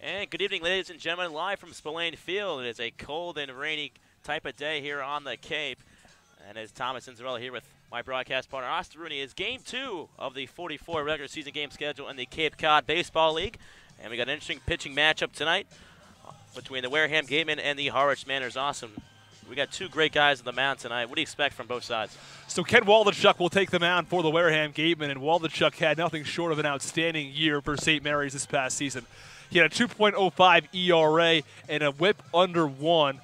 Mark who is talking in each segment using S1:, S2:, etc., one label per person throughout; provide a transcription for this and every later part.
S1: And good evening, ladies and gentlemen, live from Spillane Field. It is a cold and rainy type of day here on the Cape. And as Thomas Inzarella here with my broadcast partner, Austin Rooney, is Game 2 of the 44 regular season game schedule in the Cape Cod Baseball League. And we got an interesting pitching matchup tonight between the Wareham Gatemen and the Harwich Manners. Awesome. We got two great guys on the mound tonight. What do you expect from both sides?
S2: So Ken Waldachuk will take the mound for the Wareham Gatemen, and Waldachuk had nothing short of an outstanding year for St. Mary's this past season. He had a 2.05 ERA and a whip under 1.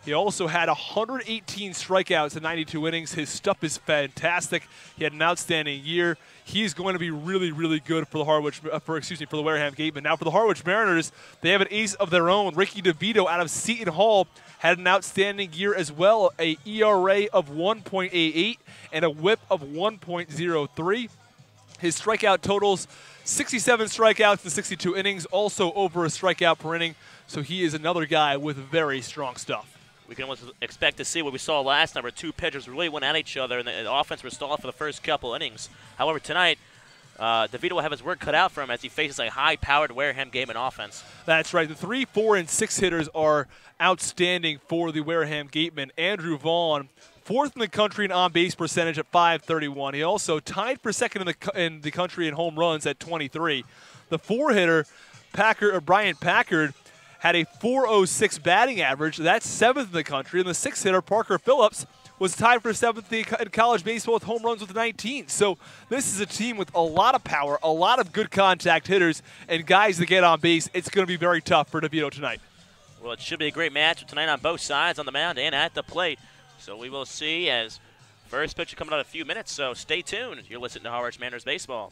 S2: He also had 118 strikeouts in 92 innings. His stuff is fantastic. He had an outstanding year. He's going to be really, really good for the for the Wareham Gatemen. Now for the Harwich Mariners, they have an ace of their own. Ricky DeVito out of Seton Hall had an outstanding year as well. A ERA of 1.88 and a whip of 1.03. His strikeout totals 67 strikeouts in 62 innings, also over a strikeout per inning. So he is another guy with very strong stuff.
S1: We can almost expect to see what we saw last night, where two pitchers really went at each other, and the offense was stalled for the first couple innings. However, tonight, DeVito will have his work cut out for him as he faces a high-powered Wareham Gatemen offense.
S2: That's right. The 3, 4, and 6 hitters are outstanding for the Wareham Gatemen. Andrew Vaughn, 4th in the country in on-base percentage at .531. He also tied for second in the country in home runs at 23. The 4-hitter, Brian Packard, had a .406 batting average. That's 7th in the country. And the 6-hitter, Parker Phillips, was tied for 7th in college baseball with home runs with 19. So this is a team with a lot of power, a lot of good contact hitters, and guys that get on base. It's going to be very tough for DeVito tonight.
S1: Well, it should be a great match tonight on both sides, on the mound and at the plate. So we will see as first pitch coming out in a few minutes. So stay tuned. You're listening to Harwich Manners Baseball.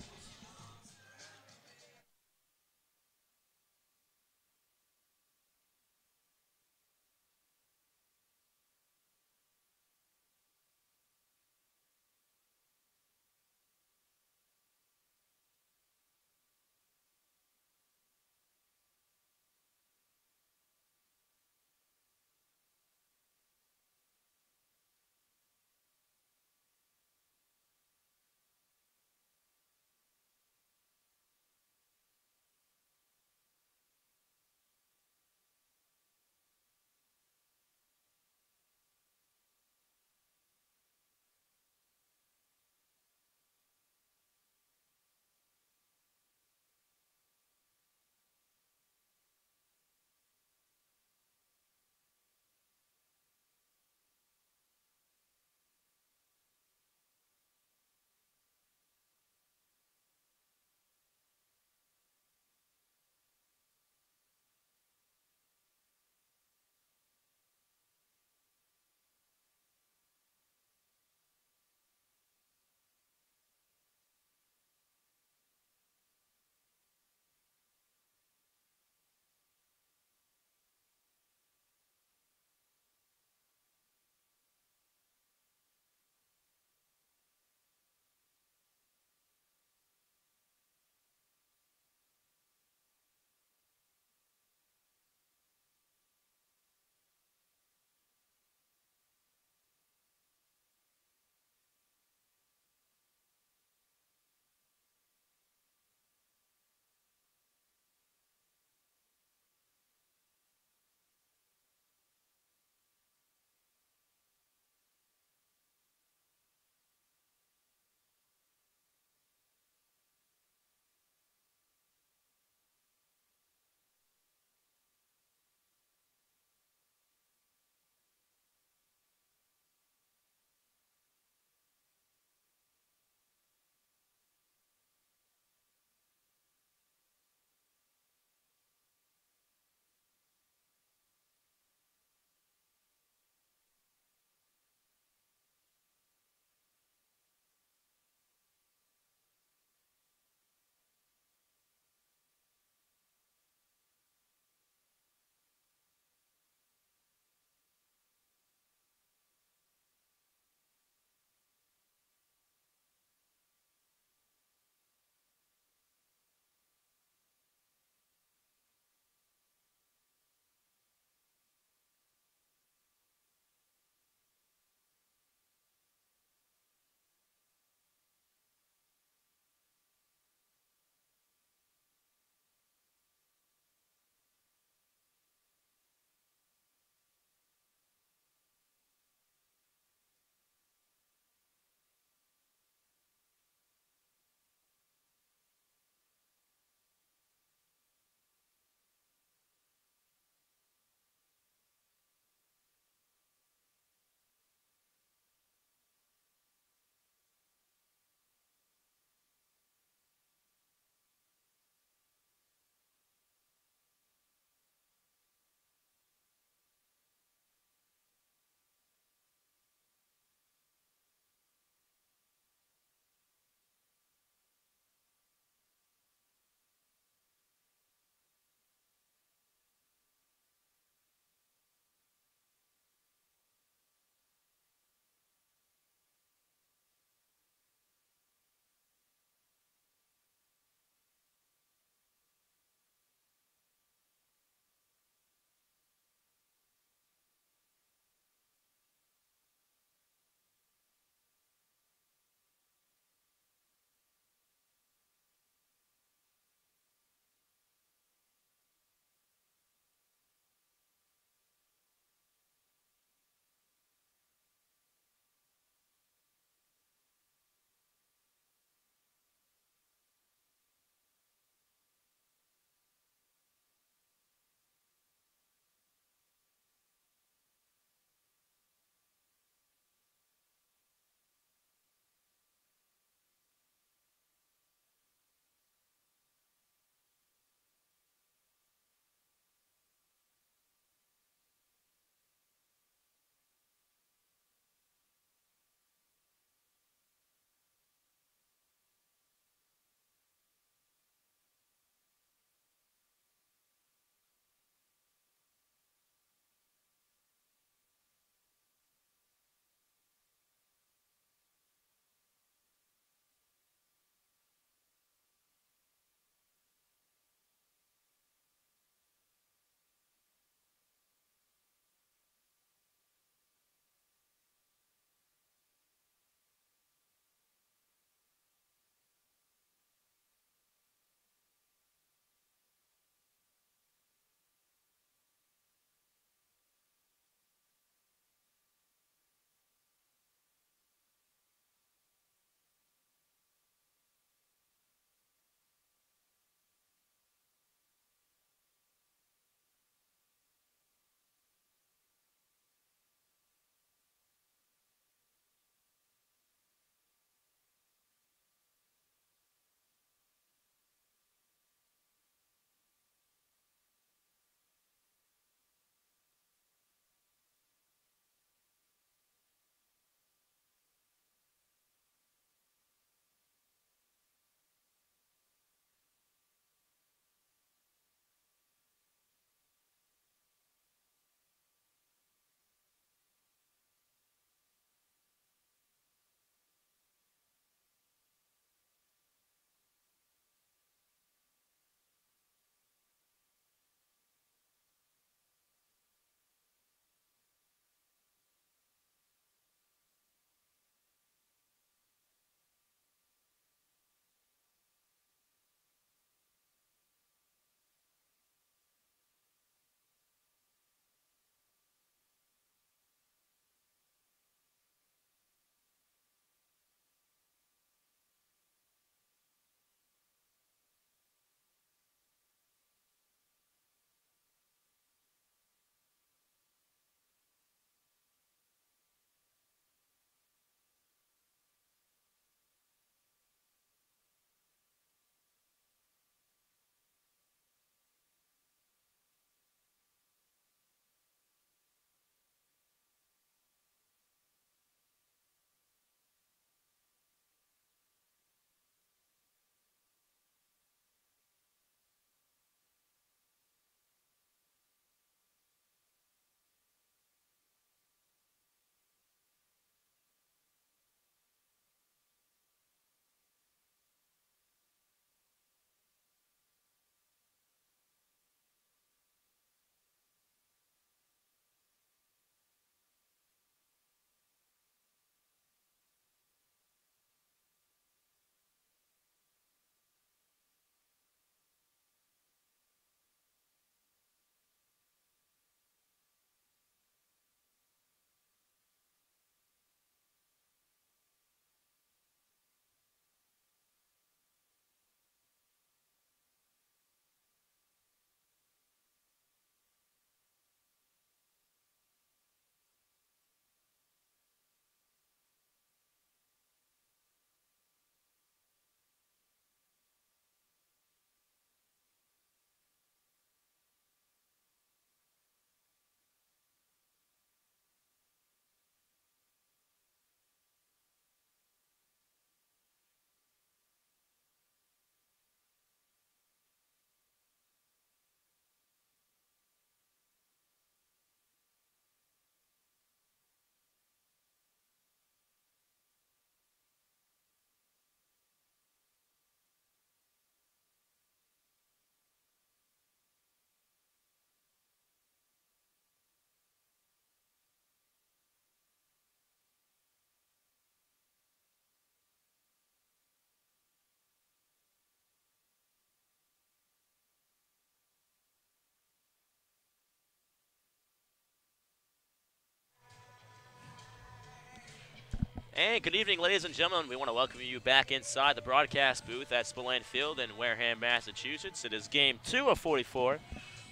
S1: And good evening, ladies and gentlemen. We want to welcome you back inside the broadcast booth at Spillane Field in Wareham, Massachusetts. It is game 2 of 44.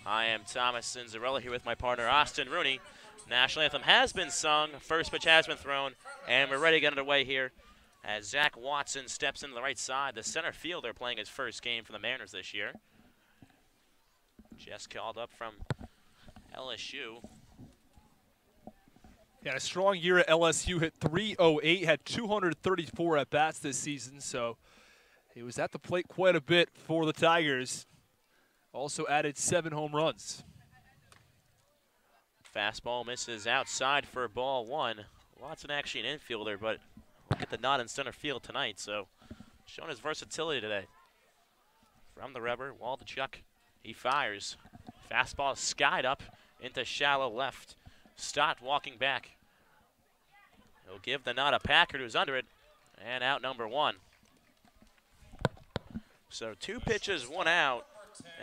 S1: I am Thomas Cinzarella here with my partner, Austin Rooney. National anthem has been sung, first pitch has been thrown, and we're ready to get underway here as Zach Watson steps into the right side. The center fielder playing his first game for the Mariners this year. Just called up from LSU.
S2: Yeah, a strong year at LSU, hit .308, had 234 at-bats this season, so he was at the plate quite a bit for the Tigers. Also added 7 home runs.
S1: Fastball misses outside for ball 1. Watson actually an infielder, but we'll get the nod in center field tonight, so showing his versatility today. From the rubber, Waldichuk, he fires. Fastball skied up into shallow left. Stott walking back. He'll give the nod to Packard, who's under it, and out number 1. So 2 pitches, 1 out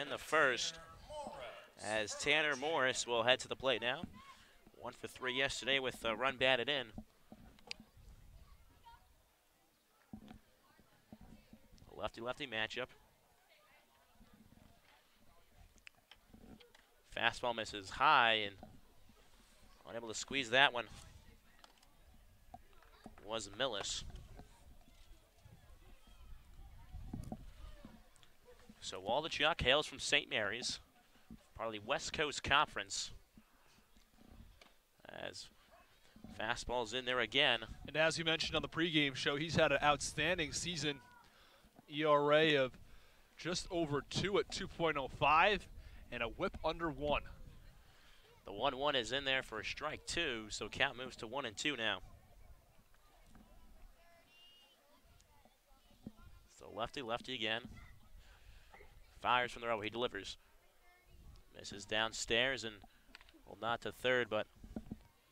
S1: in the first, as Tanner Morris will head to the plate now. 1 for 3 yesterday with a run batted in. Lefty-lefty matchup. Fastball misses high and unable to squeeze that one was Millis. So Waldichuk hails from St. Mary's, part of the West Coast Conference. As fastball's in there again.
S2: And as you mentioned on the pregame show, he's had an outstanding season. ERA of just over 2 at 2.05 and a whip under 1.
S1: The 1-1 is in there for a strike 2, so count moves to 1-2 now. So lefty again. Fires from the row, he delivers. Misses downstairs and will nod to third, but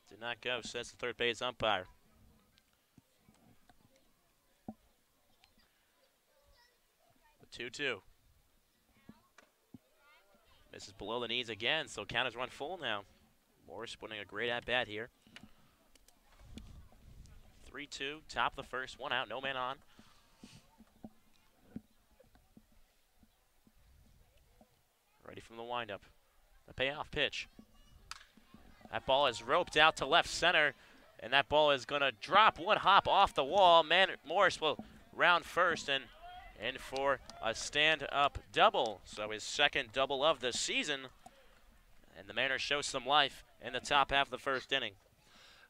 S1: did not go, says the third base umpire. The 2-2. Misses below the knees again, so count is run full now. Morris putting a great at-bat here. 3-2, top of the first, 1 out, no man on. Ready from the windup. The payoff pitch. That ball is roped out to left center, and that ball is going to drop 1 hop off the wall. Morris will round first and in for a stand-up double. So his second double of the season, and the Mariners show some life in the top half of the first inning.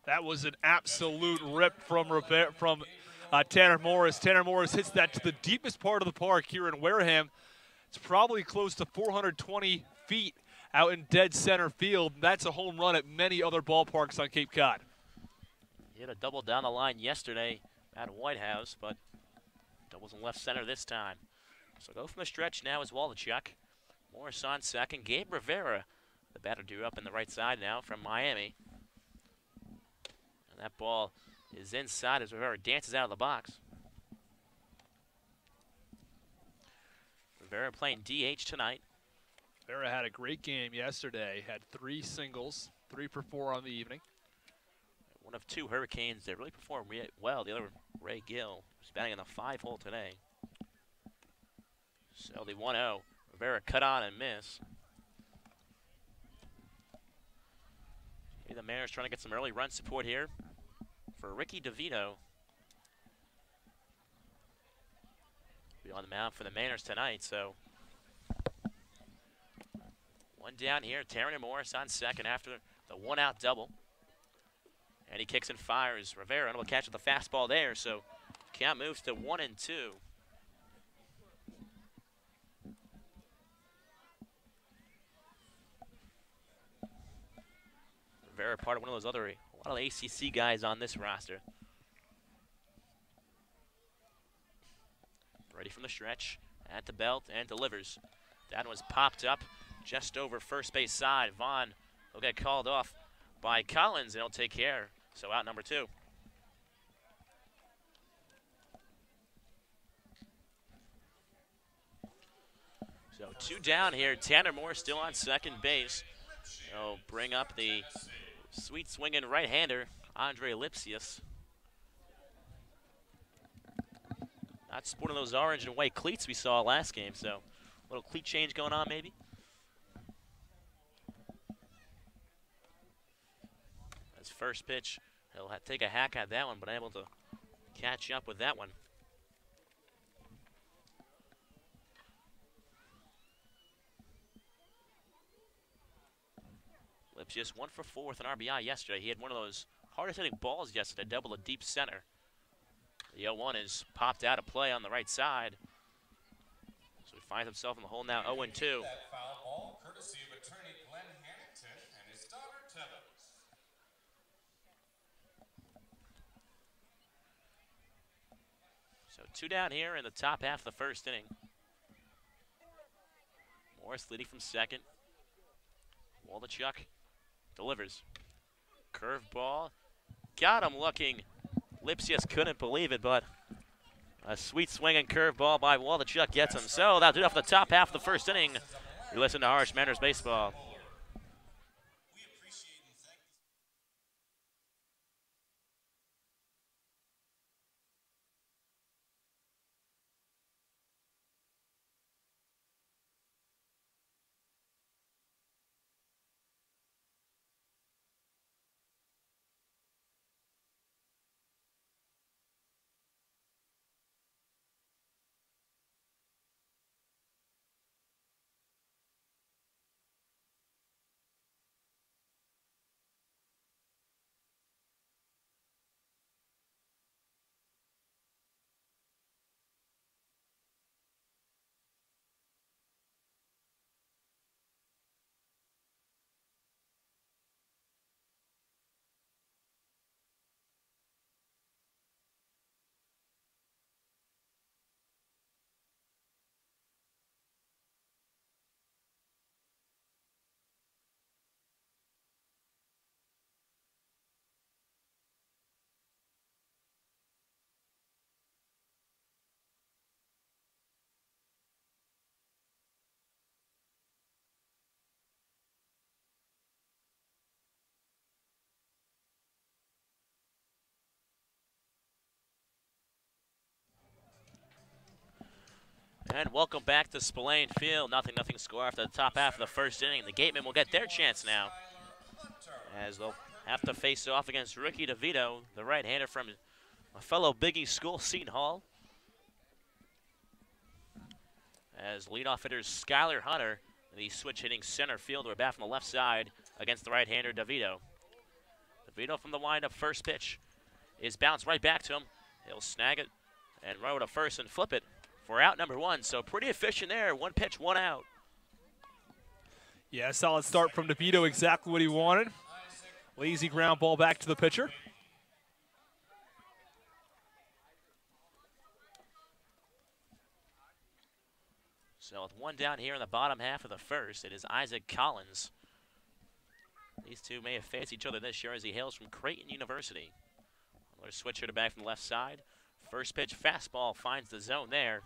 S2: That was an absolute rip from Tanner Morris. Tanner Morris hits that to the deepest part of the park here in Wareham. It's probably close to 420 feet out in dead center field. That's a home run at many other ballparks on Cape Cod.
S1: He hit a double down the line yesterday at White House, but doubles in left center this time. So go from the stretch now is Waldichuk. Morris on second. Gabe Rivera, the batter due up in the right side now from Miami. And that ball is inside as Rivera dances out of the box. Rivera playing DH tonight.
S2: Rivera had a great game yesterday. Had 3 singles, 3 for 4 on the evening.
S1: One of 2 Hurricanes that really performed well. The other, Ray Gill, was batting in the 5-hole today. So the 1-0. Rivera cut on and miss. The Mariners trying to get some early run support here for Ricky DeVito. Be on the mound for the Mariners tonight, so 1 down here. Tanner Morris on second after the 1-out double. And he kicks and fires. Rivera unable to catch with the fastball there, so count moves to 1-2. Rivera part of one of those other, a lot of ACC guys on this roster. Ready from the stretch, at the belt, and delivers. That was popped up just over first base side. Vaughn will get called off by Collins, and he'll take care. So out number 2. So 2 down here. Tanner Moore still on second base. He'll bring up the sweet swinging right-hander, Andre Lipsius. Not sporting those orange and white cleats we saw last game, so a little cleat change going on maybe. His first pitch, he'll take a hack at that one, but able to catch up with that one. Lips just 1 for 4 with an RBI yesterday. He had one of those hardest hitting balls yesterday, double a deep center. The 0-1 is popped out of play on the right side. So he finds himself in the hole now, 0-2.
S3: That foul ball, courtesy of attorney Glenn Harrington and his daughter Tevin.
S1: So 2 down here in the top half of the first inning. Morris leading from second. Waldachuk delivers. Curveball. Got him looking. Lipsius couldn't believe it, but a sweet swinging curveball by Waldachuk gets him. So that'll do it off the top half of the first inning. You listen to Harwich Mariners Baseball. And welcome back to Spillane Field. 0-0 score after the top half of the first inning. The Gatemen will get their chance now, as they'll have to face off against Ricky DeVito, the right-hander from a fellow Big East school, Seton Hall. As leadoff hitters Skylar Hunter, the switch-hitting center fielder, bat from the left side against the right-hander DeVito. DeVito from the windup, first pitch is bounced right back to him. He'll snag it and run to first and flip it for out number 1. So pretty efficient there. 1 pitch, 1 out.
S2: Yeah, solid start from DeVito, exactly what he wanted. Lazy ground ball back to the pitcher.
S1: So with 1 down here in the bottom half of the first, it is Isaac Collins. These two may have faced each other this year as he hails from Creighton University. Another switch hitter back from the left side. First pitch fastball finds the zone there.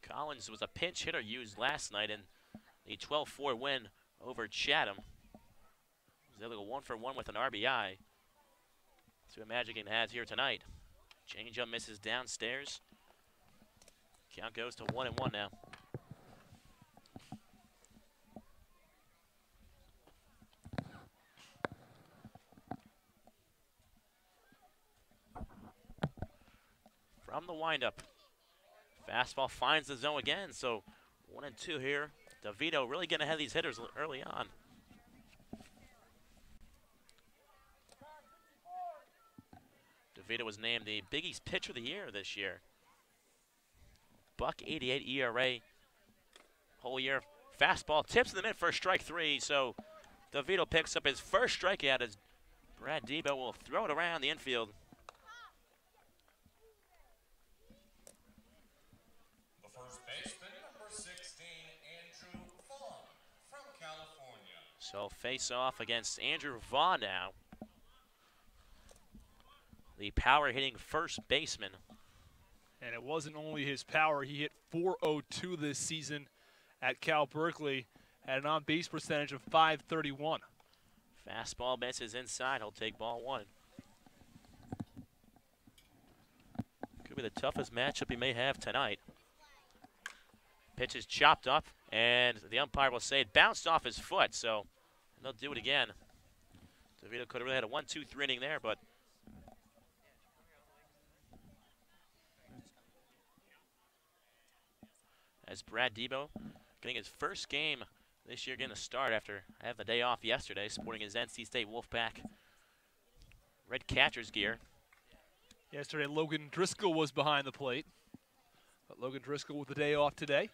S1: Collins was a pinch hitter used last night in the 12-4 win over Chatham. He was able to go 1 for 1 with an RBI. See what Magic has here tonight. Changeup misses downstairs. Count goes to 1-1 now. From the windup, fastball finds the zone again, so 1-2 here. DeVito really getting ahead of these hitters early on. DeVito was named the Big East Pitcher of the Year this year. .88 ERA whole year. Fastball tips in the mid for strike 3, so DeVito picks up his first strikeout as Brad Debo will throw it around the infield. So face off against Andrew Vaughn now. The power hitting first baseman.
S2: And it wasn't only his power. He hit .402 this season at Cal Berkeley at an on-base percentage of .531.
S1: Fastball misses inside. He'll take ball 1. Probably the toughest matchup he may have tonight. Pitch is chopped up, and the umpire will say it bounced off his foot, so they'll do it again. DeVito could have really had a 1-2-3 inning there, but as Brad Debo getting his first game this year, getting a start after having the day off yesterday, sporting his NC State Wolfpack red catcher's gear.
S2: Yesterday, Logan Driscoll was behind the plate, but Logan Driscoll with the day off today.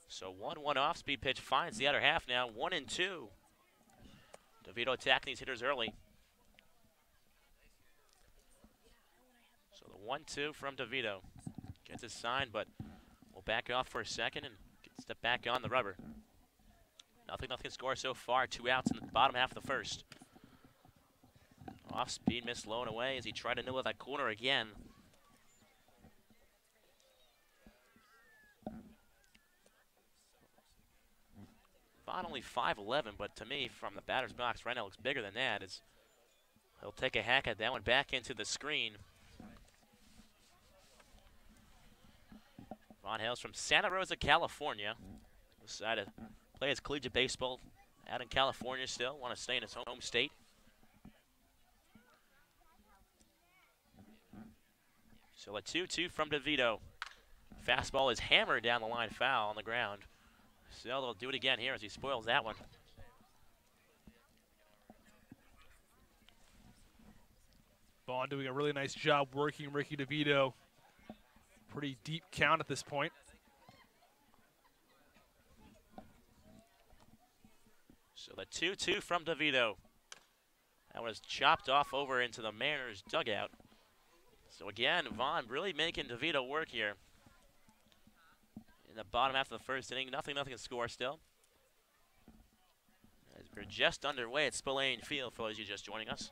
S1: So 1-1 off-speed pitch finds the other half now, 1-2. DeVito attacking these hitters early. So the 1-2 from DeVito. Gets his sign, but will back off for a second and step back on the rubber. Nothing score so far. 2 outs in the bottom half of the first. Off-speed miss low and away as he tried to nibble that corner again. Vaughn only 5'11", but to me, from the batter's box right now, looks bigger than that. As he'll take a hack at that one back into the screen. Vaughn hails from Santa Rosa, California. Decided to play his collegiate baseball out in California still. Want to stay in his home state. So a 2-2 from DeVito. Fastball is hammered down the line, foul on the ground. So they'll do it again here as he spoils that one.
S2: Vaughn doing a really nice job working Ricky DeVito. Pretty deep count at this point.
S1: So the 2-2 from DeVito. That was chopped off over into the Mariners' dugout. So again, Vaughn really making DeVito work here. In the bottom half of the first inning, nothing to score still. As we're just underway at Spillane Field for those of you just joining us.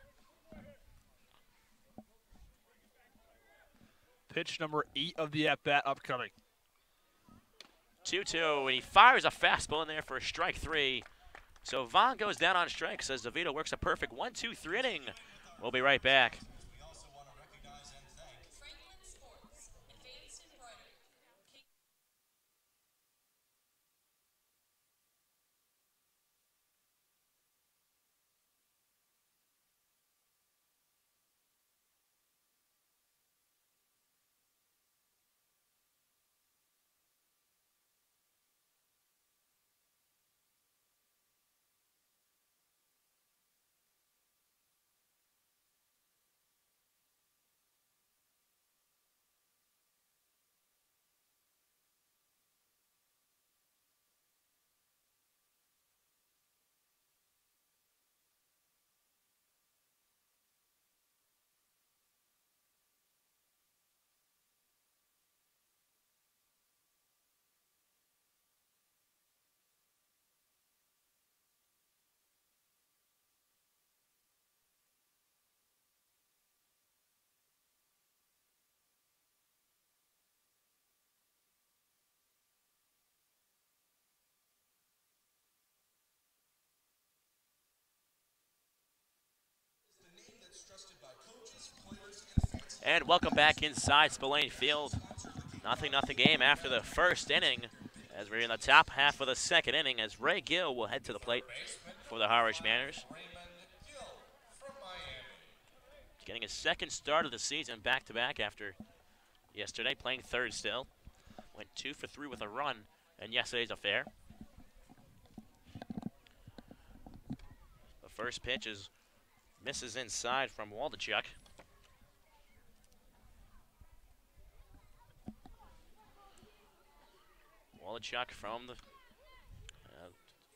S2: Pitch number 8 of the at-bat upcoming.
S1: 2-2, and he fires a fastball in there for strike 3. So Vaughn goes down on strikes as DeVito works a perfect 1-2-3 inning. We'll be right back. And welcome back inside Spillane Field. Nothing game after the first inning, as we're in the top half of the second inning, as Ray Gill will head to the plate for the Harwich Mariners. Getting his second start of the season back-to-back after yesterday, playing third still. Went 2 for 3 with a run in yesterday's affair. The first pitch misses inside from Waldachuk. Waldachuk from the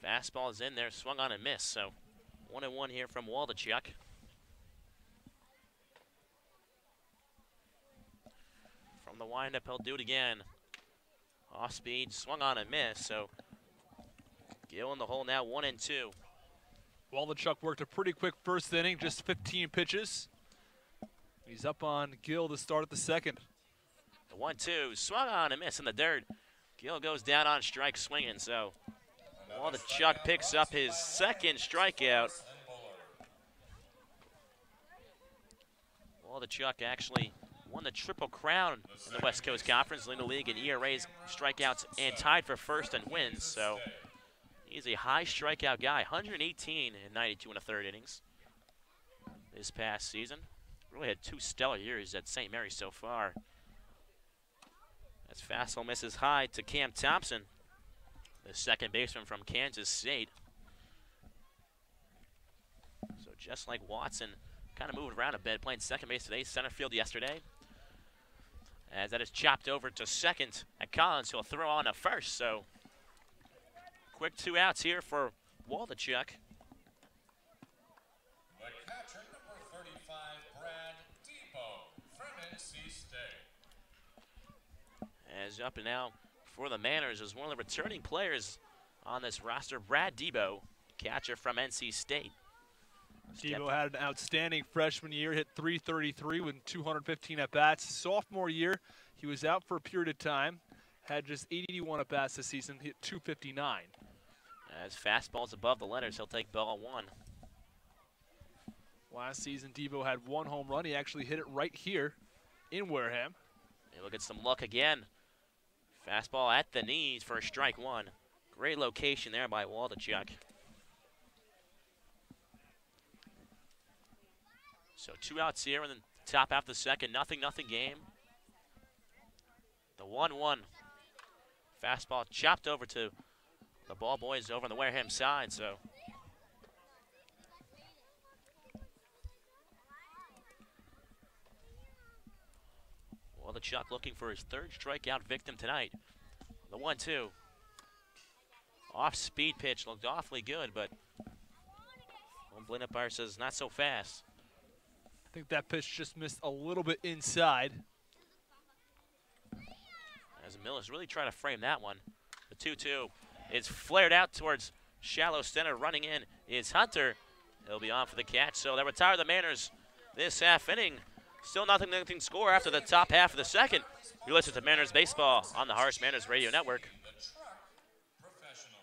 S1: fastball is in there, swung on and missed. So 1-1 here from Waldachuk. From the windup, he'll do it again. Off speed, swung on and missed. So Gill in the hole now, 1-2.
S2: Waldachuk worked a pretty quick first inning, just 15 pitches. He's up on Gill to start at the second.
S1: The 1-2, swung on and missed in the dirt. Gill goes down on strike swinging, so Waldachuk picks up his second strikeout. Waldachuk actually won the Triple Crown in the West Coast Conference, leading the league in ERAs, strikeouts, and tied for first in wins. So he's a high strikeout guy, 118 and 92 in the third innings this past season. Really had 2 stellar years at St. Mary's so far. As fastball misses high to Cam Thompson, the second baseman from Kansas State. So just like Watson, kind of moved around a bit, playing second base today, center field yesterday. As that is chopped over to second at Collins, who'll throw on to first. So quick 2 outs here for Waldachuk.
S3: The catcher, number 35, Brad Debo from NC State.
S1: As up and now for the Manners is one of the returning players on this roster, Brad Debo, catcher from NC State.
S2: Debo had an outstanding freshman year, hit .333 with 215 at-bats. Sophomore year, he was out for a period of time, had just 81 at-bats this season, hit .259.
S1: As fastball's above the letters, he'll take ball 1.
S2: Last season, Debo had 1 home run. He actually hit it right here in Wareham.
S1: He'll get some luck again. Fastball at the knees for a strike 1. Great location there by Waldachuk. So 2 outs here in the top half of the second. Nothing game. The 1-1. Fastball chopped over to the ball boys over on the Wareham side. So Waldachuk looking for his 3rd strikeout victim tonight. The 1-2. Off-speed pitch looked awfully good, but home plate umpire says not so fast.
S2: I think that pitch just missed a little bit inside.
S1: As Miller's really trying to frame that one. The 2-2 is flared out towards shallow center. Running in is Hunter. He'll be on for the catch. So they retire the Manners this half inning. Still nothing score after the top half of the second. You listen to Manners Baseball on the Harsh Manners Radio Network.
S3: The truck professional.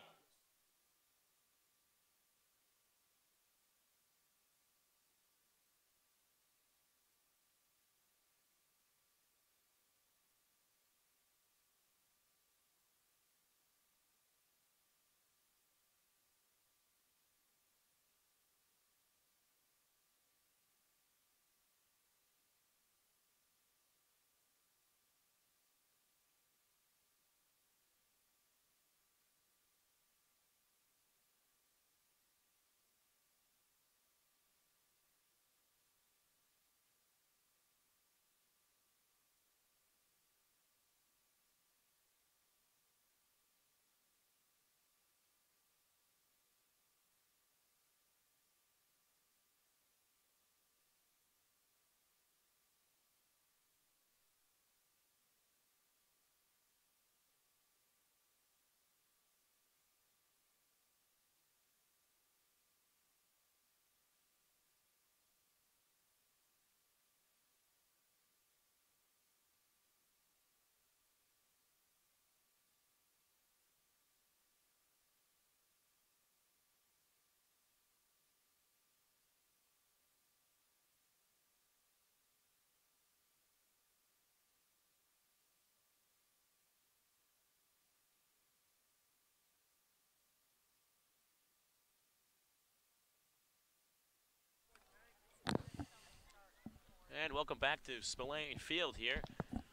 S1: And welcome back to Spillane Field here. And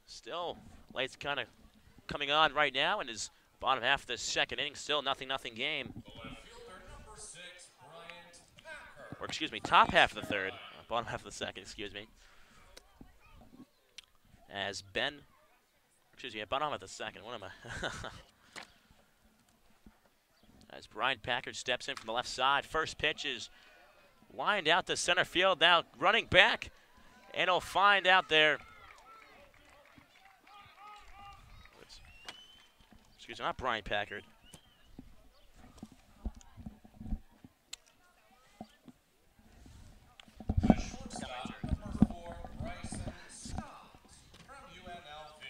S1: still, lights kind of coming on right now in his bottom half of the second inning. Still nothing game.
S3: The left fielder, number 6, Bryant Packer.
S1: Or excuse me, top half of the third. Bottom half of the second, excuse me. As bottom half of the second. What am I? As Brian Packard steps in from the left side. First pitch is lined out to center field. Now running back, and he'll find out there. Excuse me, not Brian Packard.
S3: The shortstop, number 4, Bryson Scott from UNLV.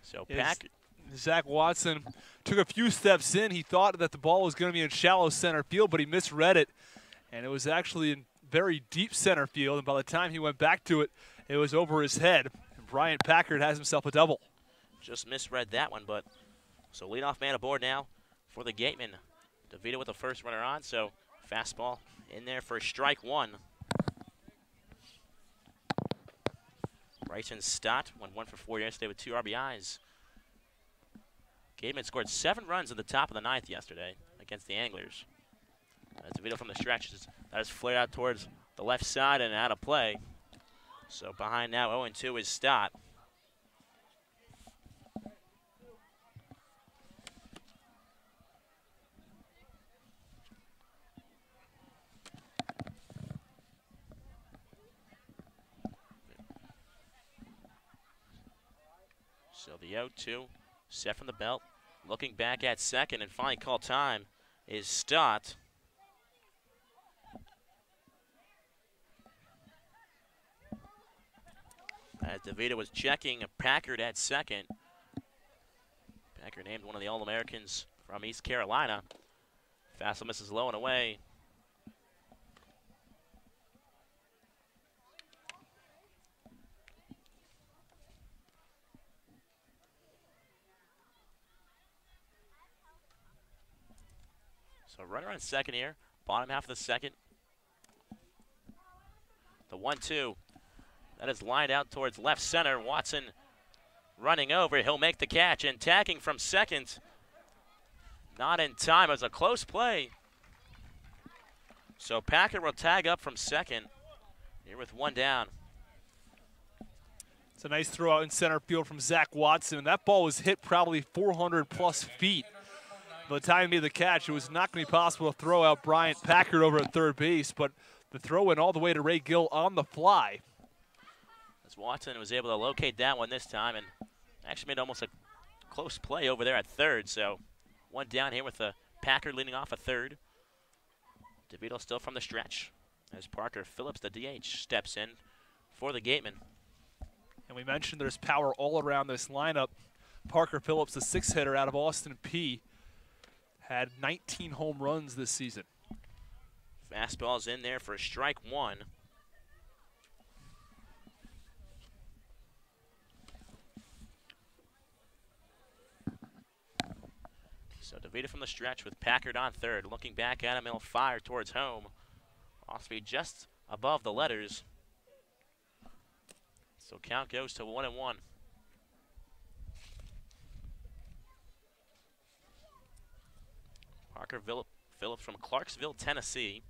S1: So Packard.
S2: Zach Watson took a few steps in. He thought that the ball was going to be in shallow center field, but he misread it. And it was actually in very deep center field. And by the time he went back to it, it was over his head. And Bryant Packard has himself a double.
S1: Just misread that one, but so leadoff man aboard now for the Gateman. DeVito with the first runner on, so fastball in there for strike one. Bryson Stott went 1 for 4 yesterday with 2 RBIs. Gateman scored 7 runs in the top of the 9th yesterday against the Anglers. DeVito from the stretch. That is flared out towards the left side and out of play. So behind now 0-2 is Stott. So the 0-2 set from the belt. Looking back at second and finally call time is Stott. As DeVito was checking Packard at second. Packard named one of the All-Americans from East Carolina. Fastball misses low and away. So runner on second here, bottom half of the second. The 1-2, that is lined out towards left center. Watson running over, he'll make the catch and tagging from second. Not in time, it was a close play. So Packard will tag up from second here with 1 down.
S2: It's a nice throw out in center field from Zach Watson. That ball was hit probably 400 plus feet. By the time he made the catch, it was not going to be possible to throw out Bryant Packard over at third base, but the throw went all the way to Ray Gill on the fly.
S1: As Watson was able to locate that one this time and actually made almost a close play over there at third. So 1 down here with the Packard leading off a third. DeVito still from the stretch as Parker Phillips, the DH, steps in for the Gateman.
S2: And we mentioned there's power all around this lineup. Parker Phillips, the 6th hitter out of Austin P, had 19 home runs this season.
S1: Fastball's in there for strike one. So DeVito from the stretch with Packard on third. Looking back at him, he'll fire towards home. Off speed just above the letters. So count goes to 1-1. Parker Phillips from Clarksville, Tennessee.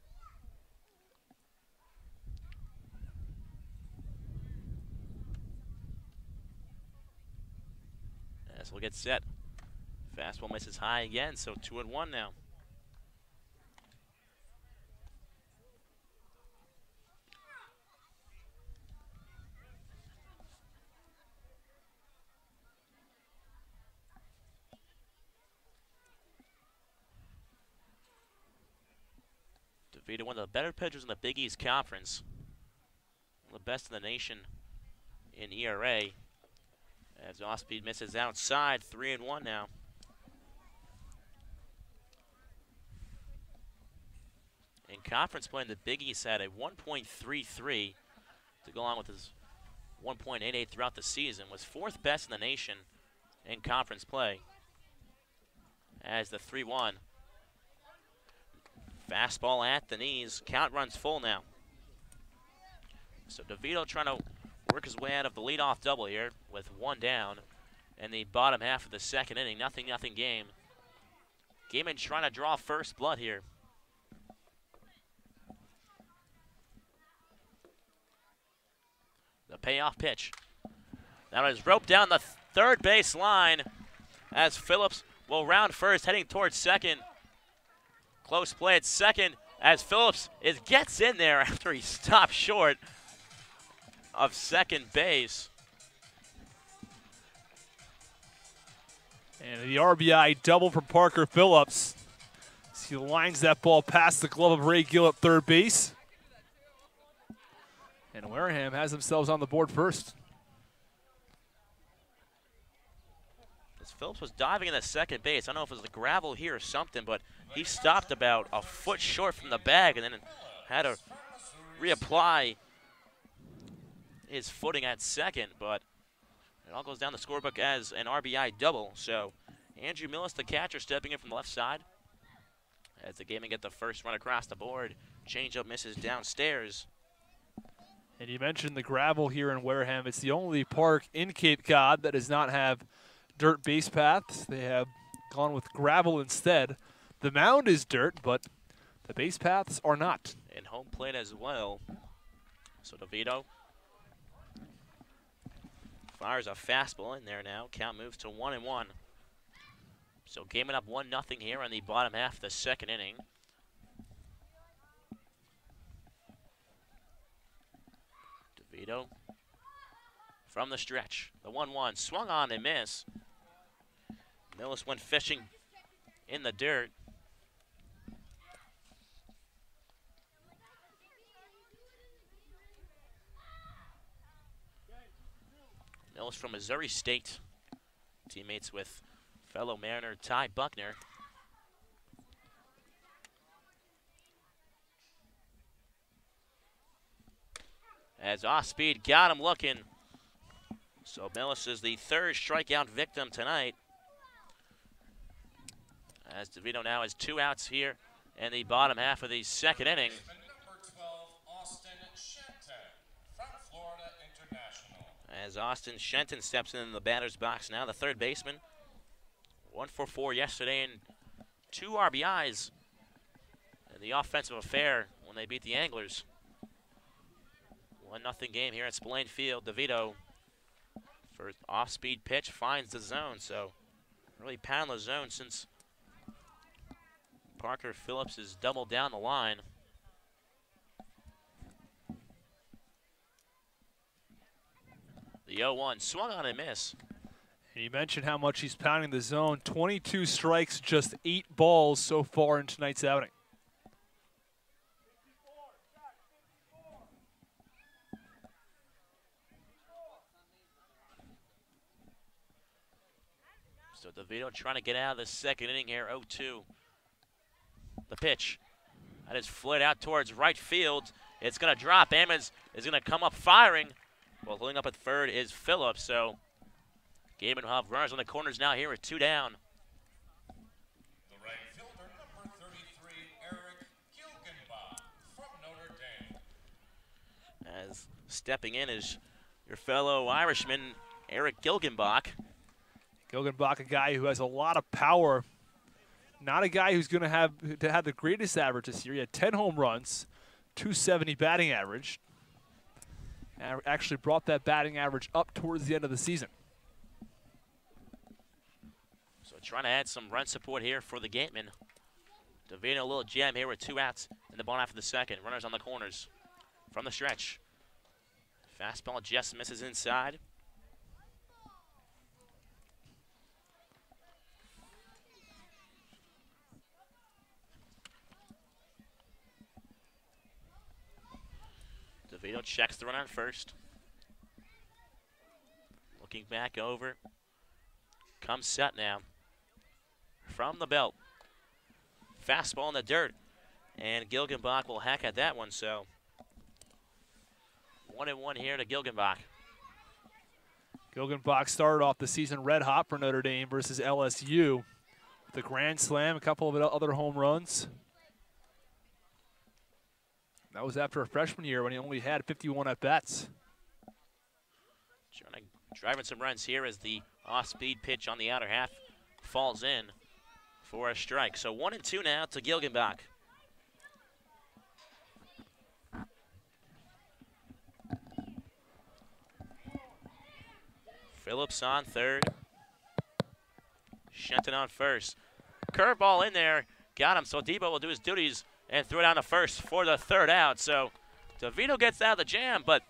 S1: As we'll get set. Fastball misses high again, so 2-1 now. DeVito, one of the better pitchers in the Big East Conference. One of the best in the nation in ERA. As off-speed misses outside, 3-1 now. In conference play in the Big East had a 1.33 to go along with his 1.88 throughout the season. Was 4th best in the nation in conference play. As the 3-1. Fastball at the knees. Count runs full now. So DeVito trying to work his way out of the leadoff double here with 1 down in the bottom half of the second inning. 0-0 game. Gateman trying to draw first blood here. The payoff pitch. Now is roped down the third base line as Phillips will round first, heading towards second. Close play at second as Phillips gets in there after he stopped short of second base.
S2: And the RBI double from Parker Phillips. He lines that ball past the glove of Ray Gill at third base. And Wareham has themselves on the board first.
S1: As Phillips was diving in the second base. I don't know if it was the gravel here or something, but he stopped about a foot short from the bag and then had to reapply his footing at second, but it all goes down the scorebook as an RBI double. So Andrew Millis, the catcher, stepping in from the left side as the Game get the first run across the board. Changeup misses downstairs.
S2: And you mentioned the gravel here in Wareham. It's the only park in Cape Cod that does not have dirt base paths. They have gone with gravel instead. The mound is dirt, but the base paths are not.
S1: And home plate as well. So DeVito fires a fastball in there now. Count moves to 1-1. So gaming up 1-0 here on the bottom half of the second inning. DeVito from the stretch. The 1-1 swung on and miss. Millis went fishing in the dirt. Millis from Missouri State. Teammates with fellow Mariner Ty Buckner. As off-speed got him looking. So Millis is the third strikeout victim tonight. As DeVito now has 2 outs here in the bottom half of the second inning.
S3: Number 12, Austin Shenton from Florida International.
S1: As Austin Shenton steps in the batter's box now, the third baseman. 1 for 4 yesterday and 2 RBIs in the offensive affair when they beat the Anglers. 1-0 game here at Spillane Field. DeVito for off-speed pitch finds the zone, so really pounding the zone since Parker Phillips is doubled down the line. The 0-1 swung on and miss.
S2: And you mentioned how much he's pounding the zone. 22 strikes, just 8 balls so far in tonight's outing.
S1: So DeVito trying to get out of the second inning here, 0-2. The pitch. That is flit out towards right field. It's going to drop. Ammons is going to come up firing. Well, holding up at third is Phillips. So Gaiman will have runners on the corners now here with 2 down.
S3: The right fielder, number 33, Eric Gilgenbach from Notre Dame.
S1: As stepping in is your fellow Irishman, Eric Gilgenbach.
S2: Gilgenbach, a guy who has a lot of power. Not a guy who's going to have the greatest average this year. He had 10 home runs, 270 batting average. Actually brought that batting average up towards the end of the season.
S1: So trying to add some run support here for the Gateman. DeVito a little jam here with 2 outs in the bottom half of the second. Runners on the corners from the stretch. Fastball just misses inside. DeVito checks the run on first. Looking back over. Comes set now. From the belt. Fastball in the dirt. And Gilgenbach will hack at that one, so 1-1 here to Gilgenbach.
S2: Gilgenbach started off the season red hot for Notre Dame versus LSU. The grand slam, a couple of other home runs. That was after a freshman year when he only had 51 at-bats.
S1: Driving some runs here as the off-speed pitch on the outer half falls in for a strike. So 1-2 now to Gilgenbach. Phillips on third. Shenton on first. Curveball in there. Got him. So Debo will do his duties and throw it down to first for the third out. So DeVito gets out of the jam, but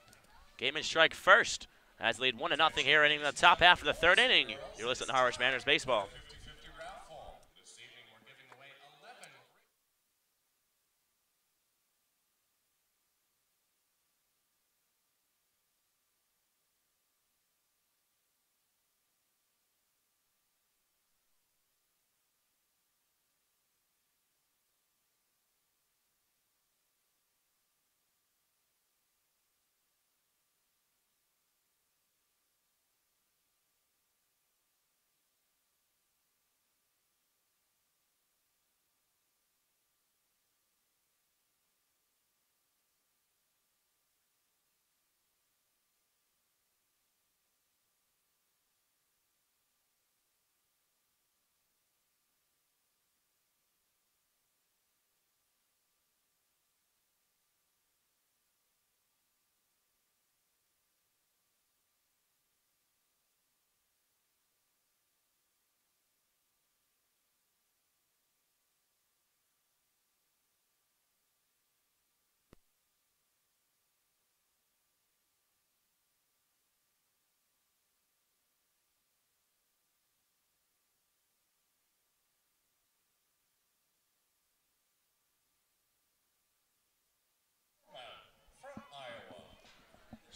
S1: Gaiman strike first as lead 1-0 here in the top half of the third inning. You're listening to Harwich Mariners Baseball.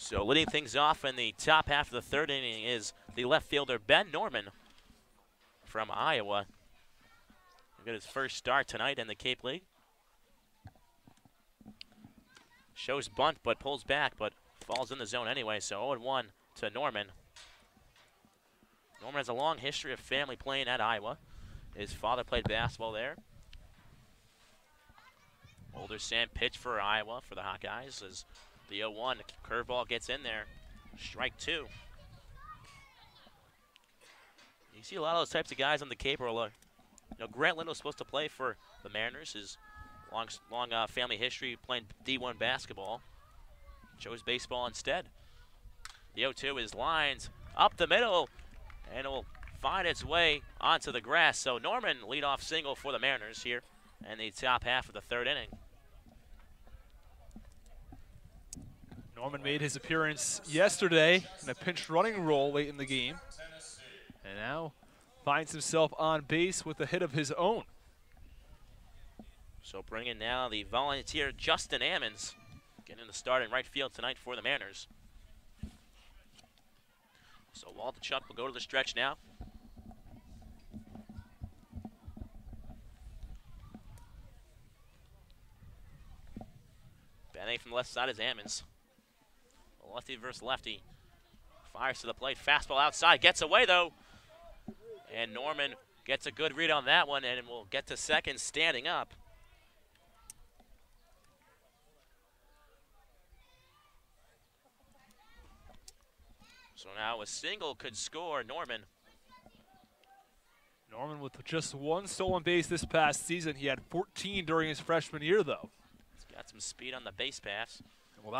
S1: So leading things off in the top half of the third inning is the left fielder Ben Norman from Iowa. He'll get his first start tonight in the Cape League. Shows bunt but pulls back, but falls in the zone anyway, so 0-1 to Norman. Norman has a long history of family playing at Iowa. His father played basketball there. Older Sam pitched for Iowa for the Hawkeyes as the 0-1 curveball gets in there. Strike two. You see a lot of those types of guys on the Cape. Grant Lind was supposed to play for the Mariners. His long family history playing D1 basketball. Chose baseball instead. The 0-2 is lines up the middle, and it will find its way onto the grass. So Norman leadoff single for the Mariners here in the top half of the third inning.
S2: Norman made his appearance yesterday in a pinch running role late in the game, and now finds himself on base with a hit of his own.
S1: So bringing now the volunteer Justin Ammons, getting the start in right field tonight for the Mariners. So Waldichuk will go to the stretch now. Batting from the left side is Ammons. Lefty versus lefty. Fires to the plate. Fastball outside. Gets away, though. And Norman gets a good read on that one and will get to second standing up. So now a single could score Norman.
S2: Norman with just one stolen base this past season. He had 14 during his freshman year, though.
S1: He's got some speed on the base pass.
S2: Well,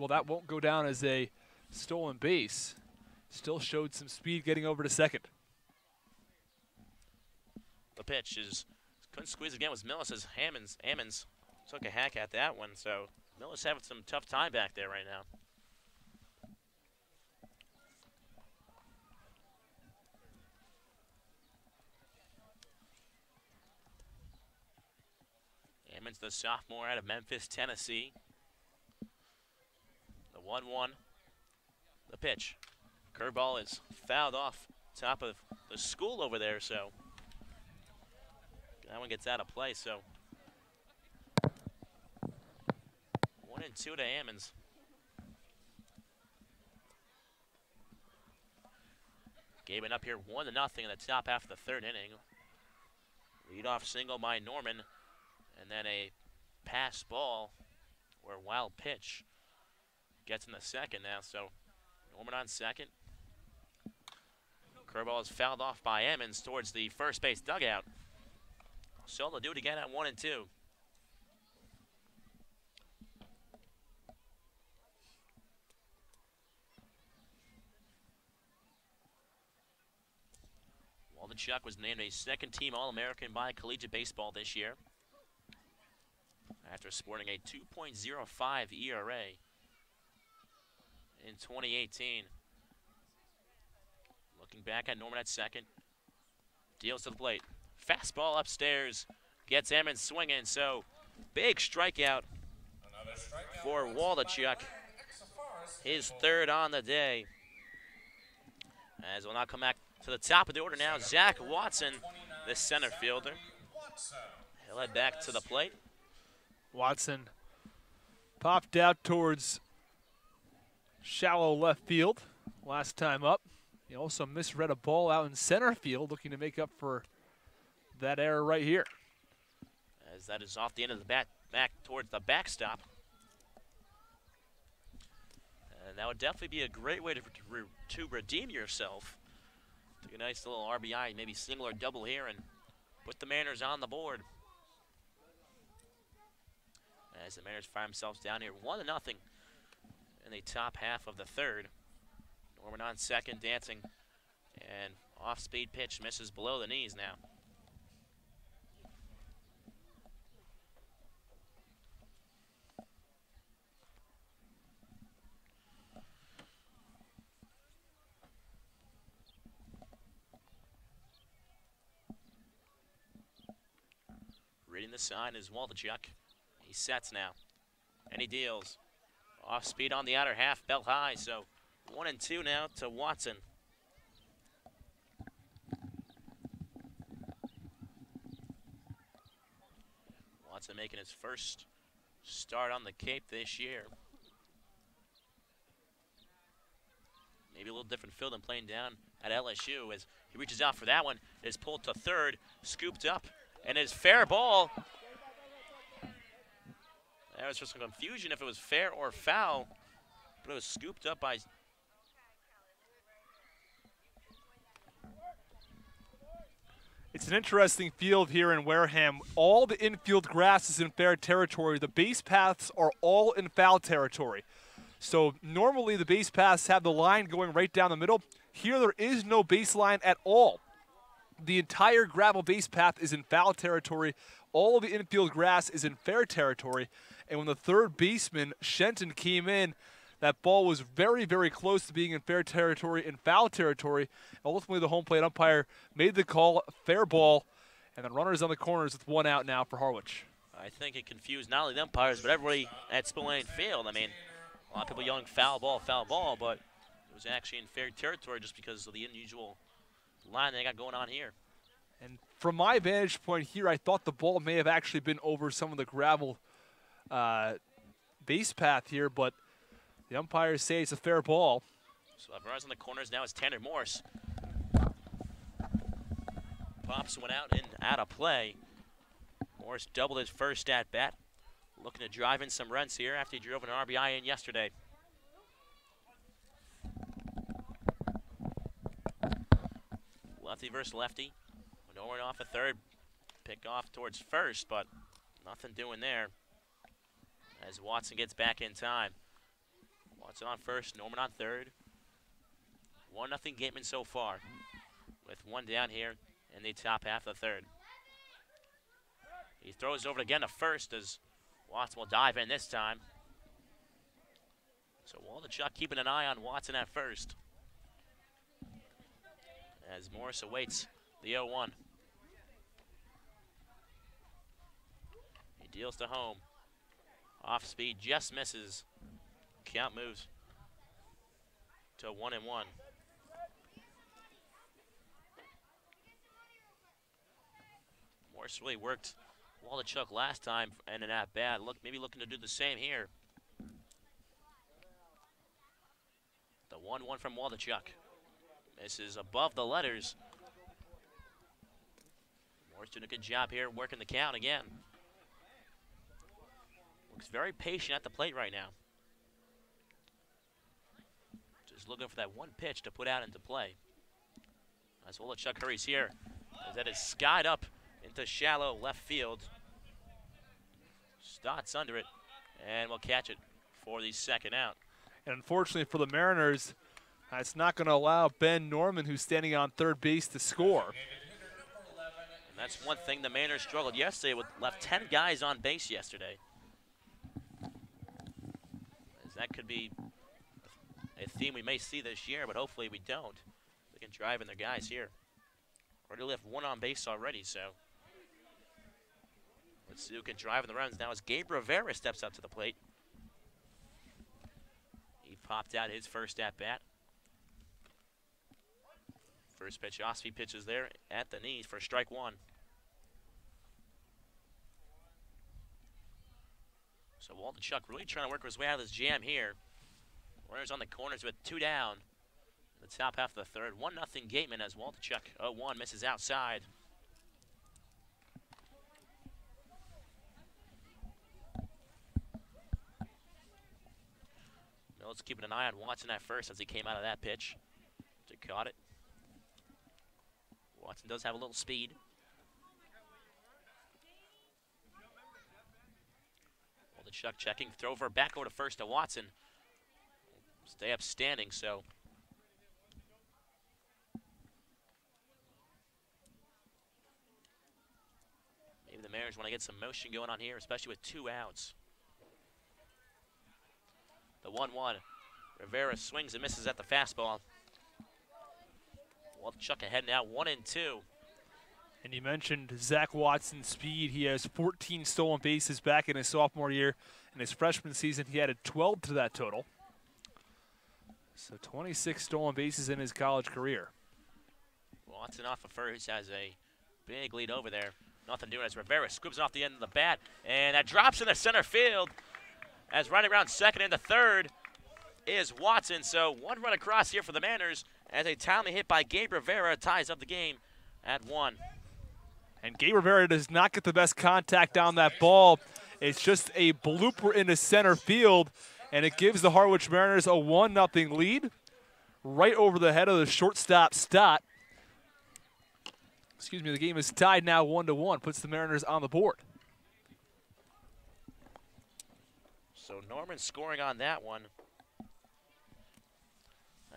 S2: that won't go down as a stolen base. Still showed some speed getting over to second.
S1: The pitch is couldn't squeeze again. Was Millis as Ammons took a hack at that one. So Millis having some tough time back there right now. Ammons, the sophomore out of Memphis, Tennessee. The 1-1. The pitch. Curveball is fouled off top of the school over there, so that one gets out of play. So 1-2 to Ammons. Gave it up here 1-0 in the top half of the third inning. Leadoff single by Norman, and then a pass ball or wild pitch gets in the second now. So Norman on second. Curveball is fouled off by Ammons towards the first base dugout. So they'll do it again at 1-2. Waldichuk was named a second-team All-American by Collegiate Baseball this year, after sporting a 2.05 ERA in 2018. Looking back at Norman at second. Deals to the plate. Fastball upstairs. Gets Ammons swinging. So big strikeout for Waldichuk. His third on the day. As we'll now come back to the top of the order now. Zach Watson, the center fielder. He'll head back to the plate.
S2: Watson popped out towards shallow left field last time up. He also misread a ball out in center field, looking to make up for that error right here.
S1: As that is off the end of the bat, back towards the backstop. And that would definitely be a great way to redeem yourself. Take a nice little RBI, maybe single or double here, and put the Mariners on the board. As the Mariners find themselves down here 1-0 in the top half of the third. Norman on second, dancing, and off-speed pitch misses below the knees now. Reading the sign is Waldichuk. He sets now, and he deals. Off speed on the outer half, belt high, so 1-2 now to Watson. Watson making his first start on the Cape this year. Maybe a little different field than playing down at LSU as he reaches out for that one. It is pulled to third, scooped up, and it's fair ball. There was just some confusion if it was fair or foul, but it was scooped up by...
S2: It's an interesting field here in Wareham. All the infield grass is in fair territory. The base paths are all in foul territory. So normally the base paths have the line going right down the middle. Here there is no baseline at all. The entire gravel base path is in foul territory. All of the infield grass is in fair territory. And when the third baseman, Shenton, came in, that ball was very, very close to being in fair territory and foul territory. Ultimately, the home plate umpire made the call, fair ball, and the runners on the corners with one out now for Harwich.
S1: I think it confused not only the umpires, but everybody at Spillane Field. I mean, a lot of people yelling foul ball, but it was actually in fair territory just because of the unusual line they got going on here.
S2: And from my vantage point here, I thought the ball may have actually been over some of the gravel base path here, but the umpires say it's a fair ball.
S1: So the runners on the corners now is Tanner Morse. Pops one out and out of play. Morse doubled his first at bat. Looking to drive in some runs here after he drove an RBI in yesterday. Lefty versus lefty. Norman off a third. Pick off towards first, but nothing doing there as Watson gets back in time. Watson on first, Norman on third. 1-0 Gateman so far, with one down here in the top half of the third. He throws over again to first as Watson will dive in this time. So Waldachuk keeping an eye on Watson at first as Morris awaits the 0-1. He deals to home. Off speed, just misses. Count moves to 1-1. Morse really worked Waldachuk last time and an at bat. Maybe looking to do the same here. The 1-1 from Waldachuk. This is above the letters. Morse doing a good job here, working the count again. Looks very patient at the plate right now. Just looking for that one pitch to put out into play. As Waldachuk hurries here, as that is skied up into shallow left field. Stotts under it, and will catch it for the second out.
S2: And unfortunately for the Mariners, it's not going to allow Ben Norman, who's standing on third base, to score.
S1: And that's one thing the Mariners struggled yesterday with. Left 10 guys on base yesterday. As that could be a theme we may see this year, but hopefully we don't. They can drive in their guys here. Already left one on base already, so let's see who can drive in the runs now as Gabe Rivera steps up to the plate. He popped out his first at-bat. First pitch, Osby pitches there at the knees for strike one. So Waldachuk really trying to work his way out of this jam here. Runners on the corners with two down. The top half of the third. 1-0 Gateman as Waldachuk 0-1 misses outside. Mills keeping an eye on Watson at first as he came out of that pitch. He caught it. Watson does have a little speed. Waldachuk checking. Throw over back over to first to Watson. Stay up standing, so maybe the Mariners want to get some motion going on here, especially with two outs. The 1-1. Rivera swings and misses at the fastball. Waldachuk ahead now, 1-2.
S2: And you mentioned Zach Watson's speed. He has 14 stolen bases back in his sophomore year In his freshman season, he added 12 to that total. So 26 stolen bases in his college career.
S1: Watson off of first has a big lead over there. Nothing doing as Rivera scoops it off the end of the bat. And that drops in the center field. As running around second and the third is Watson. So one run across here for the Manners as a timely hit by Gabe Rivera ties up the game at 1.
S2: And Gabe Rivera does not get the best contact on that ball. It's just a blooper into center field, and it gives the Harwich Mariners a 1-0 lead right over the head of the shortstop Stott. Excuse me, the game is tied now 1-1, puts the Mariners on the board.
S1: So Norman scoring on that one.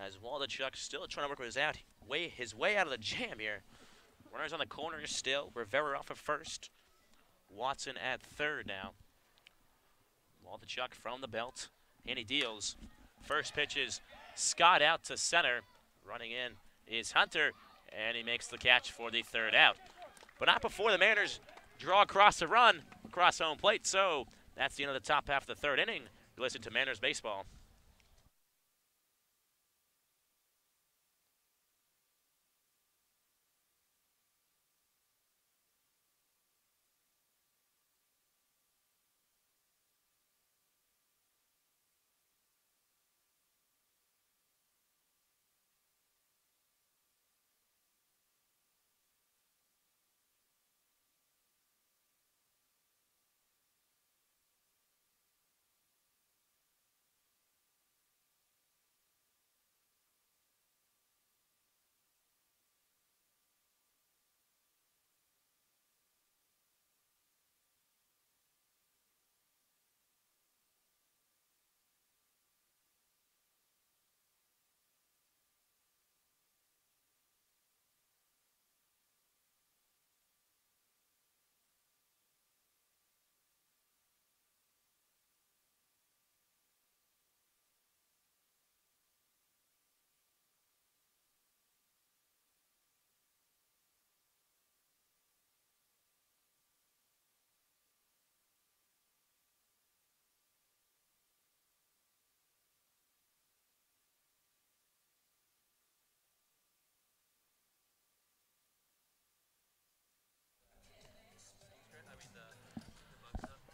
S1: As Waldachuk still trying to work his way out of the jam here. Runners on the corner still. Rivera off at first. Watson at third now. Waldachuk from the belt. And he deals. First pitch is Scott out to center. Running in is Hunter. And he makes the catch for the third out. But not before the Mariners draw across the run. Across home plate. So that's the end of the top half of the third inning. You listen to Mariners baseball.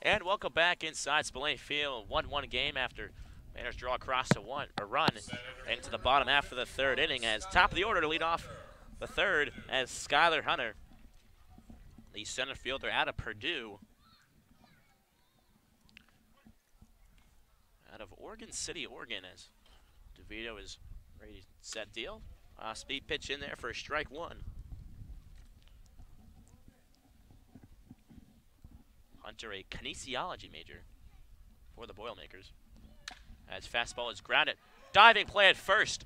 S1: And welcome back inside Spillane Field. 1-1 game after Mariners draw across a run into the bottom half of the third inning. As top of the order to lead off the third as Skylar Hunter, the center fielder out of Purdue. Out of Oregon City, Oregon, as DeVito is ready to set deal. Speed pitch in there for strike one. Hunter, a kinesiology major for the Boilermakers. As fastball is grounded. Diving play at first.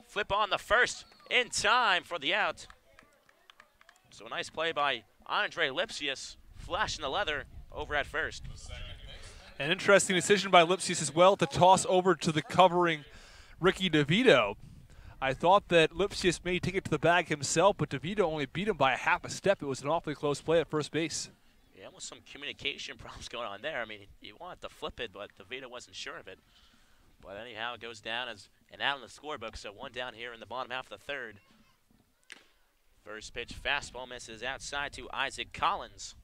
S1: Flip on the first in time for the out. So a nice play by Andre Lipsius, flashing the leather over at first.
S2: An interesting decision by Lipsius as well to toss over to the covering Ricky DeVito. I thought that Lipsius may take it to the bag himself, but DeVito only beat him by a half a step. It was an awfully close play at first base.
S1: Yeah, with some communication problems going on there. I mean, you wanted to flip it, but DeVito wasn't sure of it. But anyhow, it goes down as an out in the scorebook, so one down here in the bottom half of the third. First pitch fastball misses outside to Isaac Collins.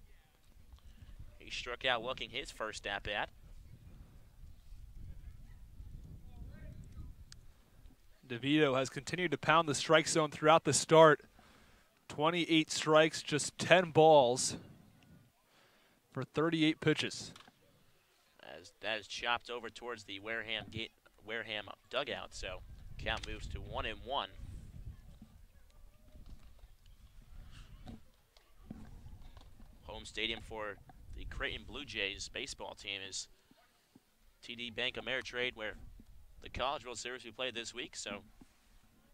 S1: He struck out looking his first at-bat.
S2: DeVito has continued to pound the strike zone throughout the start. 28 strikes, just 10 balls for 38 pitches.
S1: As that is chopped over towards the Wareham dugout, so count moves to 1-1. Home stadium for the Creighton Blue Jays baseball team is TD Bank Ameritrade, where the College World Series we played this week. So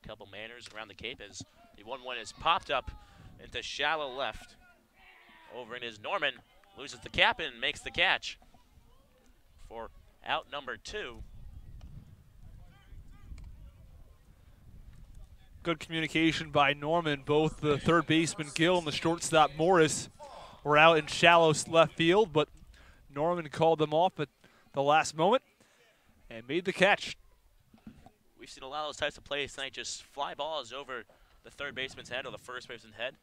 S1: a couple Mariners around the Cape as the 1-1 is popped up into shallow left. Over in is Norman, loses the cap and makes the catch for out number 2.
S2: Good communication by Norman. Both the third baseman Gill and the shortstop Morris were out in shallow left field, but Norman called them off at the last moment and made the catch.
S1: We've seen a lot of those types of plays tonight, just fly balls over the third baseman's head or the first baseman's head.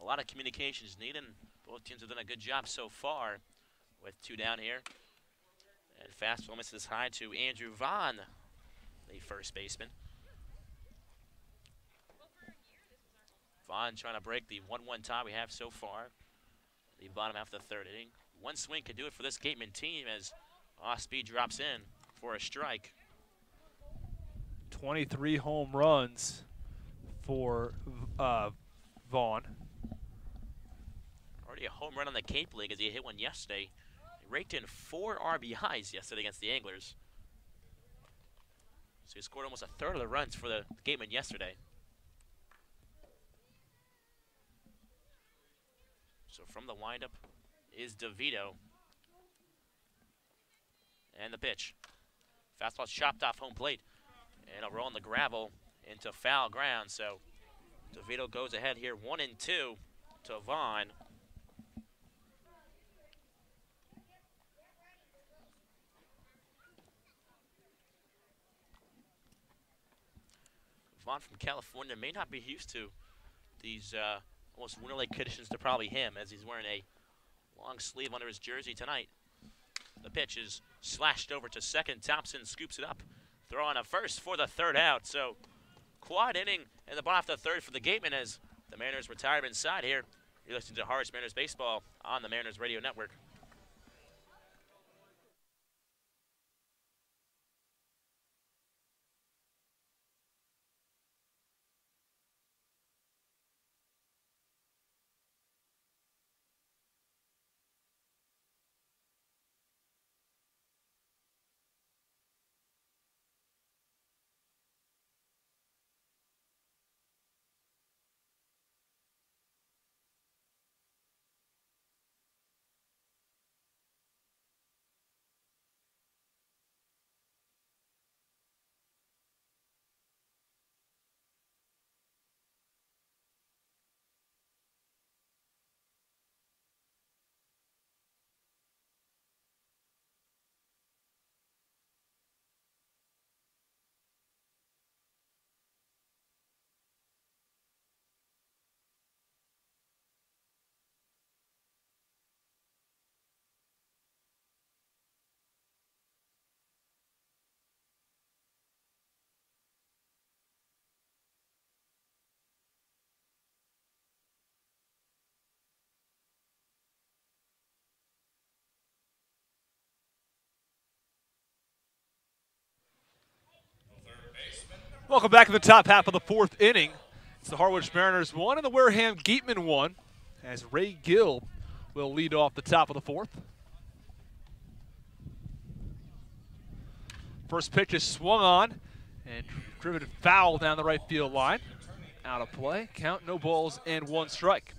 S1: A lot of communication is needed, and both teams have done a good job so far with 2 down here. And fastball misses high to Andrew Vaughn, the first baseman. Vaughn trying to break the 1-1 tie we have so far. The bottom half of the third inning. One swing could do it for this Gateman team as off-speed drops in for a strike.
S2: 23 home runs for Vaughn.
S1: Already a home run on the Cape League as he hit one yesterday. He raked in 4 RBIs yesterday against the Anglers. So he scored almost a third of the runs for the Gateman yesterday. So from the windup is DeVito. And the pitch. Fastball chopped off home plate. And a roll on the gravel into foul ground. So DeVito goes ahead here 1-2 to Vaughn. Vaughn from California may not be used to these almost winter-like conditions to probably him, as he's wearing a long sleeve under his jersey tonight. The pitch is slashed over to second. Thompson scoops it up. Throw on a first for the third out. So quad inning in the bottom half of the third for the Gatemen as the Mariners retirement side here. You're listening to Harwich Mariners Baseball on the Mariners Radio Network.
S2: Welcome back to the top half of the fourth inning. It's the Harwich Mariners 1 and the Wareham Gatemen 1 as Ray Gill will lead off the top of the fourth. First pitch is swung on and driven foul down the right field line. Out of play. Count, no balls, and 1 strike.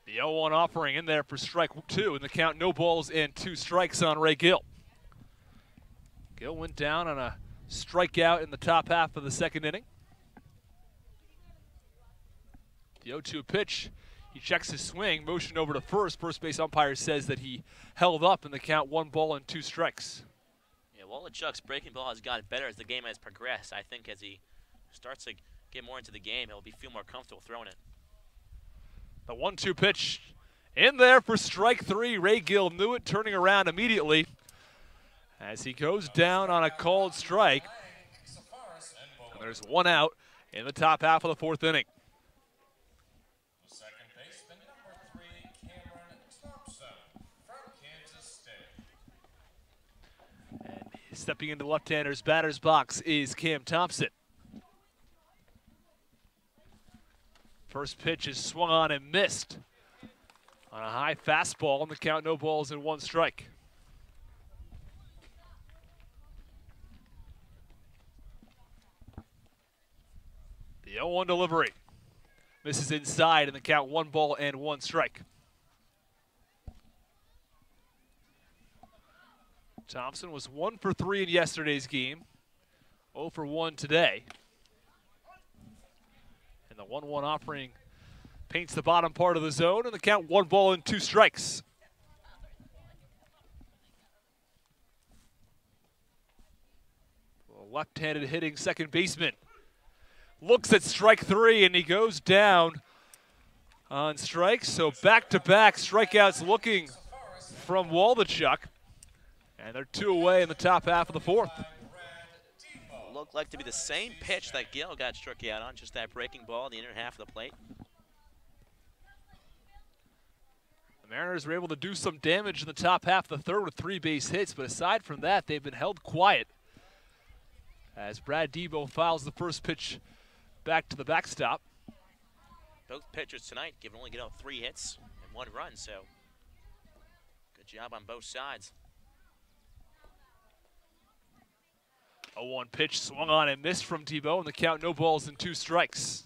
S2: The 0-1 offering in there for strike 2, and the count, no balls and 2 strikes on Ray Gill. Gill went down on a strikeout in the top half of the second inning. The 0-2 pitch, he checks his swing, motion over to first. First base umpire says that he held up in the count, 1 ball and 2 strikes.
S1: Yeah, Wolochuk's breaking ball has gotten better as the game has progressed. I think as he starts to get more into the game, he'll feel more comfortable throwing it.
S2: The 1-2 pitch in there for strike 3. Ray Gill knew it, turning around immediately as he goes down on a called strike. And there's 1 out in the top half of the fourth inning.
S3: Second baseman, number 3, Cameron Thompson from Kansas State.
S2: And stepping into left-hander's batter's box is Cam Thompson. First pitch is swung on and missed on a high fastball, and the count, no balls and 1 strike. The 0-1 delivery misses inside, and the count, 1 ball and 1 strike. Thompson was 1 for 3 in yesterday's game, 0 for 1 today. And the 1-1 offering paints the bottom part of the zone, and the count 1 ball and 2 strikes. A left-handed hitting second baseman looks at strike 3, and he goes down on strikes. So back-to-back strikeouts looking from Waldachuk. And they're 2 away in the top half of the 4th.
S1: Looked like to be the same pitch that Gill got struck out on, just that breaking ball in the inner half of the plate.
S2: The Mariners were able to do some damage in the top half of the 3rd with 3 base hits, but aside from that, they've been held quiet as Brad Debo fouls the first pitch back to the backstop.
S1: Both pitchers tonight only get out 3 hits and 1 run, so good job on both sides.
S2: A 1 pitch swung on and missed from Debo, and the count 0 balls and 2 strikes.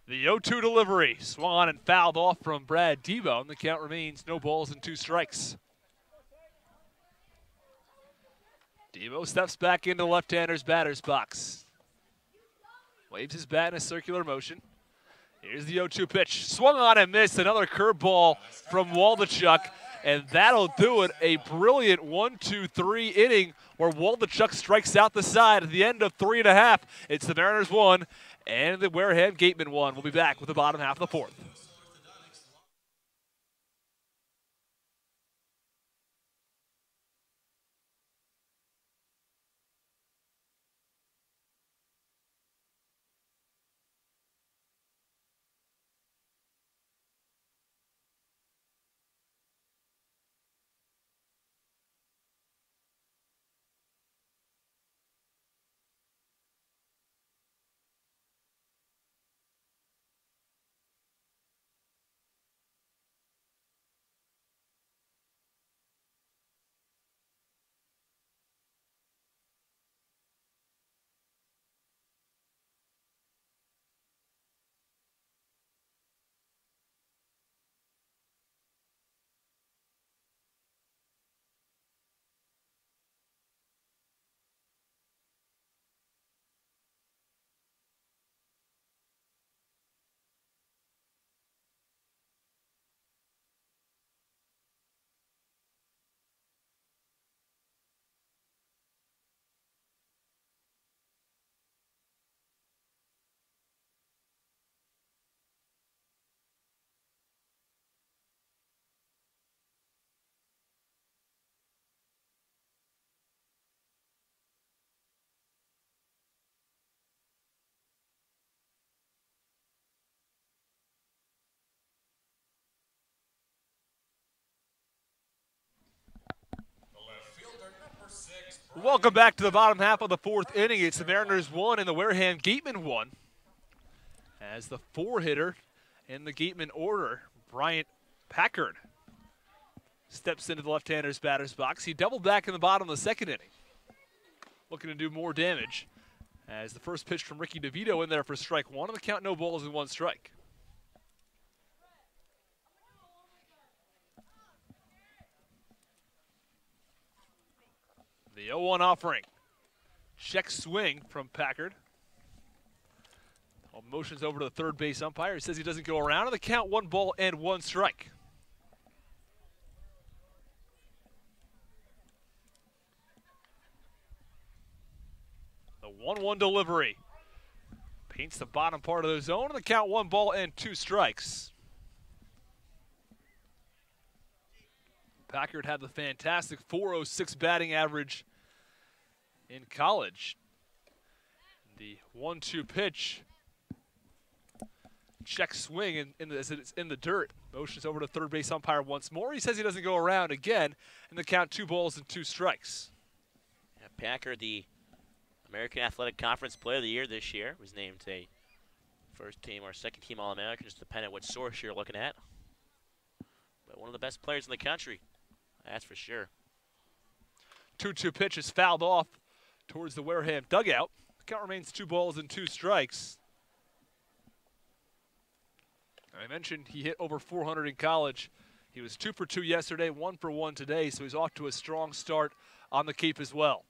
S2: The 0-2 delivery swung on and fouled off from Brad Debo, and the count remains 0 balls and 2 strikes. Debo steps back into the left-hander's batter's box. Waves his bat in a circular motion. Here's the 0-2 pitch. Swung on and missed. Another curveball from Waldachuk, and that'll do it. A brilliant 1-2-3 inning where Waldachuk strikes out the side at the end of 3.5. It's the Mariners 1 and the Wareham Gateman 1. We'll be back with the bottom half of the 4th. Welcome back to the bottom half of the 4th inning. It's the Mariners 1 and the Wareham Gateman 1. As the 4-hitter in the Gateman order, Bryant Packard, steps into the left-hander's batter's box. He doubled back in the bottom of the 2nd inning, looking to do more damage. As the first pitch from Ricky DeVito in there for strike 1, and the count 0 balls and 1 strike. The 0-1 offering. Check swing from Packard. All motions over to the 3rd base umpire. He says he doesn't go around, and the count 1 ball and 1 strike. The 1-1 delivery paints the bottom part of the zone, and the count 1 ball and 2 strikes. Packard had the fantastic .406 batting average in college. The 1-2 pitch, check swing as it's in the dirt. Motions over to 3rd base umpire once more. He says he doesn't go around again, and the count 2 balls and 2 strikes.
S1: Yeah, Packard, the American Athletic Conference Player of the Year this year, was named a 1st team or 2nd team All-American, just depending on what source you're looking at. But one of the best players in the country. That's for sure.
S2: 2-2 pitch is fouled off towards the Wareham dugout. The count remains 2 balls and 2 strikes. I mentioned he hit over 400 in college. He was 2 for 2 yesterday, 1 for 1 today, so he's off to a strong start on the Cape as well.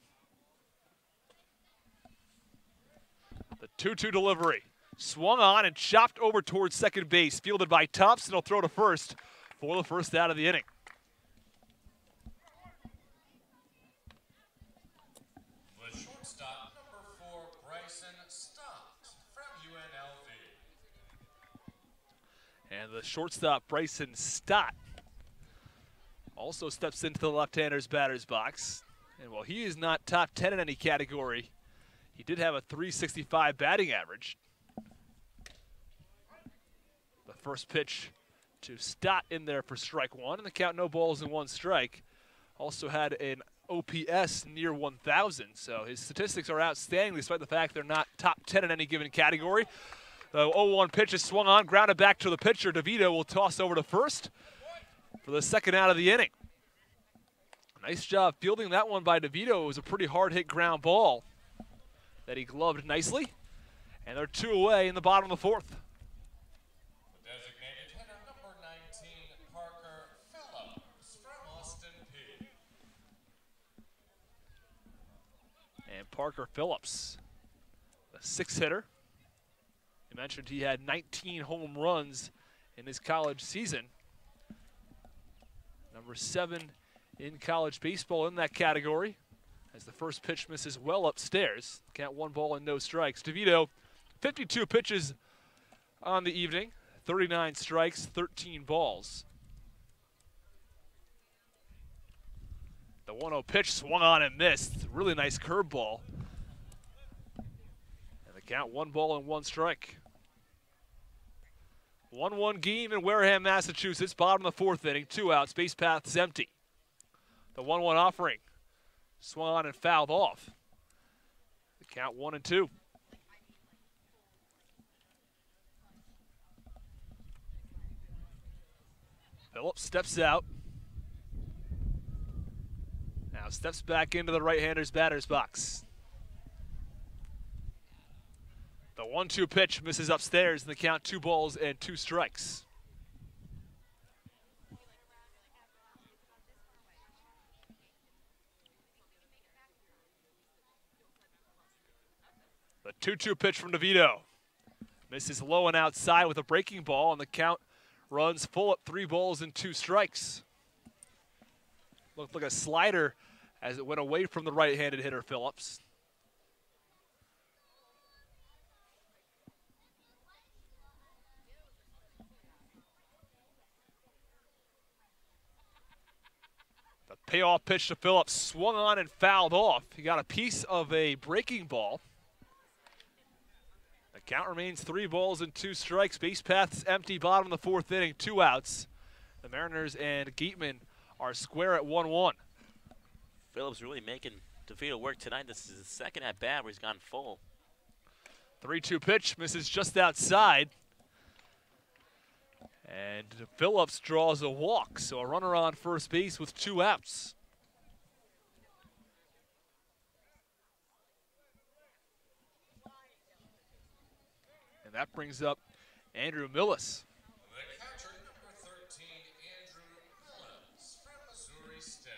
S2: The 2-2 delivery. Swung on and chopped over towards second base. Fielded by Thompson. He'll throw to first for the first out of the inning.
S3: The shortstop, number 4, Bryson Stott from UNLV.
S2: And the shortstop, Bryson Stott, also steps into the left-hander's batter's box. And while he is not top 10 in any category, he did have a .365 batting average. The first pitch to Stott in there for strike one, and the count no balls and 1 strike. Also had an OPS near 1,000, so his statistics are outstanding despite the fact they're not top 10 in any given category. The 0-1 pitch is swung on, grounded back to the pitcher. DeVito will toss over to first for the second out of the inning. Nice job fielding that one by DeVito. It was a pretty hard-hit ground ball that he gloved nicely. And they're 2 away in the bottom of the 4th.
S3: The designated hitter, number 19, Parker Phillips from Austin P.
S2: And Parker Phillips, the 6th hitter. You mentioned he had 19 home runs in his college season. Number 7 in college baseball in that category, as the first pitch misses well upstairs. Count 1 ball and no strikes. DeVito, 52 pitches on the evening, 39 strikes, 13 balls. The 1-0 pitch swung on and missed. Really nice curveball. And the count 1 ball and 1 strike. 1-1 game in Wareham, Massachusetts. Bottom of the 4th inning. 2 outs. Base path is empty. The 1-1 offering swung on and fouled off. The count 1-2. Phillips steps out. Now steps back into the right-hander's batter's box. The 1-2 pitch misses upstairs, and the count 2 balls and 2 strikes. The 2-2 pitch from DeVito misses low and outside with a breaking ball, and the count runs full at 3 balls and 2 strikes. Looked like a slider as it went away from the right-handed hitter Phillips. The payoff pitch to Phillips swung on and fouled off. He got a piece of a breaking ball. The count remains 3 balls and 2 strikes. Base path is empty, bottom of the 4th inning, 2 outs. The Mariners and Gateman are square at 1-1.
S1: Phillips really making DeVito work tonight. This is his second at bat where he's gone full.
S2: 3-2 pitch misses just outside. And Phillips draws a walk, so a runner on first base with 2 outs. And that brings up Andrew Millis.
S3: The catcher, number 13, Andrew Millis from Missouri State.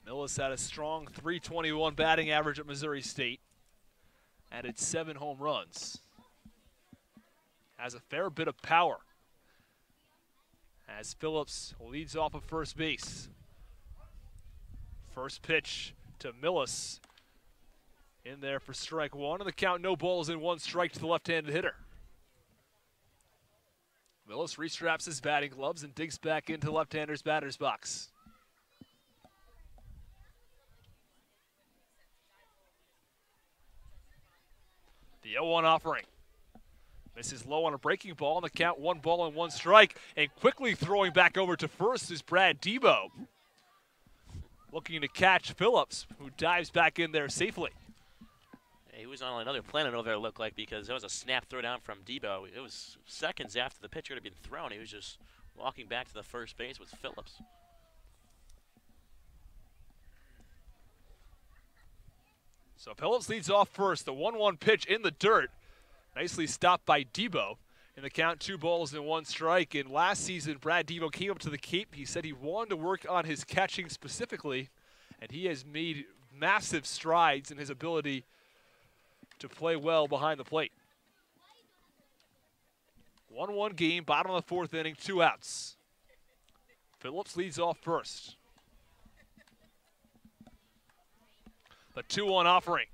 S2: Millis had a strong .321 batting average at Missouri State. Added 7 home runs. Has a fair bit of power as Phillips leads off of first base. First pitch to Millis in there for strike 1, and the count no balls and 1 strike to the left-handed hitter. Millis restraps his batting gloves and digs back into the left-hander's batter's box. The 0-1 offering. Misses low on a breaking ball, and the count 1 ball and 1 strike. And quickly throwing back over to first is Brad Debo. Looking to catch Phillips, who dives back in there safely.
S1: He was on another planet over there, it looked like, because there was a snap throw down from Debo. It was seconds after the pitcher had been thrown. He was just walking back to the first base with Phillips. So Phillips leads off first. The 1-1 pitch in the dirt. Nicely stopped by Debo.
S2: in the count, 2 balls and 1 strike. And last season, Brad Devo came up to the Cape. He said he wanted to work on his catching specifically, and he has made massive strides in his ability to play well behind the plate. 1-1 game, bottom of the 4th inning, 2 outs. Phillips leads off first. The 2-1 offering.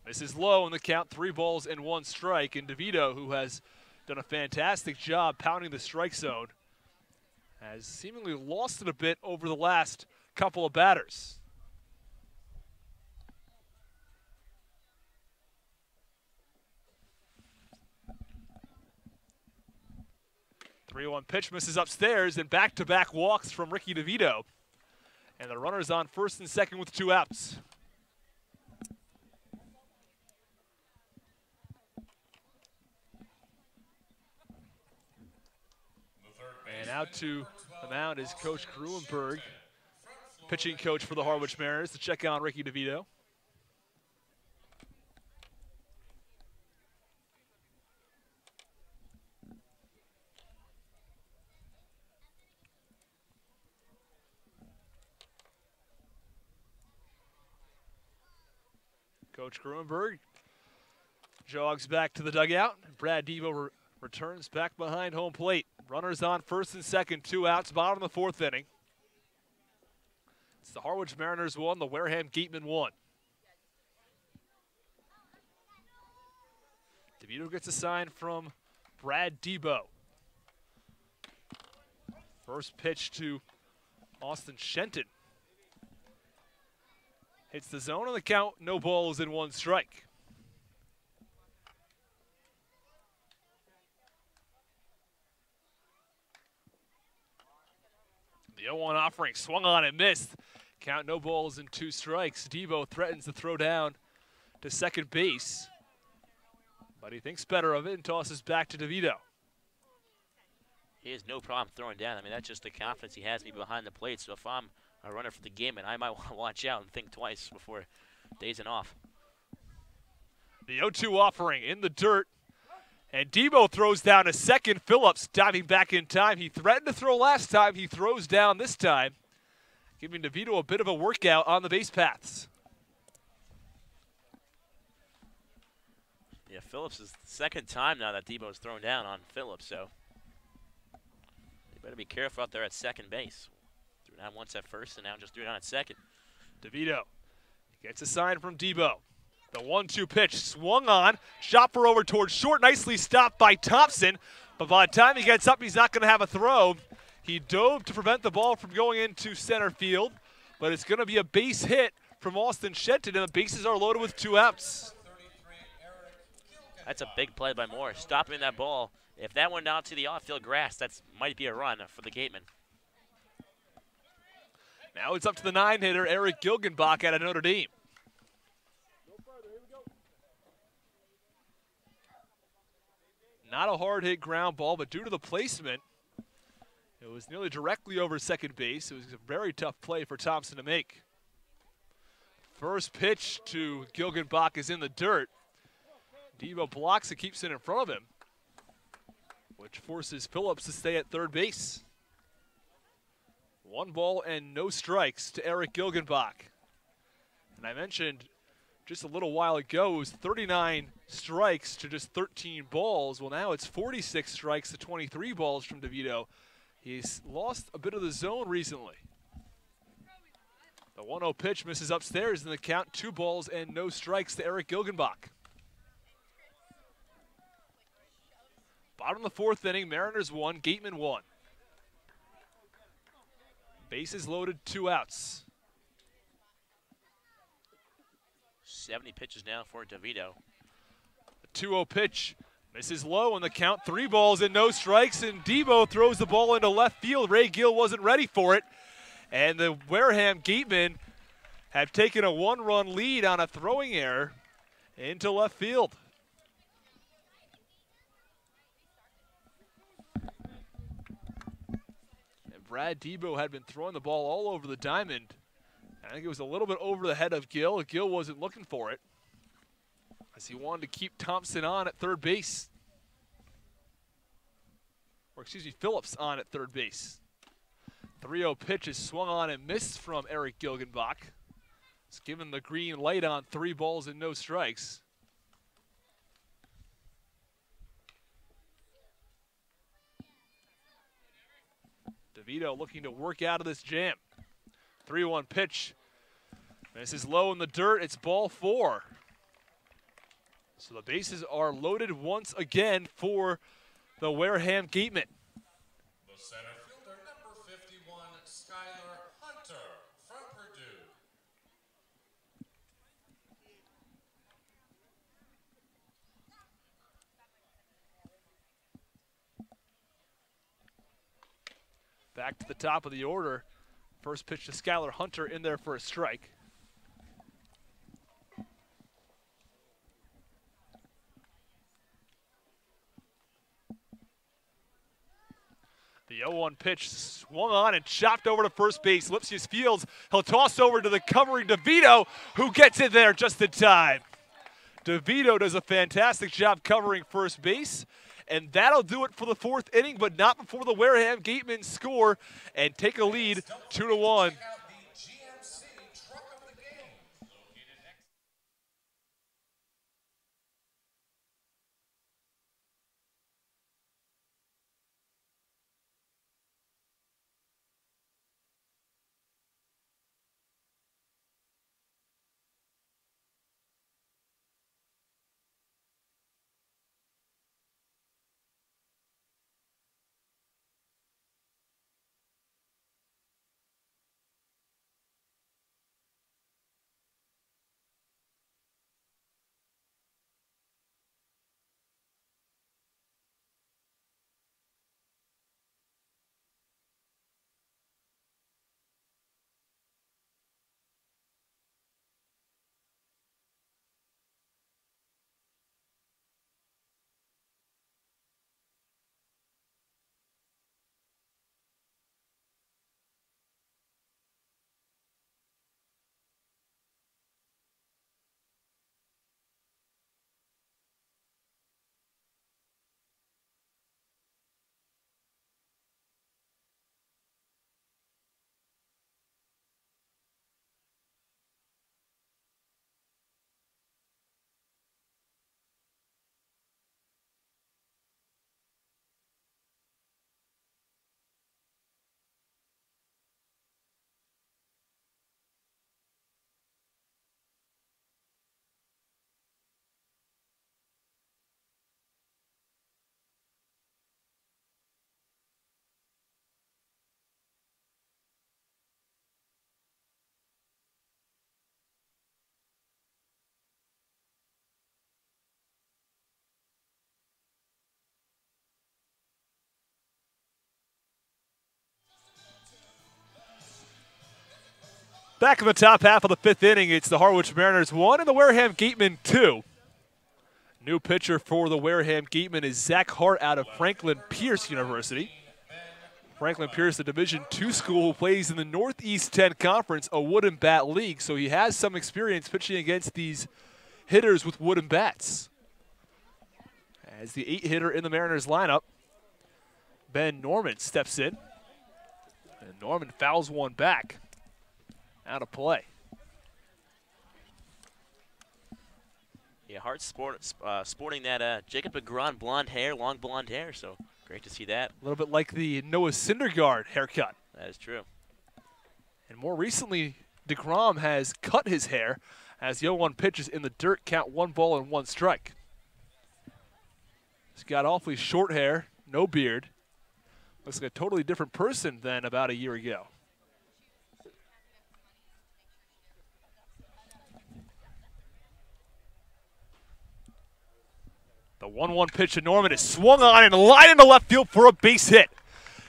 S2: This is low in the count, 3 balls and 1 strike. And DeVito, who has done a fantastic job pounding the strike zone, has seemingly lost it a bit over the last couple of batters. Three-one pitch misses upstairs, and back-to-back walks from Ricky DeVito. And the runner's on first and second with 2 outs. And out to the mound is Coach Gruenberg, pitching coach for the Harwich Mariners, to check on Ricky DeVito. Coach Gruenberg jogs back to the dugout. Brad Devo returns back behind home plate. Runners on first and second, 2 outs, bottom of the 4th inning. It's the Harwich Mariners 1, the Wareham Gatemen 1. DeVito gets a sign from Brad Devo. First pitch to Austin Shenton. Hits the zone on the count, no balls and 1 strike. The 0-1 offering swung on and missed. Count, no balls and 2 strikes. Devo threatens to throw down to second base, but he thinks better of it and tosses back to DeVito.
S1: He has no problem throwing down. I mean, that's just the confidence he has me behind the plate. So if I'm a runner for the game, and I might want to watch out and think twice before dazing off.
S2: The 0-2 offering in the dirt, and Devo throws down a second. Phillips diving back in time. He threatened to throw last time. He throws down this time, giving DeVito a bit of a workout on the base paths.
S1: Yeah, Phillips is the second time now that Devo's thrown down on Phillips, so you better be careful out there at second base. Threw down once at first, and now just threw down at second.
S2: DeVito gets a sign from Devo. The 1-2 pitch swung on, shot for over towards short, nicely stopped by Thompson, but by the time he gets up, he's not going to have a throw. He dove to prevent the ball from going into center field, but it's going to be a base hit from Austin Shenton, and the bases are loaded with 2 outs.
S1: That's a big play by Moore, stopping that ball. If that went down to the outfield grass, that might be a run for the Gatemen.
S2: Now it's up to the 9-hitter, Eric Gilgenbach out of Notre Dame. Not a hard hit ground ball, but due to the placement, it was nearly directly over second base. It was a very tough play for Thompson to make. First pitch to Gilgenbach is in the dirt. Devo blocks it, keeps it in front of him, which forces Phillips to stay at third base. 1 ball and no strikes to Eric Gilgenbach. And I mentioned just a little while ago, it was 39 strikes to just 13 balls. Well, now it's 46 strikes to 23 balls from DeVito. He's lost a bit of the zone recently. The 1-0 pitch misses upstairs in the count, 2 balls and no strikes to Eric Gilgenbach. Bottom of the 4th inning, Mariners 1, Gatemen 1. Bases loaded, 2 outs.
S1: 70 pitches now for DeVito.
S2: The 2-0 pitch misses low in the count, 3 balls and no strikes, and Devo throws the ball into left field. Ray Gill wasn't ready for it, and the Wareham Gatemen have taken a 1-run lead on a throwing error into left field. And Brad Devo had been throwing the ball all over the diamond. I think it was a little bit over the head of Gill. Gill wasn't looking for it, as he wanted to keep Thompson on at third base. Phillips on at third base. 3-0 pitch is swung on and missed from Eric Gilgenbach. It's given the green light on 3 balls and no strikes. DeVito looking to work out of this jam. 3-1 pitch. This is low in the dirt. It's ball 4. So the bases are loaded once again for the Wareham Gatemen.
S3: The center fielder, number 51, Skylar Hunter from Purdue.
S2: Back to the top of the order. First pitch to Skylar Hunter in there for a strike. The 0-1 pitch swung on and chopped over to first base. Lipsius Fields, he'll toss over to the covering DeVito, who gets it there just in time. DeVito does a fantastic job covering first base, and that'll do it for the 4th inning, but not before the Wareham Gatemen score and take a lead 2-1. Back in the top half of the 5th inning, it's the Harwich Mariners 1 and the Wareham Gatemen 2. New pitcher for the Wareham Gatemen is Zach Hart out of Franklin Pierce University. Franklin Pierce, the Division II school who plays in the Northeast 10 Conference, a wooden bat league, so he has some experience pitching against these hitters with wooden bats. As the 8-hitter in the Mariners lineup, Ben Norman steps in, and Norman fouls one back. Out of play.
S1: Yeah, Hart's sporting that Jacob DeGrom blonde hair, long blonde hair, so great to see that.
S2: A little bit like the Noah Syndergaard haircut.
S1: That is true.
S2: And more recently, DeGrom has cut his hair as the 0-1 pitch is in the dirt, count 1 ball and 1 strike. He's got awfully short hair, no beard. Looks like a totally different person than about a year ago. The 1-1 pitch to Norman is swung on and lined into left field for a base hit.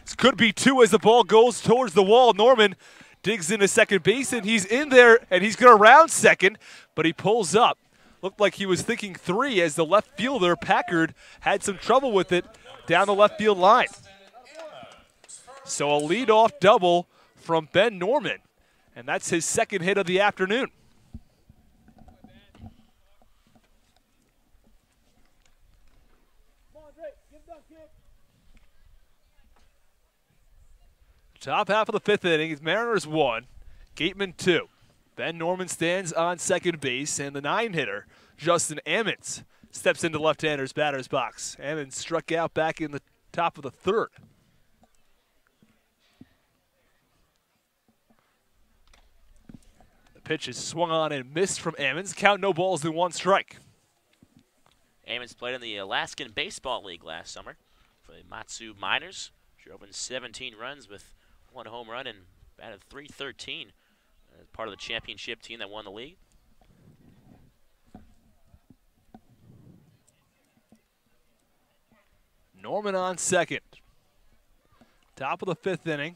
S2: This could be 2 as the ball goes towards the wall. Norman digs into second base, and he's in there, and he's going to round second, but he pulls up. Looked like he was thinking 3 as the left fielder, Packard, had some trouble with it down the left field line. So a leadoff double from Ben Norman, and that's his 2nd hit of the afternoon. top half of the fifth inning, Mariners 1, Gateman 2. Ben Norman stands on second base, and the 9-hitter, Justin Ammons, steps into left-hander's batter's box. Ammons struck out back in the top of the third. The pitch is swung on and missed from Ammons. Count no balls and 1 strike.
S1: Ammons played in the Alaskan Baseball League last summer for the Matsu Miners. Drove in 17 runs with 1 home run and batted .313 as part of the championship team that won the league.
S2: Norman on second. Top of the fifth inning.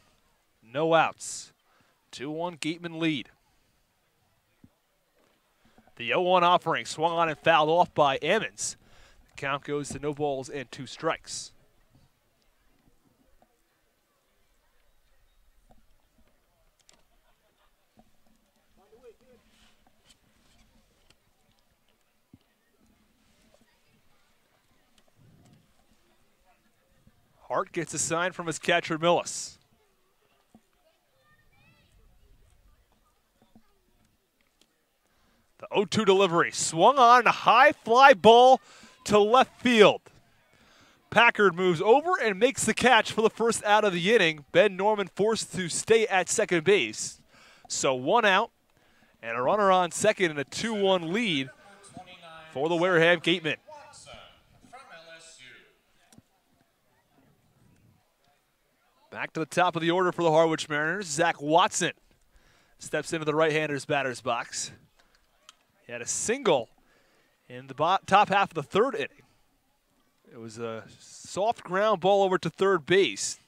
S2: No outs. 2-1 Gateman lead. The 0-1 offering swung on and fouled off by Ammons. The count goes to no balls and 2 strikes. Hart gets a sign from his catcher, Millis. The 0-2 delivery swung on, a high fly ball to left field. Packard moves over and makes the catch for the first out of the inning. Ben Norman forced to stay at second base. So 1 out and a runner on second and a 2-1 lead for the Wareham Gatemen. Back to the top of the order for the Harwich Mariners. Zach Watson steps into the right-hander's batter's box. He had a single in the top half of the third inning. It was a soft ground ball over to third base,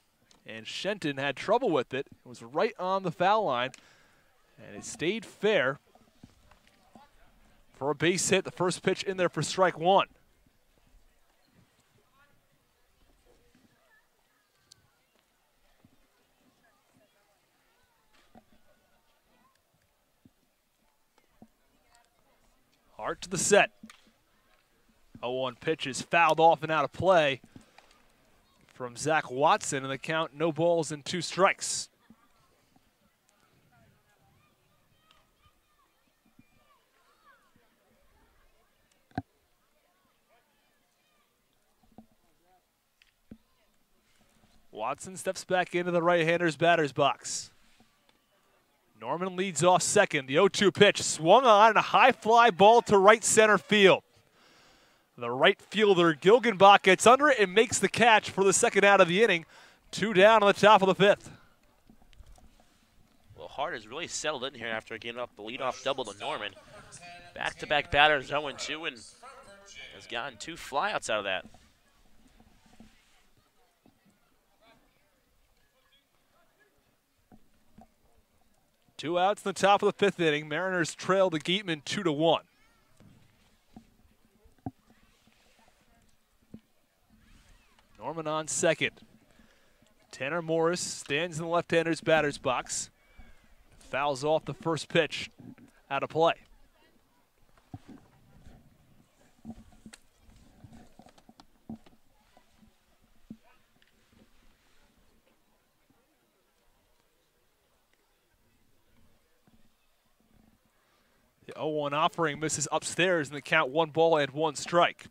S2: and Shenton had trouble with it. It was right on the foul line, and it stayed fair for a base hit. The first pitch in there for strike 1. Hart to the set. 0-1 pitch is fouled off and out of play from Zach Watson, and the count no balls and 2 strikes. Watson steps back into the right-hander's batter's box. Norman leads off second. The 0-2 pitch swung on, a high fly ball to right center field. The right fielder, Gilgenbach, gets under it and makes the catch for the second out of the inning. 2 down on the top of the fifth.
S1: Well, Hart has really settled in here after getting up the leadoff double to Norman. Back-to-back batters 0-2 and has gotten 2 flyouts out of that.
S2: Two outs in the top of the fifth inning. Mariners trail the Gatemen 2-1. Norman on second. Tanner Morris stands in the left-hander's batter's box. Fouls off the first pitch out of play. The 0-1 offering misses upstairs, and the count 1 ball and 1 strike.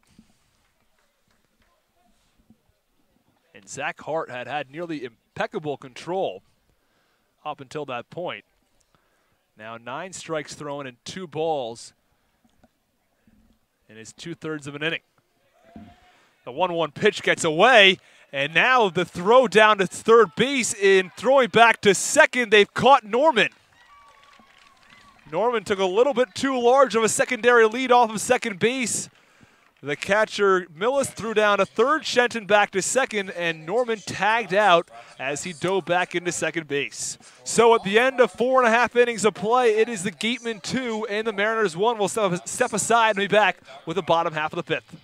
S2: And Zach Hart had nearly impeccable control up until that point. Now 9 strikes thrown and 2 balls in his 2/3 of an inning. The 1-1 pitch gets away, and now the throw down to third base. In throwing back to second, they've caught Norman. Norman took a little bit too large of a secondary lead off of second base. The catcher, Millis, threw down to third, Shenton back to second, and Norman tagged out as he dove back into second base. So at the end of 4.5 innings of play, it is the Gatemen 2 and the Mariners 1. Will step aside and be back with the bottom half of the fifth.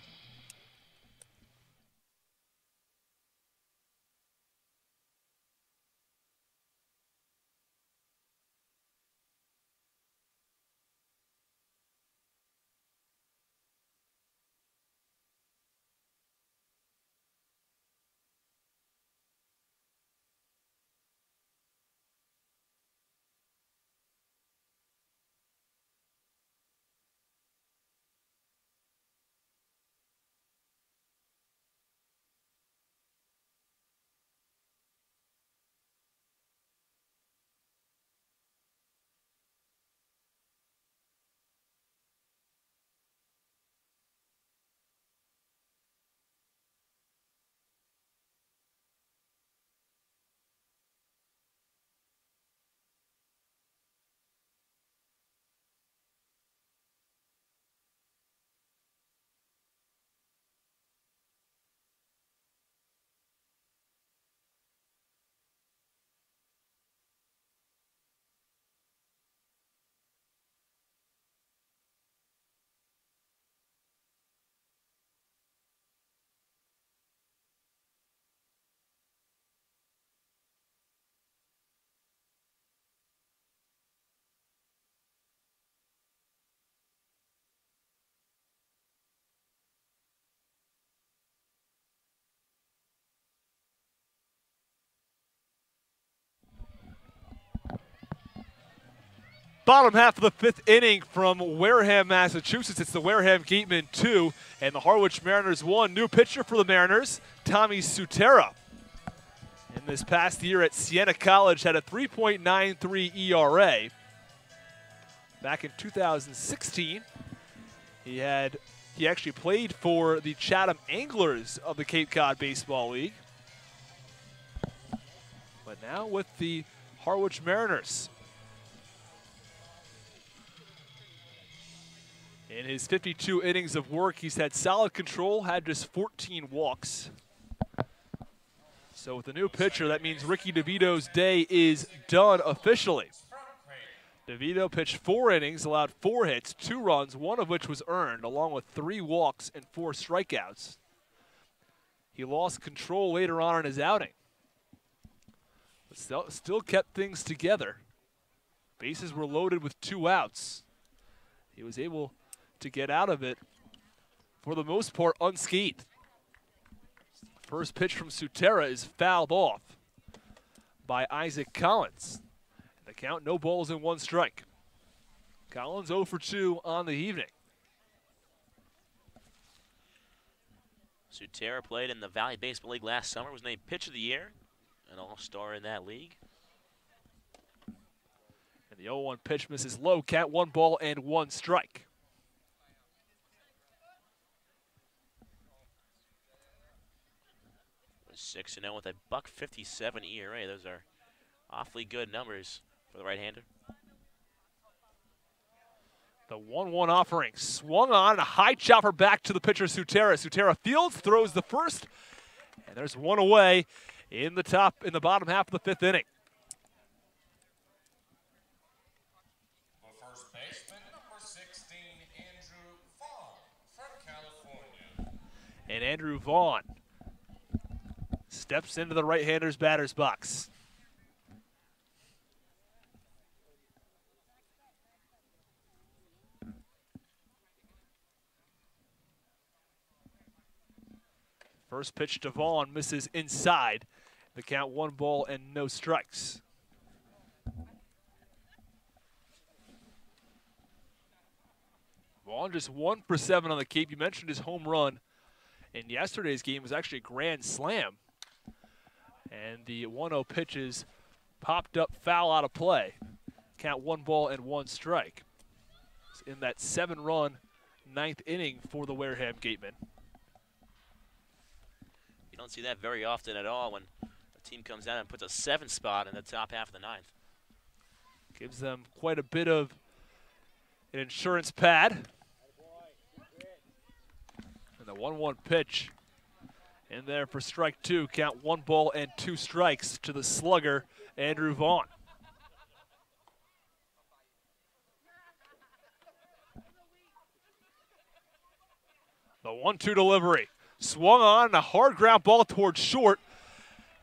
S2: Bottom half of the fifth inning from Wareham, Massachusetts. It's the Wareham Gatemen 2 and the Harwich Mariners 1. New pitcher for the Mariners, Tommy Sutera. In this past year at Siena College, had a 3.93 ERA. Back in 2016, he actually played for the Chatham Anglers of the Cape Cod Baseball League. But now with the Harwich Mariners. In his 52 innings of work, he's had solid control, had just 14 walks. So with the new pitcher, that means Ricky DeVito's day is done officially. DeVito pitched 4 innings, allowed 4 hits, 2 runs, 1 of which was earned, along with 3 walks and 4 strikeouts. He lost control later on in his outing, but still kept things together. Bases were loaded with 2 outs. He was able to get out of it, for the most part, unscathed. First pitch from Sutera is fouled off by Isaac Collins. The count, no balls and 1 strike. Collins 0 for 2 on the evening.
S1: Sutera played in the Valley Baseball League last summer, was named Pitch of the Year, an all-star in that league.
S2: And the 0-1 pitch misses low, count 1 ball and 1 strike.
S1: Was 6-0 with a .157 ERA. Those are awfully good numbers for the right-hander.
S2: The 1-1 offering swung on, a high chopper back to the pitcher Sutera. Sutera fields, throws the first, and there's 1 away in the bottom half of the 5th inning.
S3: The first baseman, number 16, Andrew Vaughn from California.
S2: And Andrew Vaughn steps into the right-hander's batter's box. First pitch to Vaughn misses inside. The count 1 ball and no strikes. Vaughn just 1 for 7 on the Cape. You mentioned his home run in yesterday's game was actually a grand slam. And the 1-0 pitches popped up foul out of play. Count 1 ball and 1 strike. It's in that 7-run 9th inning for the Wareham Gatemen.
S1: You don't see that very often at all when a team comes out and puts a 7 spot in the top half of the 9th.
S2: Gives them quite a bit of an insurance pad. And the 1-1 pitch in there for strike 2. Count 1 ball and 2 strikes to the slugger, Andrew Vaughn. The 1-2 delivery. Swung on, a hard ground ball towards short.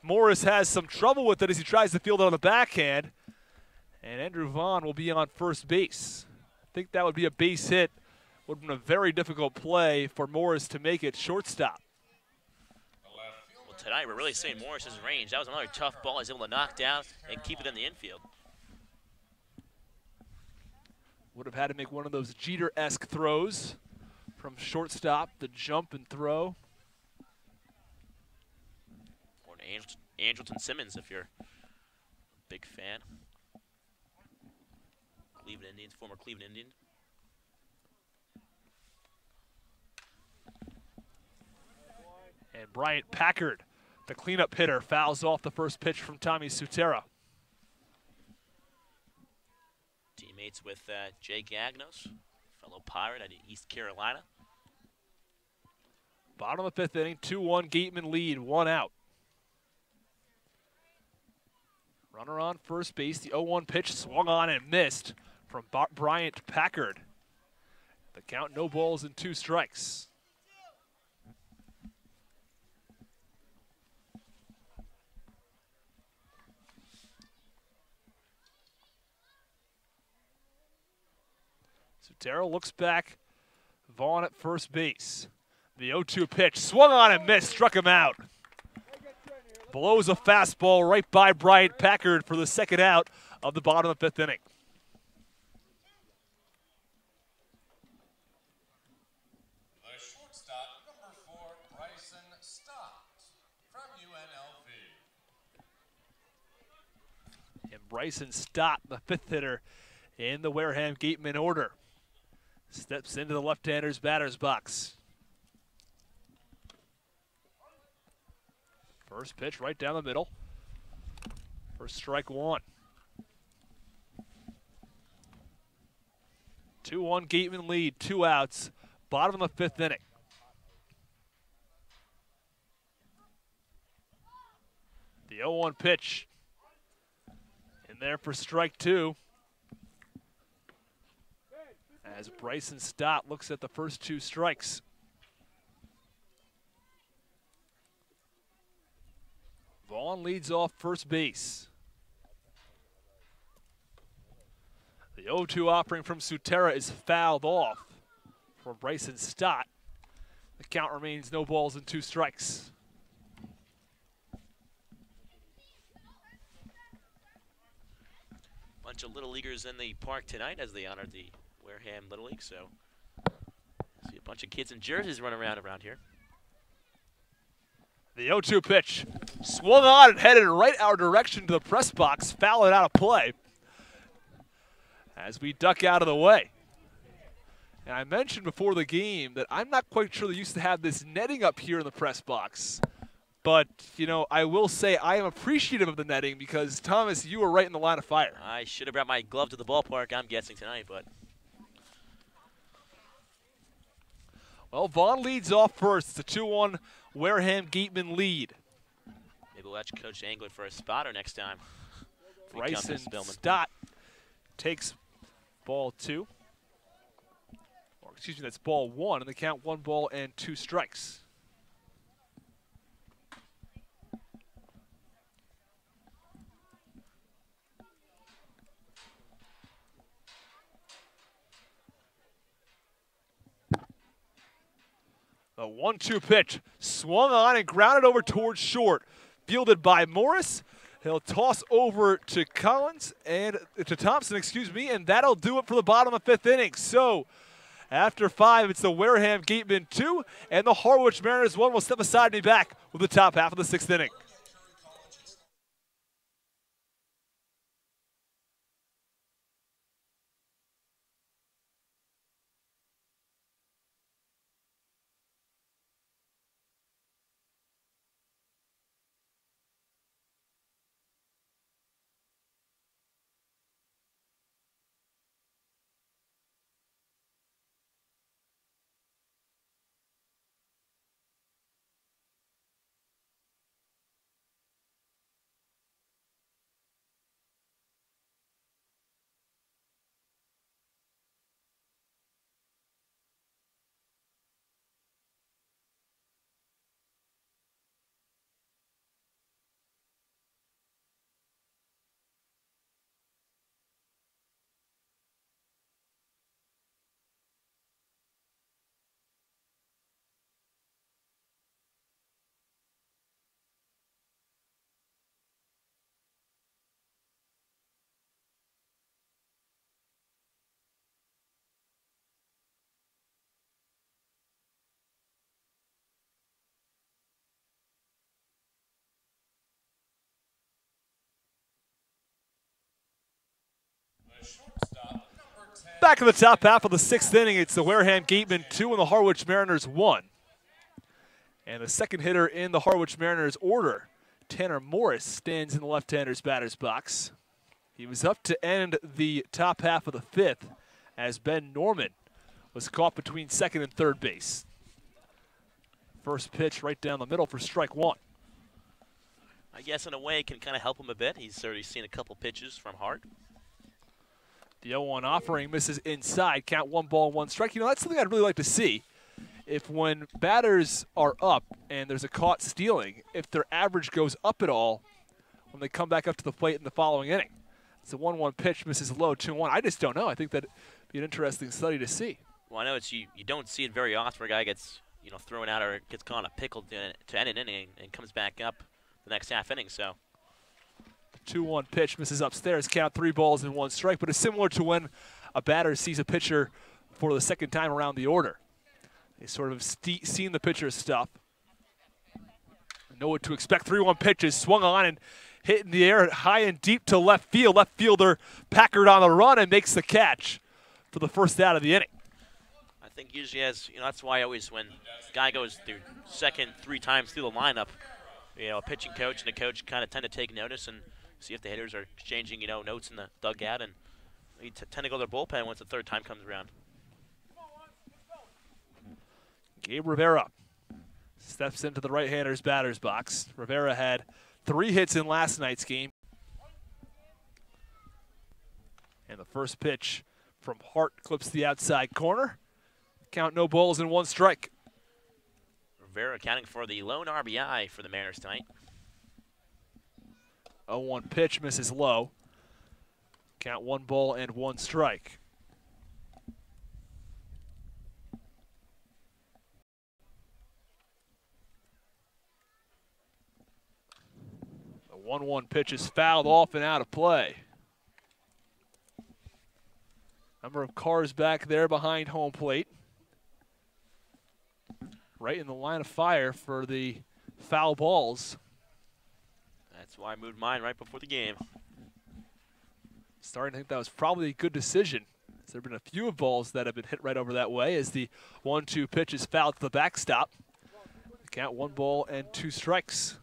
S2: Morris has some trouble with it as he tries to field it on the backhand. And Andrew Vaughn will be on first base. I think that would be a base hit. Would have been a very difficult play for Morris to make it shortstop.
S1: Well, tonight we're really seeing Morris's range. That was another tough ball he's able to knock down and keep it in the infield.
S2: Would have had to make one of those Jeter-esque throws from shortstop, the jump and throw.
S1: Or Angelton Simmons if you're a big fan. Cleveland Indians, former Cleveland Indian.
S2: And Bryant Packard, the cleanup hitter, fouls off the first pitch from Tommy Sutera.
S1: Teammates with Jay Gagnos, fellow Pirate out of East Carolina.
S2: Bottom of the 5th inning, 2-1 Gateman lead, 1 out. Runner on first base, the 0-1 pitch swung on and missed from Bryant Packard. The count, no balls and 2 strikes. Sutera looks back, Vaughn at first base. The 0-2 pitch, swung on and missed, struck him out. Blows a fastball right by Bryant Packard for the second out of the bottom of the 5th inning. Bryson Stott, the fifth hitter in the Wareham Gateman order, steps into the left-hander's batter's box. First pitch right down the middle for strike one. 2-1 Gateman lead, 2 outs, bottom of the fifth inning. The 0-1 pitch in there for strike two. As Bryson Stott looks at the first 2 strikes. Vaughn leads off first base. The 0-2 offering from Sutera is fouled off for Bryson Stott. The count remains no balls and 2 strikes.
S1: Bunch of Little Leaguers in the park tonight as they honor the Wareham Little League, so see a bunch of kids in jerseys running around here.
S2: The 0-2 pitch swung on and headed right our direction to the press box, foul it out of play as we duck out of the way. And I mentioned before the game that I'm not quite sure they used to have this netting up here in the press box. But, you know, I will say I am appreciative of the netting because, Thomas, you were right in the line of fire.
S1: I should have brought my glove to the ballpark, I'm guessing, tonight, but...
S2: Well, Vaughn leads off first. It's a 2-1 Wareham Gateman lead.
S1: Maybe we'll watch Coach angling for a spotter next time.
S2: Bryson Stott takes ball 2. Or, excuse me, that's ball 1, and they count 1 ball and 2 strikes. A 1-2 pitch, swung on and grounded over towards short. Fielded by Morris. He'll toss over to Collins and to Thompson, excuse me, and that'll do it for the bottom of the 5th inning. So after 5, it's the Wareham Gatemen 2 and the Harwich Mariners 1. Will step aside and be back with the top half of the 6th inning. Back in the top half of the 6th inning, it's the Wareham Gatemen 2 and the Harwich Mariners 1. And the second hitter in the Harwich Mariners order, Tanner Morris, stands in the left-hander's batter's box. He was up to end the top half of the 5th as Ben Norman was caught between second and third base. First pitch right down the middle for strike 1.
S1: I guess in a way it can kind of help him a bit. He's already seen a couple pitches from Hart.
S2: The 0-1 offering misses inside. Count 1 ball, 1 strike. You know, that's something I'd really like to see. If when batters are up and there's a caught stealing, if their average goes up at all when they come back up to the plate in the following inning. It's a 1-1 pitch, misses low, 2-1. I just don't know. I think that'd be an interesting study to see.
S1: Well, I know it's you don't see it very often where a guy gets thrown out or gets caught in a pickle to end an inning and comes back up the next half inning. So.
S2: 2-1 pitch misses upstairs. Count 3 balls and 1 strike, but it's similar to when a batter sees a pitcher for the second time around the order. They sort of seen the pitcher's stuff, know what to expect. 3-1 pitch is swung on and hit in the air high and deep to left field. Left fielder Packard on the run and makes the catch for the first out of the inning.
S1: I think usually that's why always when a guy goes through second 3 times through the lineup, a pitching coach and a coach kind of tend to take notice and see if the hitters are exchanging, notes in the dugout, and they tend to go to their bullpen once the 3rd time comes around.
S2: Gabe Rivera steps into the right-hander's batter's box. Rivera had 3 hits in last night's game. And the first pitch from Hart clips the outside corner. Count no balls and 1 strike.
S1: Rivera accounting for the lone RBI for the Mariners tonight.
S2: 0-1 pitch misses low. Count 1 ball and 1 strike. The 1-1 pitch is fouled off and out of play. Number of cars back there behind home plate. Right in the line of fire for the foul balls.
S1: That's why I moved mine right before the game.
S2: Starting to think that was probably a good decision. There have been a few balls that have been hit right over that way as the 1-2 pitch is fouled to the backstop. Count 1 ball and 2 strikes.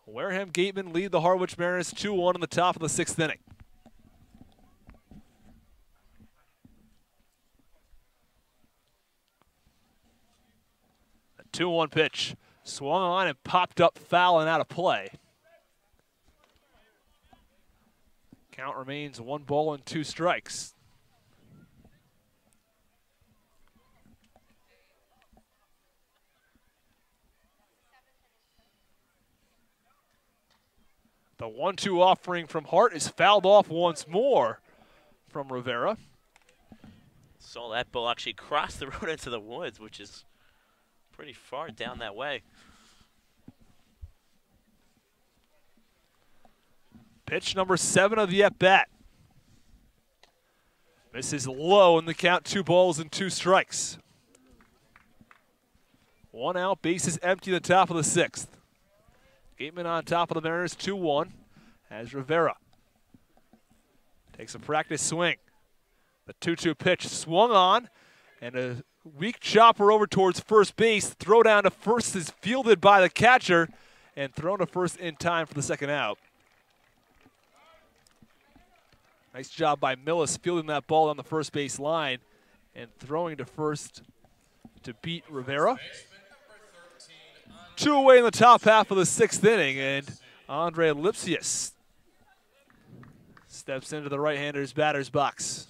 S2: Wareham Gatemen lead the Harwich Mariners 2-1 in the top of the 6th inning. A 2-1 pitch. Swung on and popped up foul and out of play. Count remains 1 ball and 2 strikes. The 1-2 offering from Hart is fouled off once more from Rivera.
S1: Saw that ball actually cross the road into the woods, which is pretty far down that way.
S2: Pitch number 7 of the at-bat. This is low in the count, 2 balls and 2 strikes. 1 out, bases empty in the top of the 6th. Gateman on top of the Mariners, 2-1, as Rivera takes a practice swing. The 2-2 pitch swung on, and a weak chopper over towards first base. Throw down to first is fielded by the catcher, and thrown to first in time for the 2nd out. Nice job by Millis fielding that ball on the first base line and throwing to first to beat Rivera. 2 away in the top half of the 6th inning, and Andre Lipsius steps into the right-hander's batter's box.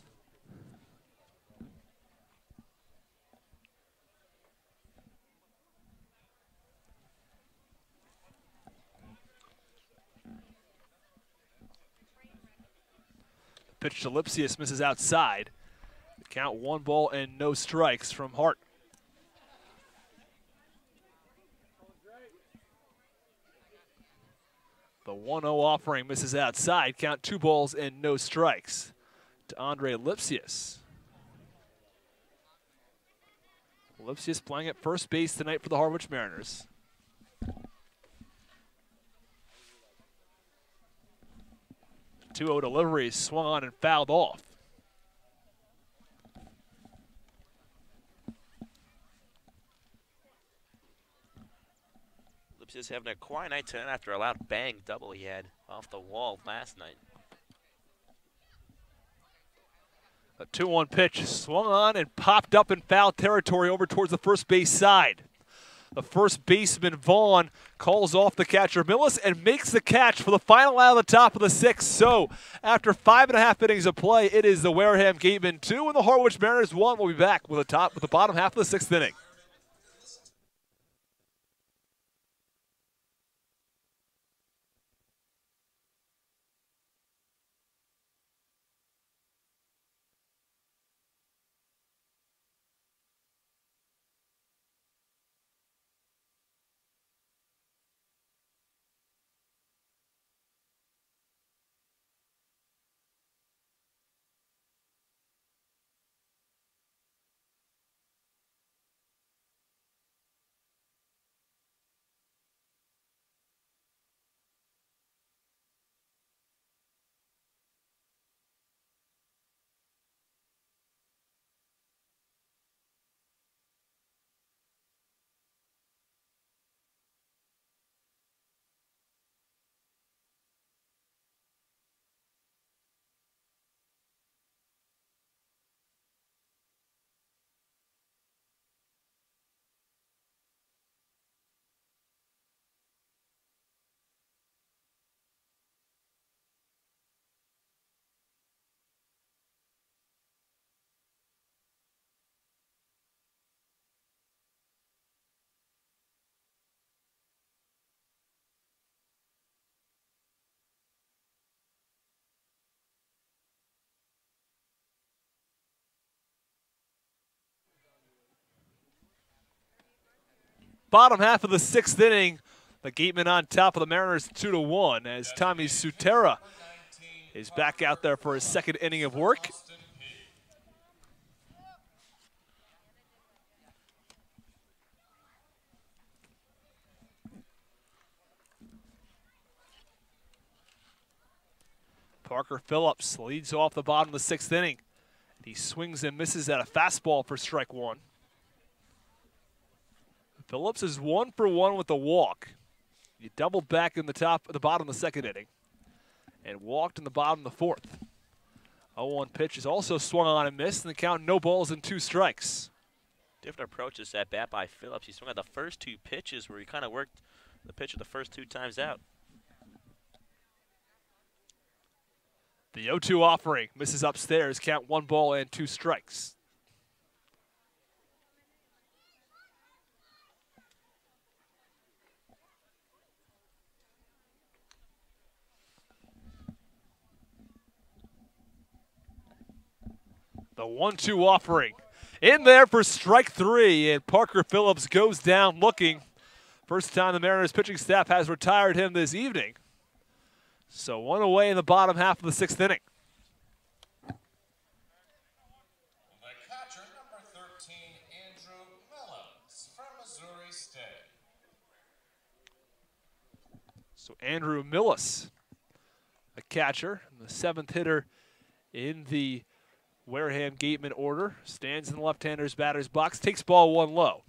S2: Pitch to Lipsius misses outside. Count 1 ball and no strikes from Hart. The 1-0 offering misses outside. Count 2 balls and no strikes to Andre Lipsius. Lipsius playing at first base tonight for the Harwich Mariners. The 2-0 delivery swung on and fouled off.
S1: Lipsius having a quiet night tonight after a loud bang double he had off the wall last night.
S2: A 2-1 pitch swung on and popped up in foul territory over towards the first base side. The first baseman, Vaughn, calls off the catcher, Millis, and makes the catch for the final out of the top of the 6th. So, after 5.5 innings of play, it is the Wareham Gatemen 2 and the Harwich Mariners 1. We'll be back with the bottom half of the 6th inning. bottom half of the 6th inning. The Gatemen on top of the Mariners 2-1 as Tommy Sutera is back out there for his 2nd inning of work. Parker Phillips leads off the bottom of the 6th inning. He swings and misses at a fastball for strike 1. Phillips is 1 for 1 with a walk. He doubled back in the bottom of the 2nd inning and walked in the bottom of the 4th. 0-1 pitch is also swung on and missed, and the count no balls and 2 strikes.
S1: Different approaches at bat by Phillips. He swung at the first 2 pitches where he kind of worked the pitcher the first 2 times out.
S2: The 0-2 offering misses upstairs, count 1 ball and 2 strikes. The 1-2 offering in there for strike 3, and Parker Phillips goes down looking. First time the Mariners pitching staff has retired him this evening. So 1 away in the bottom half of the 6th inning.
S3: The catcher, number 13, Andrew Millis from Missouri State.
S2: So Andrew Millis, a catcher, the 7th hitter in the Wareham Gateman order, stands in the left-hander's batter's box, takes ball 1 low.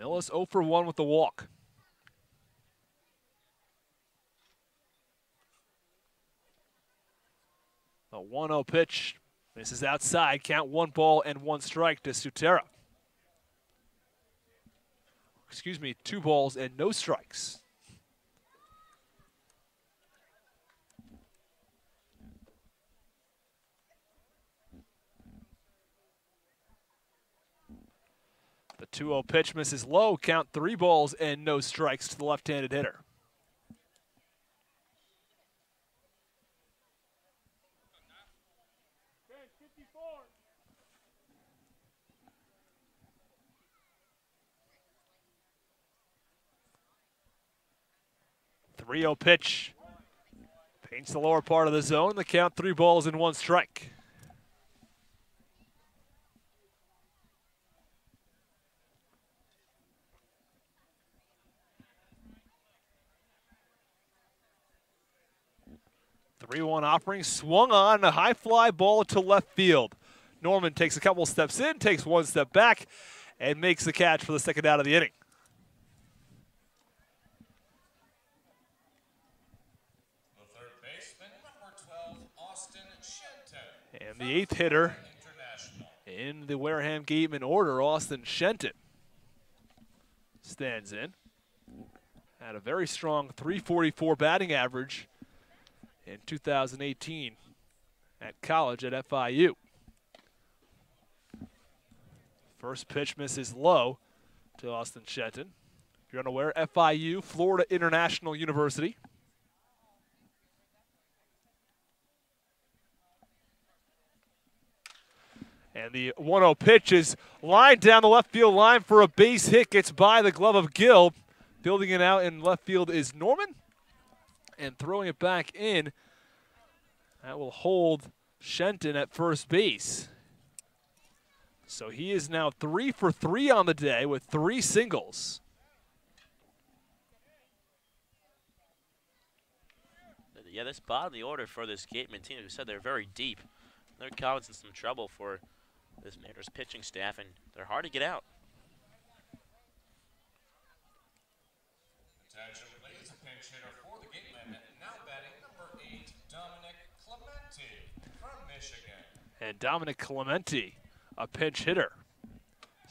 S2: Millis 0 for 1 with the walk. A 1-0 pitch. This is outside. Count 1 ball and 1 strike to Sutera. Excuse me, 2 balls and no strikes. The 2-0 pitch misses low. Count 3 balls and no strikes to the left-handed hitter. The 3-0 pitch paints the lower part of the zone. The count 3 balls and 1 strike. The 3-1 offering swung on, a high fly ball to left field. Norman takes a couple steps in, takes 1 step back, and makes the catch for the 2nd out of the inning.
S3: The 3rd baseman, number 12, Austin Shenton.
S2: And the 8th hitter in the Wareham Gateman order, Austin Shenton, stands in. Had a very strong .344 batting average in 2018 at college at FIU. First pitch misses low to Austin Shenton. If you're unaware, FIU, Florida International University. And the 1-0 pitch is lined down the left field line for a base hit. Gets by the glove of Gill. Fielding it out in left field is Norman. And throwing it back in, that will hold Shenton at first base. So he is now 3 for 3 on the day with 3 singles.
S1: Yeah, this bottom of the order for this Gateman team, as we said, they're very deep. They're causing some trouble for this Mariners pitching staff, and they're hard to get out.
S3: Attention, please. A pinch hitter for the Gatemen, now batting number 8, Dominic Clementi from Michigan.
S2: And Dominic Clementi, a pinch hitter,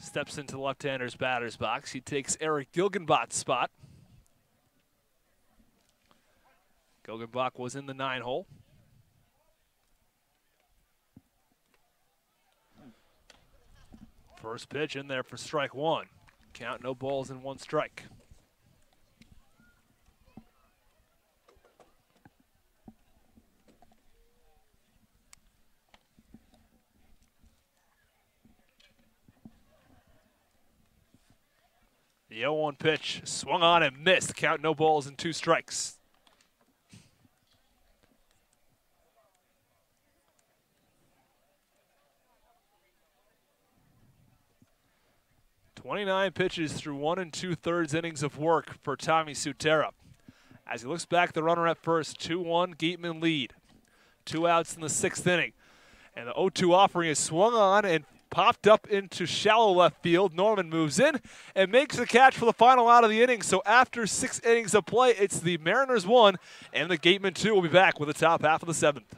S2: steps into the left-hander's batter's box. He takes Eric Gilgenbach's spot. Gilgenbach was in the 9-hole. First pitch in there for strike 1. Count no balls and 1 strike. The 0-1 pitch swung on and missed. Count no balls and 2 strikes. "29 pitches through 1 2/3 innings of work for Tommy Sutera. As he looks back, the runner at first, 2-1, Gateman lead. 2 outs in the 6th inning. And the 0-2 offering is swung on and popped up into shallow left field. Norman moves in and makes the catch for the final out of the inning. So after 6 innings of play, it's the Mariners 1 and the Gateman 2 will be back with the top half of the 7th.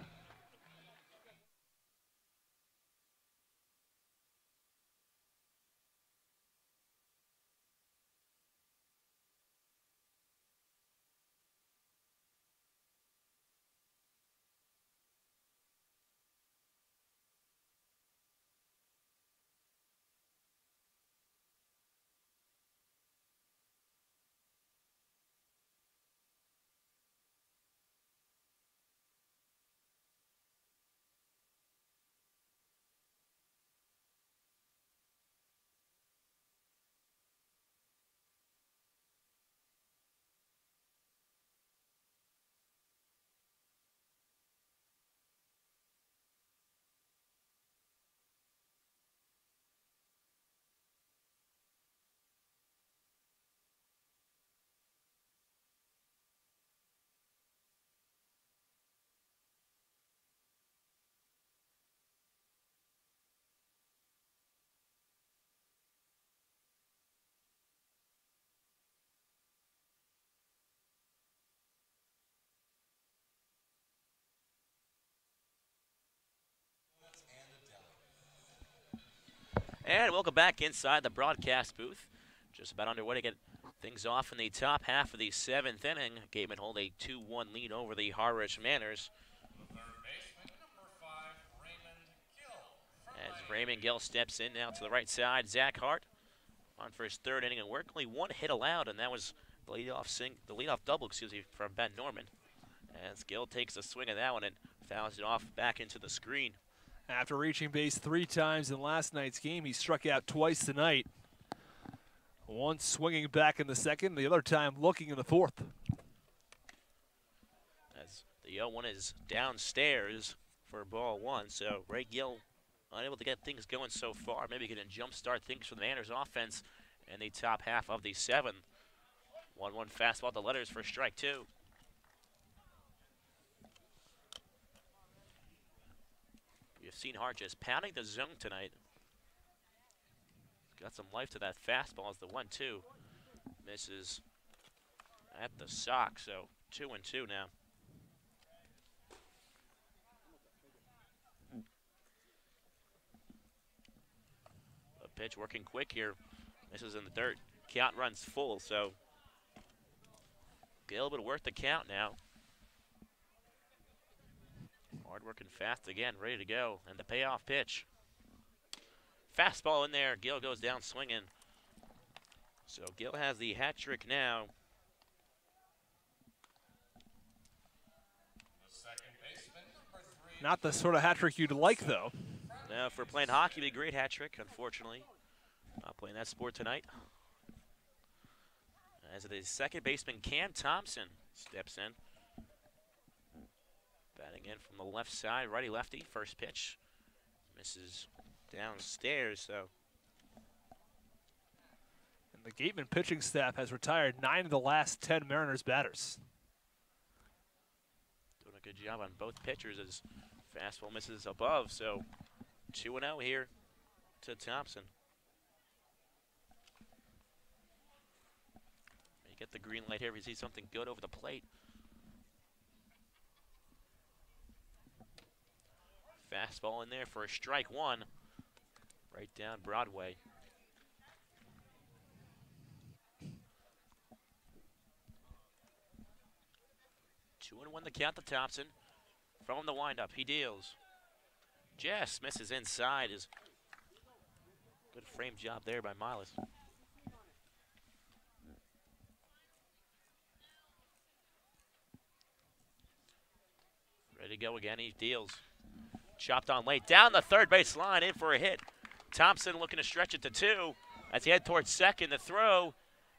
S1: And welcome back inside the broadcast booth. Just about underway to get things off in the top half of the 7th inning. Gateman hold a 2-1 lead over the Harwich Manners. As Raymond Gill steps in now to the right side, Zach Hart on for his 3rd inning of work. Only 1 hit allowed, and that was the leadoff double, from Ben Norman. As Gill takes a swing at that one and fouls it off back into the screen.
S2: After reaching base 3 times in last night's game, he struck out twice tonight. Once swinging back in the 2nd, the other time looking in the 4th.
S1: As the 0-1 is downstairs for ball 1, so Ray Gill unable to get things going so far. Maybe going to jumpstart things for the Manners offense in the top half of the 7th. 1-1 fastball to letters for strike 2. You've seen Hart just pounding the zone tonight. Got some life to that fastball as the 1-2 misses at the sock, so 2-2 now. The pitch working quick here. Misses in the dirt. Count runs full, so Gill would work the count now. Hard working fast again, ready to go. And the payoff pitch. Fastball in there. Gill goes down swinging. So Gill has the hat trick now.
S2: Not the sort of hat trick you'd like, though.
S1: Now, for playing hockey, it'd be a great hat trick. Unfortunately, not playing that sport tonight. As it is, 2nd baseman Cam Thompson steps in. Batting in from the left side, righty-lefty. First pitch misses downstairs, so.
S2: And the Gateman pitching staff has retired 9 of the last 10 Mariners batters.
S1: Doing a good job on both pitchers as fastball misses above, so 2-0 here to Thompson. May get the green light here if you see something good over the plate. Fastball in there for a strike 1. Right down Broadway. Two and 1 the count to Thompson. From the windup, he deals. Just misses inside. Is good frame job there by Miles. Ready to go again, he deals. Chopped on late, down the 3rd base line, in for a hit. Thompson looking to stretch it to 2. As he head towards 2nd, the throw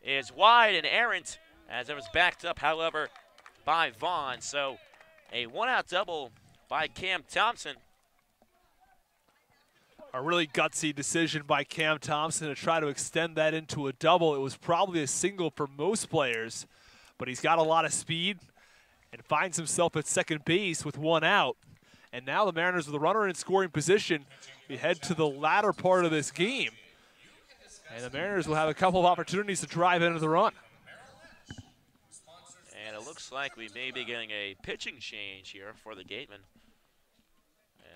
S1: is wide and errant as it was backed up, however, by Vaughn. So a one-out double by Cam Thompson.
S2: A really gutsy decision by Cam Thompson to try to extend that into a double. It was probably a single for most players, but he's got a lot of speed and finds himself at second base with one out. And now the Mariners with a runner in scoring position. We head to the latter part of this game. And the Mariners will have a couple of opportunities to drive into the run.
S1: And it looks like we may be getting a pitching change here for the Gatemen.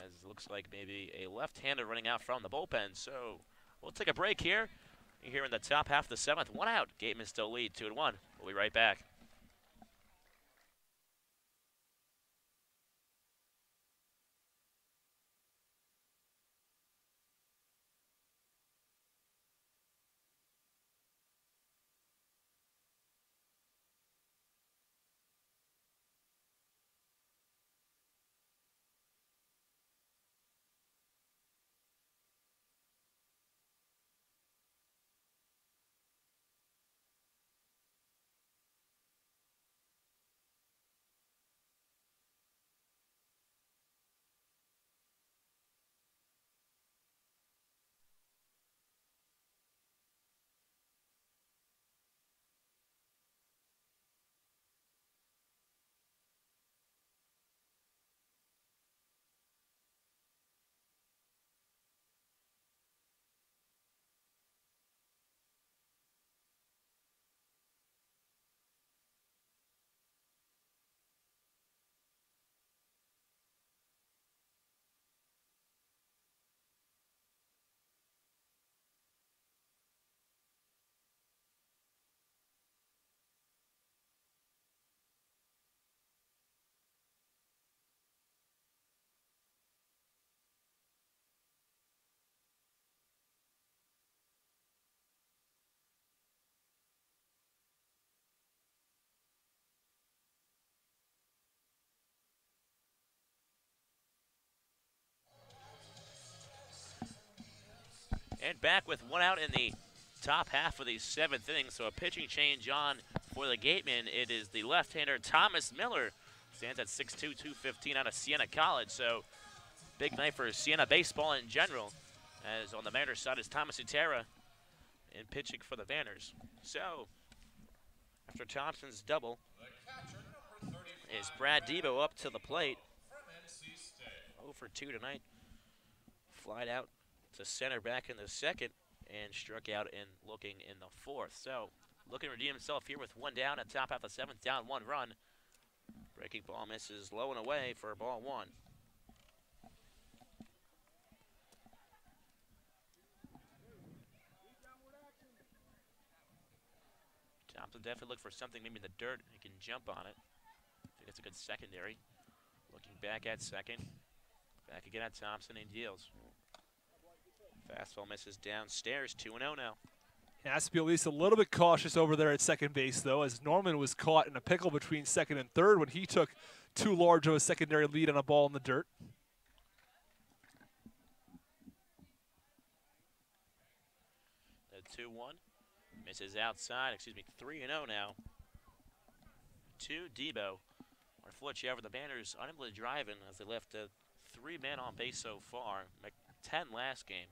S1: As it looks like maybe a left-hander running out from the bullpen. So we'll take a break here. Here in the top half of the seventh. One out. Gatemen still lead 2-1. We'll be right back. And back with one out in the top half of the seventh inning. So a pitching change on for the Gatemen. It is the left-hander Thomas Miller. Stands at 6'2", 215 out of Siena College. So big night for Siena baseball in general. As on the Mariners side is Thomas Utera in pitching for the Vanners. So after Thompson's double, is Brad Debo up to the plate. 0 for 2 tonight. Flied out to center back in the second and struck out in looking in the fourth. So looking to redeem himself here with one down at top half of the seventh, down 1 run. Breaking ball misses low and away for ball 1. Thompson definitely look for something maybe in the dirt. He can jump on it. I think it's a good secondary. Looking back at second. Back again at Thompson and deals. Fastball misses downstairs, 2-0 now.
S2: He has to be at least a little bit cautious over there at second base, though, as Norman was caught in a pickle between second and third when he took too large of a secondary lead on a ball in the dirt.
S1: The 2-1 misses outside, 3-0 now. To Debo. Unfortunately, however, the Banners unable to drive in as they left 3 men on base so far. 10 last game.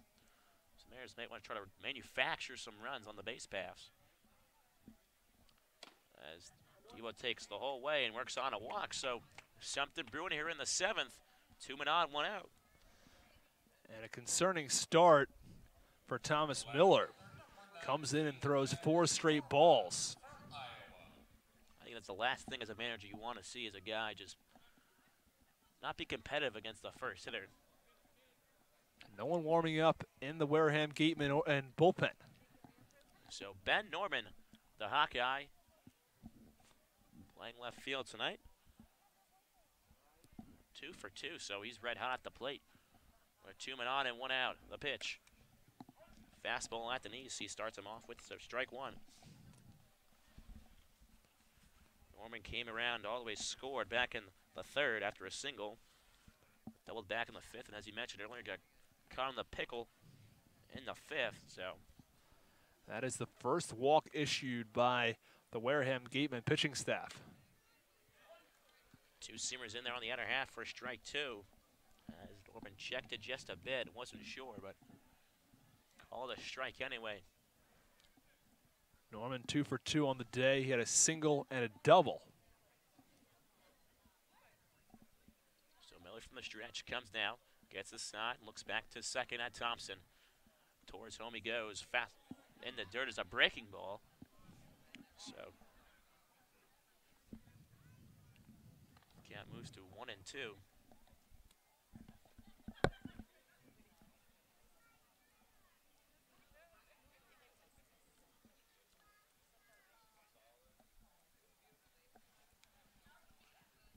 S1: So Mariners might want to try to manufacture some runs on the base paths. As Debo takes the whole way and works on a walk. So something brewing here in the seventh. 2 men on, 1 out.
S2: And a concerning start for Thomas Miller. Comes in and throws 4 straight balls.
S1: I think that's the last thing as a manager you want to see is a guy just not be competitive against the first hitter.
S2: No one warming up in the Wareham Gateman and bullpen.
S1: So Ben Norman, the Hawkeye, playing left field tonight. 2 for 2, so he's red hot at the plate. We're 2 men on and 1 out. The pitch. Fastball at the knees. He starts him off with strike 1. Norman came around all the way, scored back in the third after a single. Doubled back in the fifth, and as you mentioned earlier, got caught on the pickle in the fifth. So
S2: That is the first walk issued by the Wareham Gateman pitching staff.
S1: Two seamers in there on the outer half for strike two. As Norman checked it just a bit, wasn't sure, but called a strike anyway.
S2: Norman 2 for 2 on the day. He had a single and a double.
S1: So Miller from the stretch comes now, gets the snot, looks back to second at Thompson. Towards home he goes, fast in the dirt is a breaking ball. So count moves to 1-2.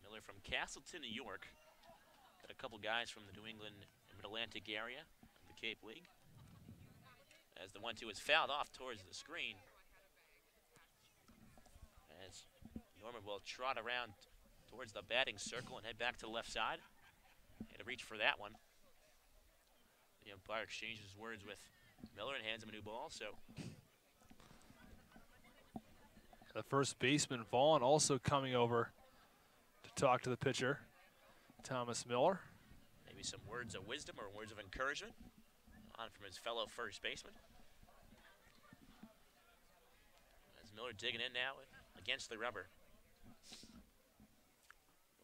S1: Miller from Castleton, New York. Got a couple guys from the New England and Mid-Atlantic area of the Cape League. As the 1-2 is fouled off towards the screen. As Norman will trot around towards the batting circle and head back to the left side. And to reach for that one. The umpire exchanges words with Miller and hands him a new ball. So
S2: the first baseman, Vaughn, also coming over to talk to the pitcher, Thomas Miller.
S1: Maybe some words of wisdom or words of encouragement on from his fellow first baseman. As Miller digging in now against the rubber.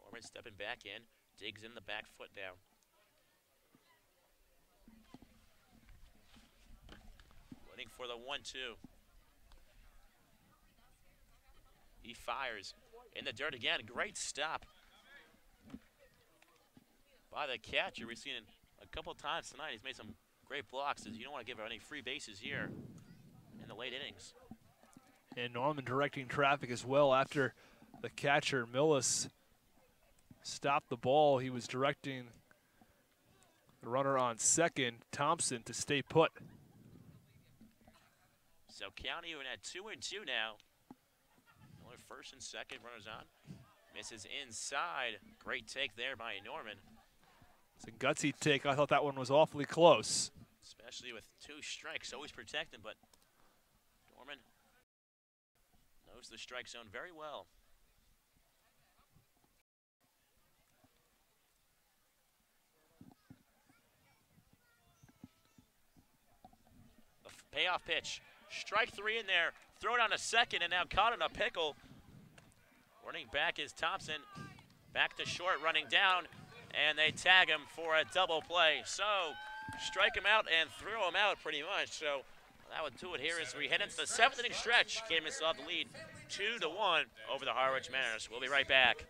S1: Norman stepping back in, digs in the back foot down. Waiting for the 1-2. He fires in the dirt again. Great stop by the catcher. We've seen it a couple of times tonight. He's made some great blocks. As you don't want to give any free bases here in the late innings.
S2: And Norman directing traffic as well after the catcher, Millis, stopped the ball. He was directing the runner on second, Thompson, to stay put.
S1: So count even at 2-2 now. Miller first and second, runners on. Misses inside. Great take there by Norman.
S2: It's a gutsy take. I thought that one was awfully close.
S1: Especially with two strikes, always protected, but Norman knows the strike zone very well. A payoff pitch. Strike three in there. Throw it on a second and now caught in a pickle. Running back is Thompson. Back to short, running down, and they tag him for a double play. So strike him out and throw him out pretty much. So that would do it here as we head into the seventh inning stretch. Game is off the lead 2-1 over the Harwich Mariners. We'll be right back.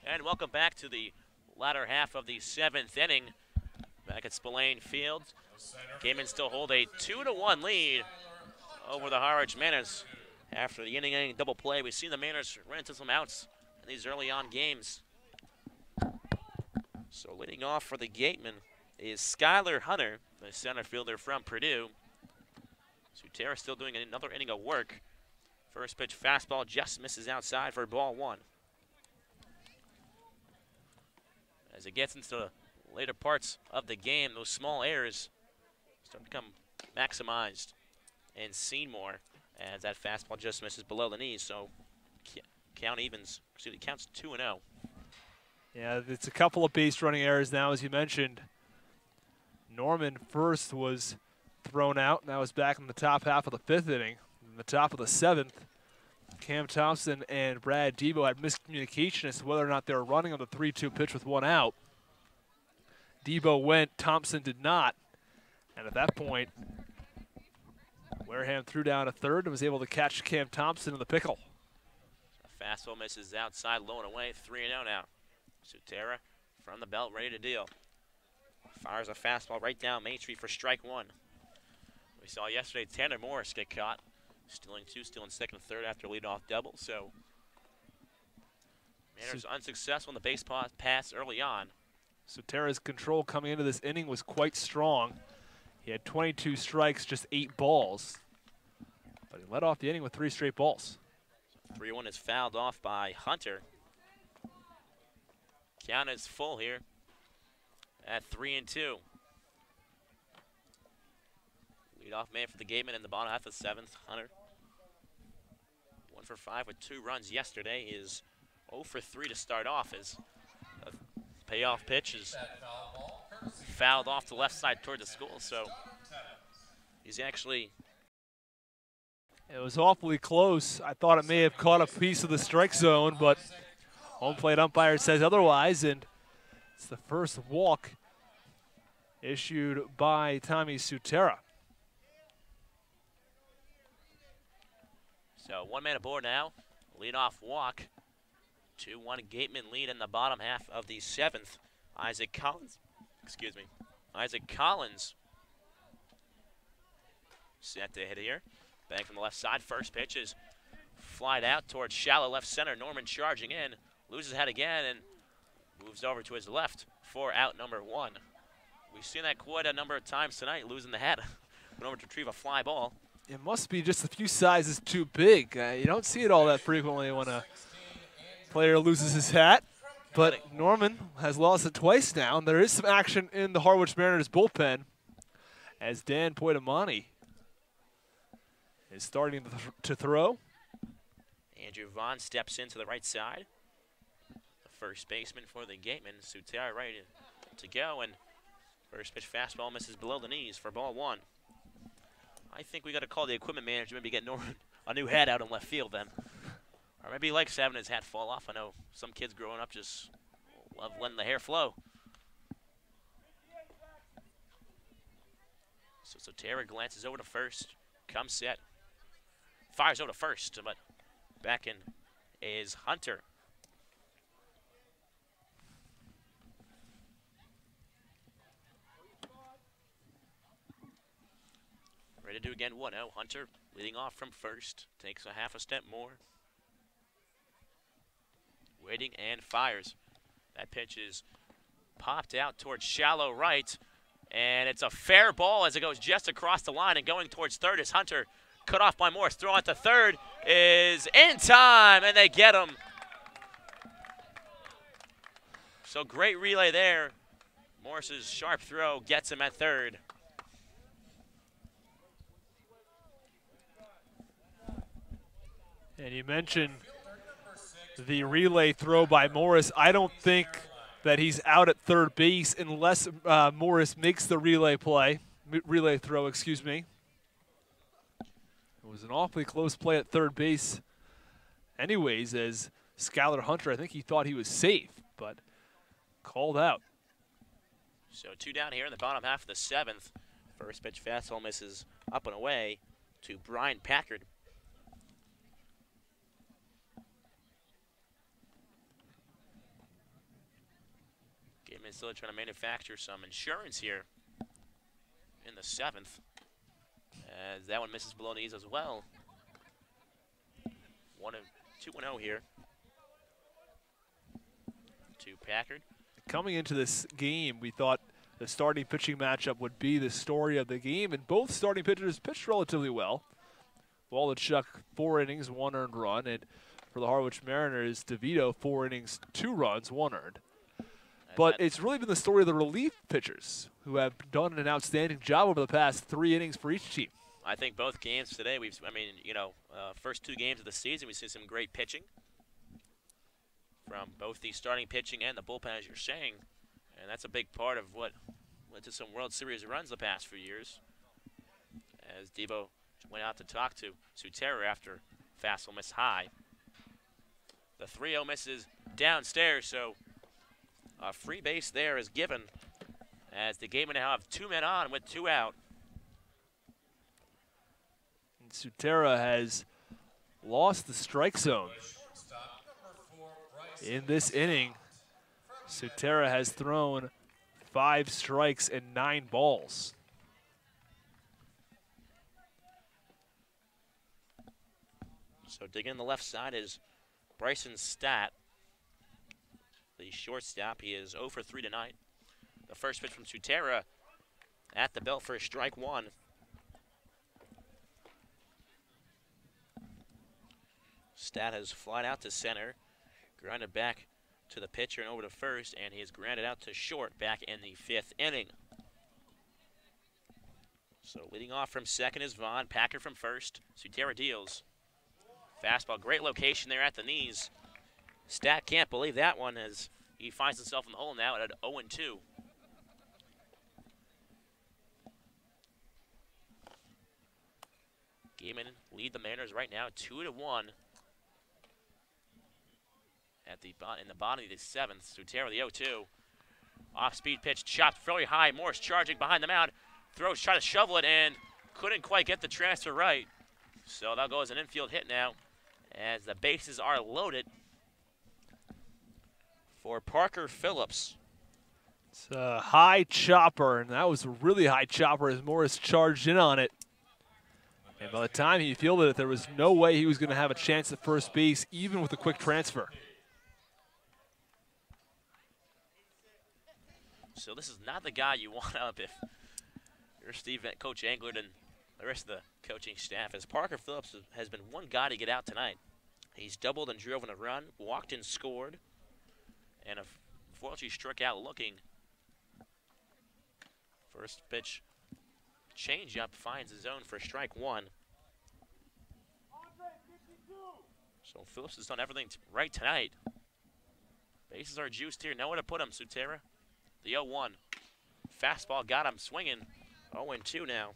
S1: And welcome back to the latter half of the 7th inning. Back at Spillane Field. Gatemen still hold a 2-1 lead over the Harwich Manors. After the inning double play, we've seen the Manors run into some outs in these early on games. So leading off for the Gatemen is Skylar Hunter, the center fielder from Purdue. Sutera still doing another inning of work. First pitch fastball just misses outside for ball 1. As it gets into the later parts of the game, those small errors start to become maximized and seen more as that fastball just misses below the knees. So counts 2-0.
S2: Yeah, it's a couple of base running errors now, as you mentioned. Norman first was thrown out, and that was back in the top half of the 5th inning. In the top of the 7th, Cam Thompson and Brad Debo had miscommunication as to whether or not they were running on the 3-2 pitch with 1 out. Debo went, Thompson did not. And at that point, Wareham threw down a third and was able to catch Cam Thompson in the pickle.
S1: A fastball misses outside, low and away, 3-0 now. Sutera from the belt, ready to deal. Fires a fastball right down Main Street for strike 1. We saw yesterday Tanner Morris get caught. Stealing 2, stealing second and third after leadoff double. So, Manors unsuccessful in the base pass early on.
S2: Sutera's control coming into this inning was quite strong. He had 22 strikes, just 8 balls. But he led off the inning with 3 straight balls.
S1: 3-1 is fouled off by Hunter. Count is full here at 3-2. Leadoff man for the Gatemen in the bottom half of the 7th, Hunter. 1 for 5 with 2 runs yesterday. Is 0 for 3 to start off as a payoff pitch is fouled off the left side toward the school. So he's actually...
S2: It was awfully close. I thought it may have caught a piece of the strike zone, but home plate umpire says otherwise, and it's the first walk issued by Tommy Sutera.
S1: So 1 man aboard now. Leadoff walk. 2-1 Gateman lead in the bottom half of the 7th. Isaac Collins set to hit here. Bang from the left side. First pitch is flied out towards shallow left center. Norman charging in. Loses head again and moves over to his left for out number 1. We've seen that quite a number of times tonight, losing the head. Went over to retrieve a fly ball.
S2: It must be just a few sizes too big. You don't see it all that frequently when a player loses his hat. But Norman has lost it twice now, and there is some action in the Harwich Mariners bullpen as Dan Poitamani is starting to throw.
S1: Andrew Vaughn steps into the right side. The first baseman for the Gatemen, Sutera, ready to go, and first pitch fastball misses below the knees for ball 1. I think we got to call the equipment manager, maybe get Norman a new hat out in left field then. Or maybe he likes having his hat fall off. I know some kids growing up just love letting the hair flow. So Sutera glances over to first, comes set, fires over to first, but back in is Hunter. Ready to do again, 1-0. Hunter leading off from first, takes a half a step more. Waiting and fires. That pitch is popped out towards shallow right, and it's a fair ball as it goes just across the line, and going towards third is Hunter. Cut off by Morris. Throw out to third is in time, and they get him. So great relay there. Morris's sharp throw gets him at third.
S2: And you mentioned the relay throw by Morris. I don't think that he's out at third base unless Morris makes the relay throw, excuse me. It was an awfully close play at third base anyways, as Skylar Hunter, I think he thought he was safe, but called out.
S1: So 2 down here in the bottom half of the 7th. First pitch fastball misses up and away to Brian Packard. Minnesota trying to manufacture some insurance here in the 7th. As that one misses below knees as well. 2-0 here to Packard.
S2: Coming into this game, we thought the starting pitching matchup would be the story of the game, and both starting pitchers pitched relatively well. Waldachuk, 4 innings, 1 earned run, and for the Harwich Mariners, DeVito, 4 innings, 2 runs, 1 earned. But it's really been the story of the relief pitchers, who have done an outstanding job over the past 3 innings for each team.
S1: I think both games today, first 2 games of the season, we've seen some great pitching from both the starting pitching and the bullpen, as you're saying. And that's a big part of what led to some World Series runs the past few years. As Debo went out to talk to Sutera after fastball miss high. The 3-0 misses downstairs, so a free base there is given as the game will now have 2 men on with 2 out.
S2: And Sutera has lost the strike zone in this inning. Sutera has thrown 5 strikes and 9 balls.
S1: So digging in the left side is Bryson Stat, the shortstop. He is 0 for 3 tonight. The first pitch from Sutera at the belt for strike 1. Stat has flied out to center, grounded back to the pitcher and over to first, and he is grounded out to short back in the 5th inning. So leading off from second is Vaughn, Packard from first. Sutera deals. Fastball, great location there at the knees. Stat can't believe that one as he finds himself in the hole now at 0-2. Gaiman lead the Mariners right now 2-1. In the bottom of the 7th, Sutera the 0-2. Off-speed pitch, chopped fairly high. Morris charging behind the mound. Throws, try to shovel it, and couldn't quite get the transfer right. So that'll go as an infield hit now, as the bases are loaded for Parker Phillips.
S2: It's a high chopper, and that was a really high chopper as Morris charged in on it. And by the time he fielded it, there was no way he was going to have a chance at first base, even with a quick transfer.
S1: So this is not the guy you want up if you're Coach Englert and the rest of the coaching staff, as Parker Phillips has been one guy to get out tonight. He's doubled and driven a run, walked and scored, and unfortunately struck out looking. First pitch, changeup, finds the zone for strike 1. So Phillips has done everything right tonight. Bases are juiced here. Nowhere to put him, Sutera. The 0-1. Fastball got him swinging. 0-2 now.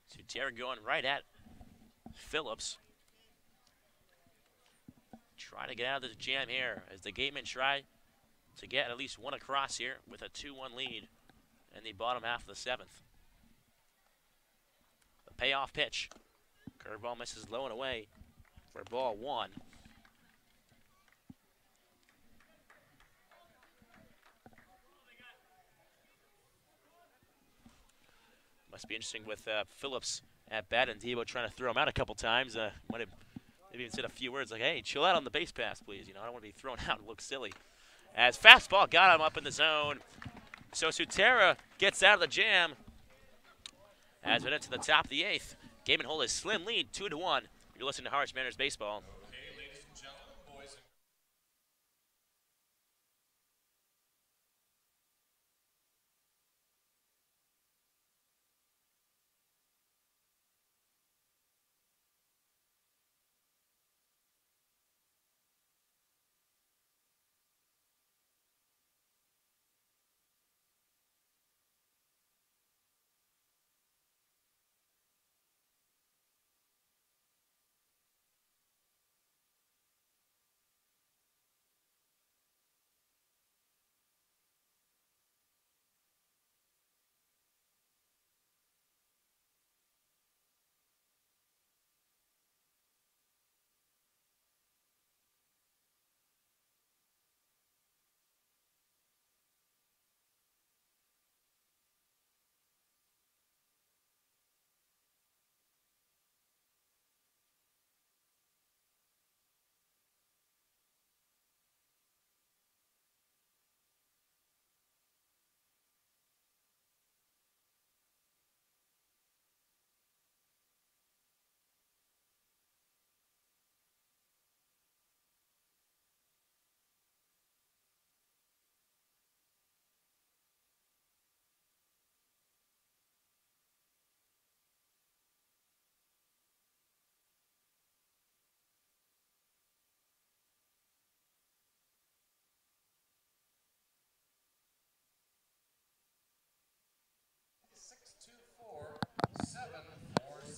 S1: Sutera going right at Phillips. Trying to get out of this jam here as the gatemen try to get at least one across here with a 2-1 lead in the bottom half of the 7th. The payoff pitch. Curveball misses low and away for ball 1. Must be interesting with Phillips at bat and Debo trying to throw him out a couple times. Might have maybe even said a few words like, hey, chill out on the base pass, please. I don't want to be thrown out and look silly. As fastball got him up in the zone. So Sutera gets out of the jam as we head to the top of the 8th. Gaiman hold a slim lead, 2-1. You're listening to Harwich Mariners Baseball.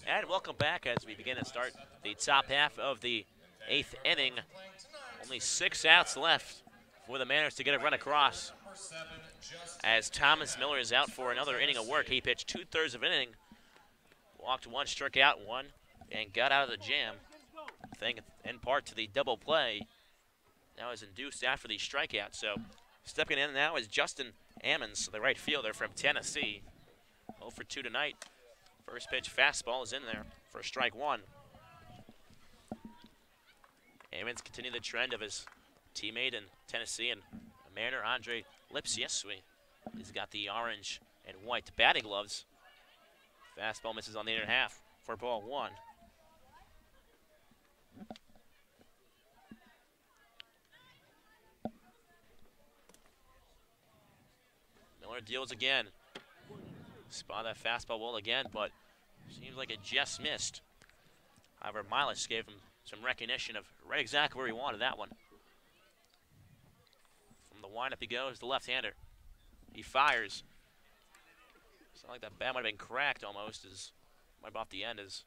S1: And welcome back as we begin to start the top half of the 8th inning. Only 6 outs left for the Mariners to get a run across. As Thomas Miller is out for another inning of work. He pitched 2/3 of an inning, walked 1, struck out 1, and got out of the jam. Thanks in part to the double play. Now is induced after the strikeout. So stepping in now is Justin Ammons, the right fielder from Tennessee. 0 for 2 tonight. First pitch fastball is in there for strike 1. Ammons continue the trend of his teammate in Tennessee and Mariner Andre Lipsiesui. He's got the orange and white batting gloves. Fastball misses on the inner half for ball 1. Miller deals again. Spot that fastball well again, but seems like it just missed. However, Milas gave him some recognition of right exactly where he wanted that one. From the windup he goes, the left-hander. He fires. Sounds like that bat might have been cracked almost, as might have off the end as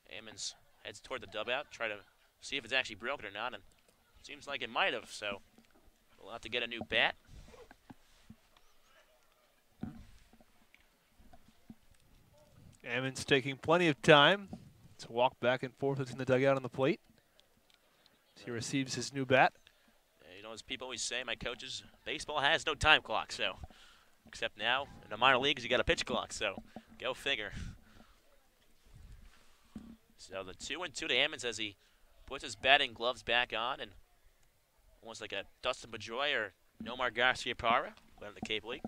S1: Ammons heads toward the dugout, try to see if it's actually broken or not, and it seems like it might have, so we'll have to get a new bat.
S2: Ammons taking plenty of time to walk back and forth between the dugout and the plate as he receives his new bat.
S1: You know, as people always say, my coaches, baseball has no time clock, so except now in the minor leagues you got a pitch clock, so go figure. So the 2-2 to Ammons as he puts his batting gloves back on, and almost like a Dustin Pedroia or Nomar Garcia-Parra, playing in the Cape League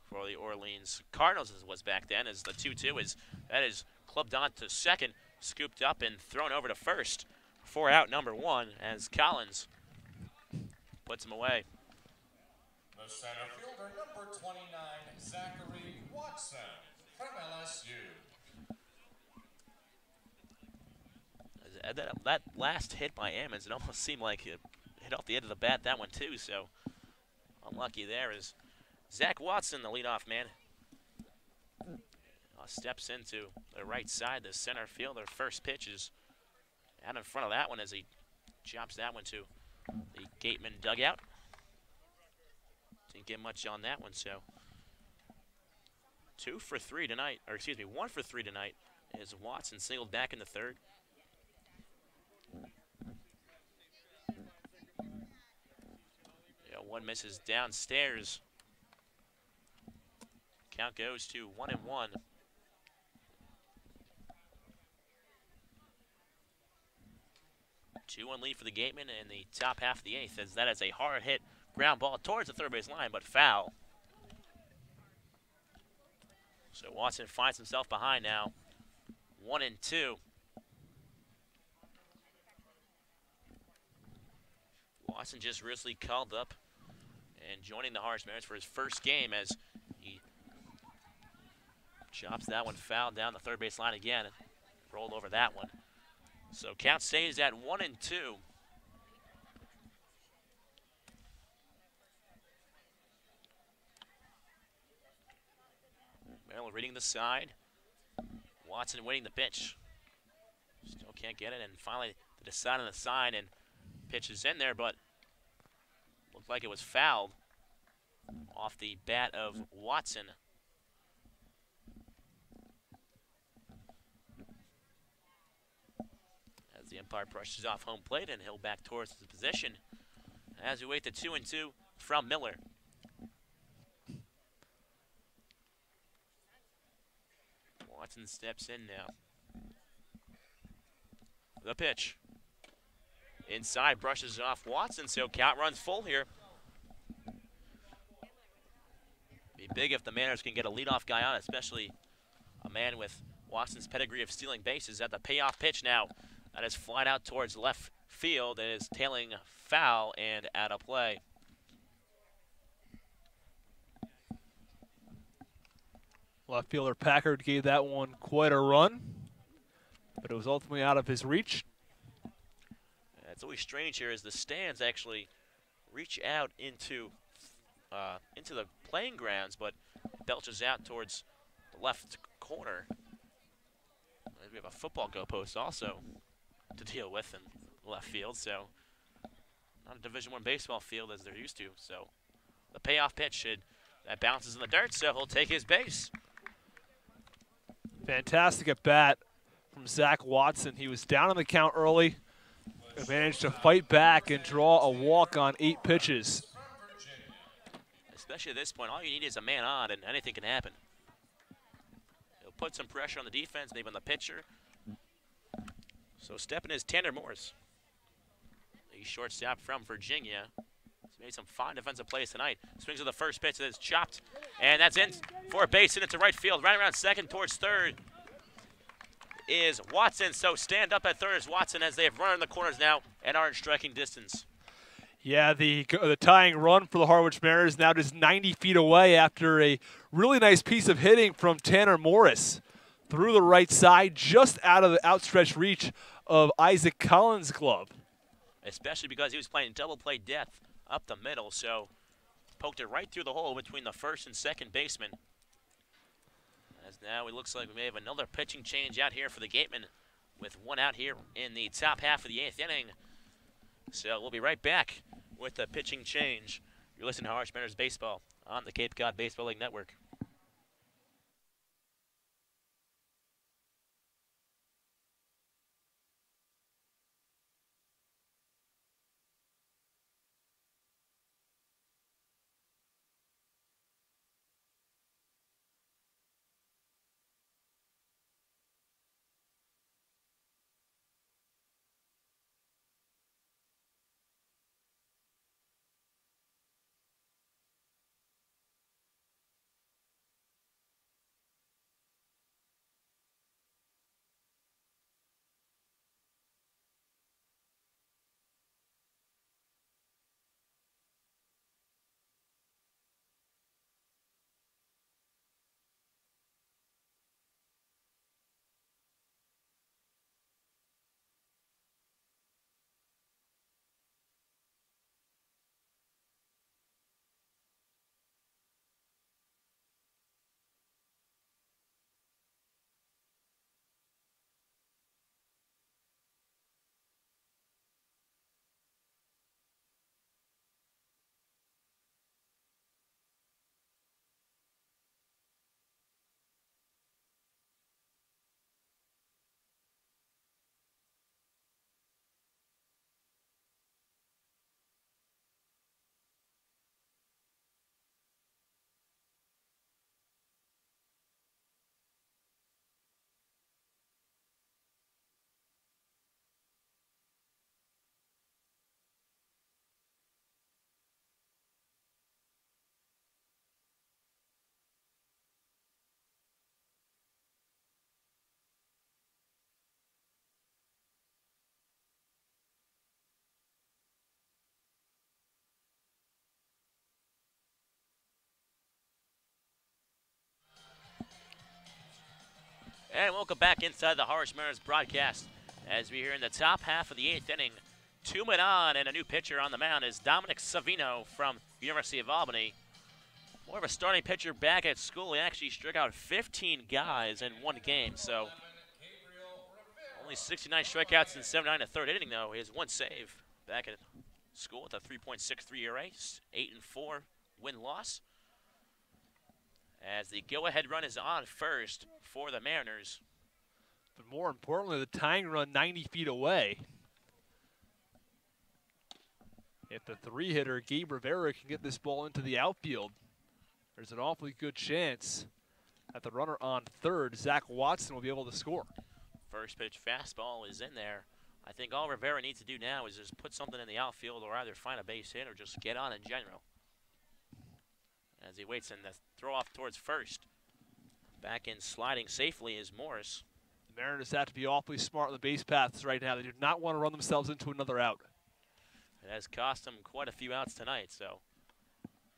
S1: for the Orleans Cardinals, as it was back then, as the 2-2 is clubbed on to second, scooped up and thrown over to first for out number 1 as Collins puts him away.
S3: The center fielder, number 29, Zachary Watson from LSU.
S1: That last hit by Ammons, it almost seemed like it hit off the end of the bat, that one too, so unlucky there is Zach Watson, the leadoff man. Steps into the right side, the center fielder. First pitch is out in front of that one as he chops that one to the Gateman dugout. Didn't get much on that one, so 2 for 3 tonight, or excuse me, 1 for 3 tonight is Watson singled back in the 3rd. Yeah, one misses downstairs. Count goes to 1-1. 2-1 lead for the Gateman in the top half of the 8th, as that is a hard hit ground ball towards the third base line, but foul. So Watson finds himself behind now, 1-2. Watson just recently called up and joining the Harwich Mariners for his first game as he chops that one foul down the third base line again and rolled over that one. So count stays at 1-2. Maryland reading the side. Watson winning the pitch. Still can't get it, and finally they decide on the side and pitches in there, but looked like it was fouled off the bat of Watson. As the umpire brushes off home plate, and he'll back towards his position as we wait the 2-2 from Miller. Watson steps in now. The pitch. Inside, brushes off Watson, so count runs full here. Be big if the Mariners can get a leadoff guy on, especially a man with Watson's pedigree of stealing bases. At the payoff pitch now, that is flied out towards left field. It is tailing foul and out of play.
S2: Left fielder Packard gave that one quite a run, but it was ultimately out of his reach.
S1: It's always strange here as the stands actually reach out into the playing grounds, but belches out towards the left corner. And we have a football goalpost also to deal with in left field, so not a Division I baseball field as they're used to. So the payoff pitch, that bounces in the dirt, so he'll take his base.
S2: Fantastic at bat from Zach Watson. He was down on the count early, managed to fight back and draw a walk on 8 pitches.
S1: Especially at this point, all you need is a man on, and anything can happen. He'll put some pressure on the defense, maybe on the pitcher. So stepping is Tanner Morris, the shortstop from Virginia. He's made some fine defensive plays tonight. Swings to the first pitch, that's chopped, and that's in for a base hit into right field. Right around second towards third is Watson. So stand up at third is Watson as they have run in the corners now and are in striking distance.
S2: Yeah, the tying run for the Harwich Mariners now just 90 feet away after a really nice piece of hitting from Tanner Morris through the right side, just out of the outstretched reach of Isaac Collins' glove.
S1: Especially because he was playing double play depth up the middle, so poked it right through the hole between the first and second baseman. As now it looks like we may have another pitching change out here for the Gatemen with one out here in the top half of the 8th inning. So we'll be right back with the pitching change. You're listening to Harwich Mariners Baseball on the Cape Cod Baseball League Network. And welcome back inside the Harwich Mariners broadcast as we're here in the top half of the 8th inning. 2 men on, and a new pitcher on the mound is Dominic Savino from University of Albany. More of a starting pitcher back at school. He actually struck out 15 guys in one game, so only 69 strikeouts in 79 in the 3rd inning, though. He has 1 save back at school with a 3.63 ERA, 8-4 win-loss. As the go-ahead run is on first for the Mariners.
S2: But more importantly, the tying run 90 feet away. If the 3-hitter, Gabe Rivera, can get this ball into the outfield, there's an awfully good chance that the runner on third, Zach Watson, will be able to score.
S1: First pitch fastball is in there. I think all Rivera needs to do now is just put something in the outfield or either find a base hit or just get on in general. As he waits in the throw off towards first. Back in sliding safely is Morris.
S2: The Mariners have to be awfully smart on the base paths right now. They do not want to run themselves into another out.
S1: It has cost them quite a few outs tonight, so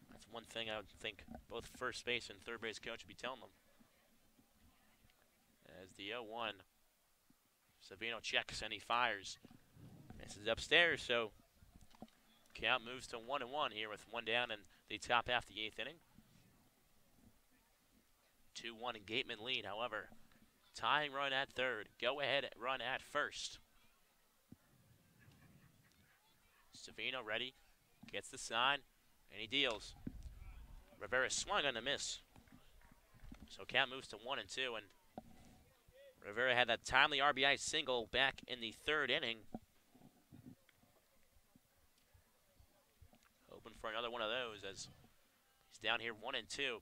S1: that's one thing I would think both first base and third base coach would be telling them. As the 0-1, Savino checks and he fires. Misses upstairs, so count moves to 1-1 here with 1 down in the top half of the 8th inning. 2-1 Gateman lead, however. Tying run at third. Go ahead run at first. Savino ready. Gets the sign. And he deals. Rivera swung on a miss. So count moves to 1-2. And Rivera had that timely RBI single back in the third inning. Hoping for another one of those as he's down here 1-2.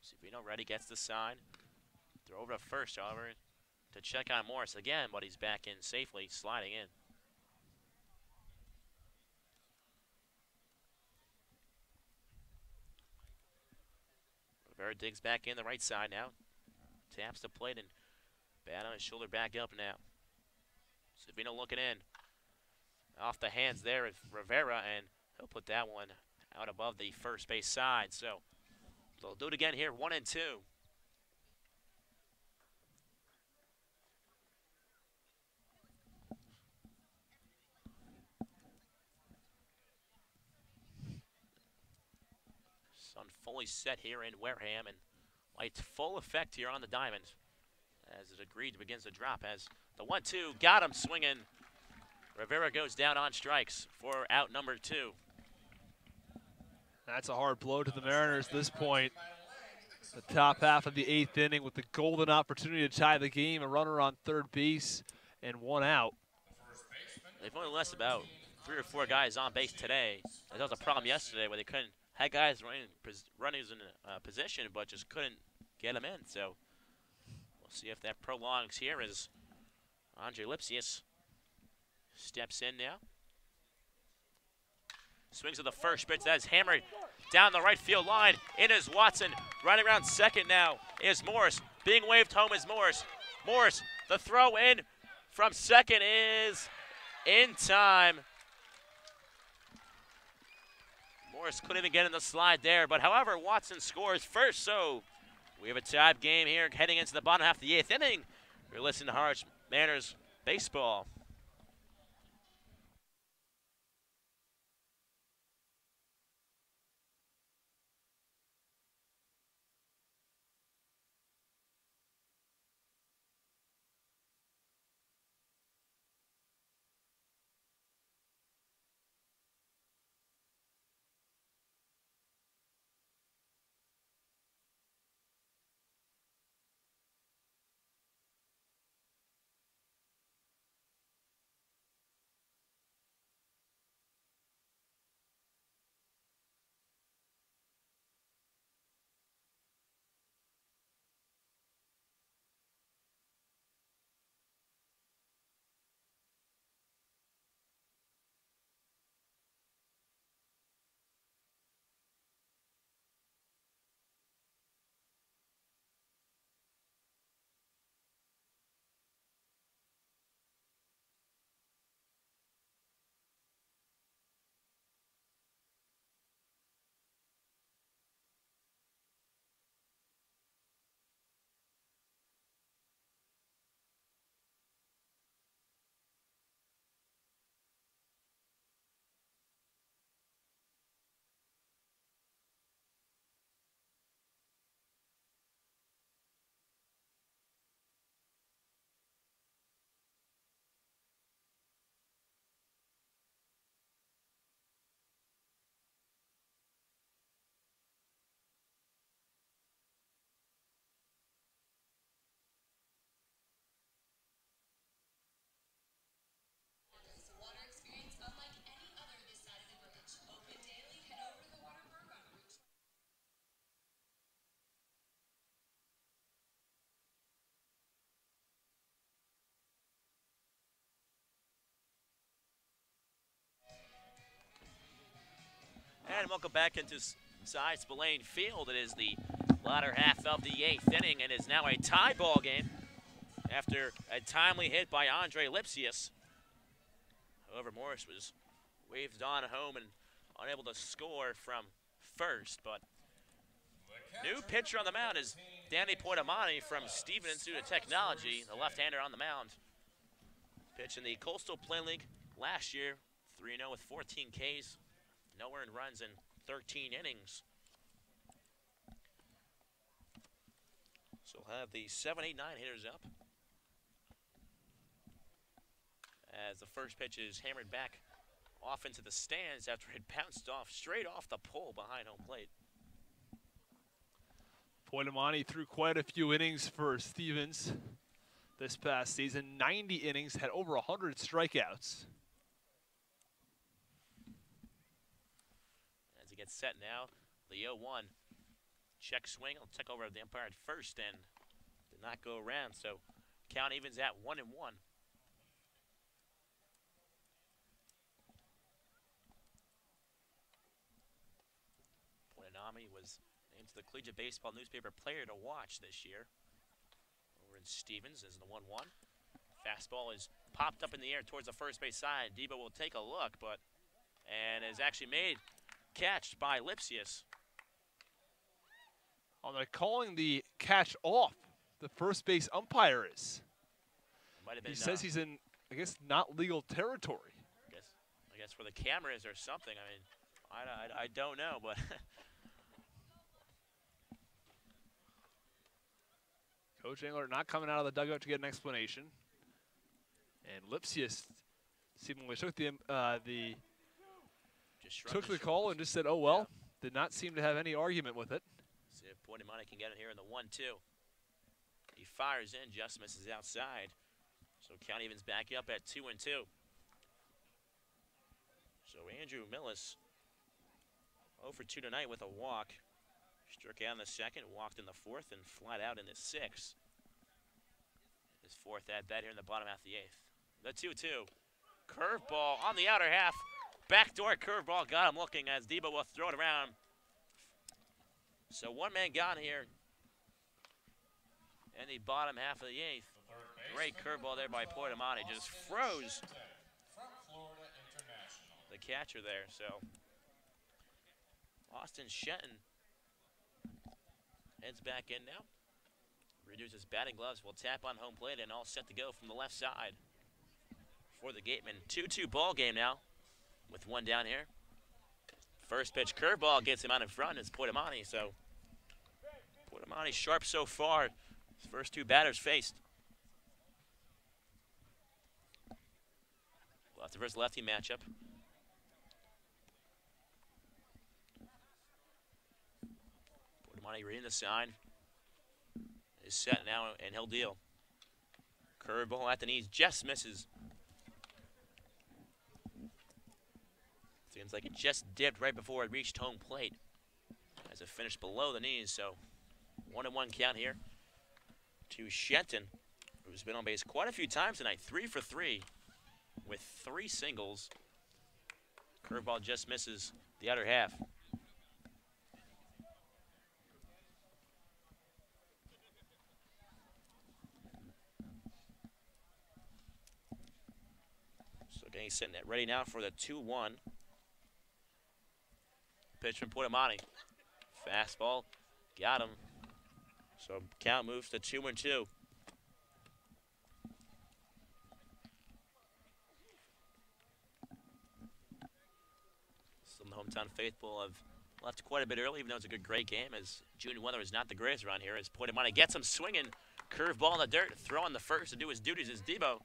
S1: Savino ready, gets the sign. Throw over to first, however, to check on Morris again, but he's back in safely, sliding in. Rivera digs back in the right side now. Taps the plate and bat on his shoulder, back up now. Savino looking in. Off the hands there of Rivera, and he'll put that one out above the first base side. So they'll do it again here, 1-2. Sun fully set here in Wareham, and lights full effect here on the diamond as it agreed begins to drop as the 1-2 got him swinging. Rivera goes down on strikes for out number 2.
S2: That's a hard blow to the Mariners at this point. The top half of the 8th inning with the golden opportunity to tie the game, a runner on third base and one out.
S1: They've only lost about 3 or 4 guys on base today. That was a problem yesterday where they couldn't, had guys running in position, but just couldn't get them in. So we'll see if that prolongs here as Andre Lipsius steps in now. Swings to the first pitch. That is hammered down the right field line. In is Watson. Running around second now is Morris. Being waved home is Morris. Morris, the throw in from second is in time. Morris couldn't even get in the slide there, but however, Watson scores first, so we have a tied game here heading into the bottom half of the 8th inning. You're listening to Harwich Mariners baseball. And welcome back into Cy Spillane Field. It is the latter half of the 8th inning and is now a tie ball game after a timely hit by Andre Lipsius. However, Morris was waved on home and unable to score from first, but new pitcher on the mound is Danny Poitamani from Stevens Institute of Technology, the left-hander on the mound. Pitched in the Coastal Plain League last year, 3-0 with 14 Ks. No earned runs in 13 innings. So we'll have the 7, 8, 9 hitters up. As the first pitch is hammered back off into the stands after it bounced off straight off the pole behind home plate.
S2: Poitamani threw quite a few innings for Stevens this past season. 90 innings, had over 100 strikeouts.
S1: As he gets set now, the 0-1 check swing. I'll check over the umpire at first and did not go around. So count evens at 1-1. Poitamani was named to the Collegiate Baseball Newspaper Player to Watch this year. Over in Stevens is the 1-1. Fastball is popped up in the air towards the first base side. Debo will take a look, and is actually made catched by Lipsius.
S2: Oh, they're calling the catch off. The first base umpire is.
S1: Might have been,
S2: he says he's in, I guess, not legal territory.
S1: I guess where the camera is or something. I mean, I don't know, but.
S2: Coach Engler not coming out of the dugout to get an explanation. And Lipsius seemingly took the call and just said, oh, well. Yeah. Did not seem to have any argument with it.
S1: See if Poitamani can get it here in the 1-2. He fires in, just misses outside. So count evens back up at 2-2. So Andrew Millis 0 for 2 tonight with a walk. Struck out in the second, walked in the fourth, and flat out in the sixth. His fourth at bat here in the bottom half of the eighth. The 2-2. Curveball on the outer half. Backdoor curveball got him looking as Debo will throw it around. So one man gone here in the bottom half of the eighth. Great curveball there by Poitamani. Just froze the catcher there. So Austin Shenton heads back in now. Reduces batting gloves. Will tap on home plate and all set to go from the left side for the Gatemen. 2-2 ball game now with one down here. First pitch curveball gets him out in front. It's Poitamani. So Poitamani sharp so far. His first two batters faced. Lefty versus lefty matchup. Poitamani reading the sign. Is set now and he'll deal. Curveball at the knees, just misses. Seems like it just dipped right before it reached home plate as it finished below the knees. So 1-1 count here to Shenton, who's been on base quite a few times tonight. 3 for 3 with 3 singles. Curveball just misses the outer half. So getting sitting at ready now for the 2-1. Pitch from Poitamani. Fastball, got him. So count moves to 2-2. Some of the hometown faithful have left quite a bit early, even though it's a great game, as June weather is not the greatest around here. As Poitamani gets him swinging, curveball in the dirt, throwing the first to do his duties is Debo.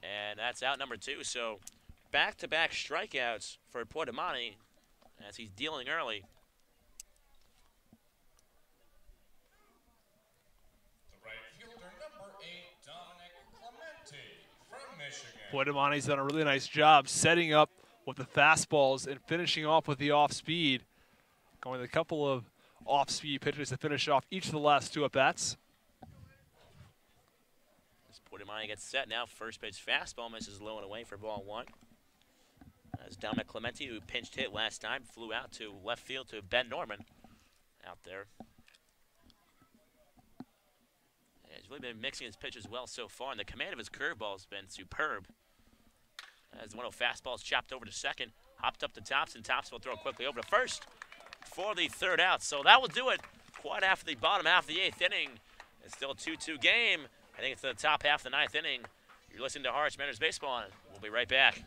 S1: And that's out number 2. So back-to-back strikeouts for Poitamani as he's dealing early.
S3: The right fielder, number 8, Dominic Clementi from Michigan.
S2: Poitamani's done a really nice job setting up with the fastballs and finishing off with the off-speed. Going with a couple of off-speed pitches to finish off each of the last 2 at-bats.
S1: As Poitamani gets set now, first pitch fastball misses low and away for ball 1. As Dominic Clementi, who pinched hit last time, flew out to left field to Ben Norman out there. And he's really been mixing his pitches well so far, and the command of his curveball has been superb. As one of fastballs chopped over to second, hopped up to Thompson. Thompson will throw it quickly over to first for the third out. So that will do it quite after the bottom half of the 8th inning. It's still a 2-2 game. I think it's the top half of the 9th inning. You're listening to Harwich Mariners Baseball, and we'll be right back.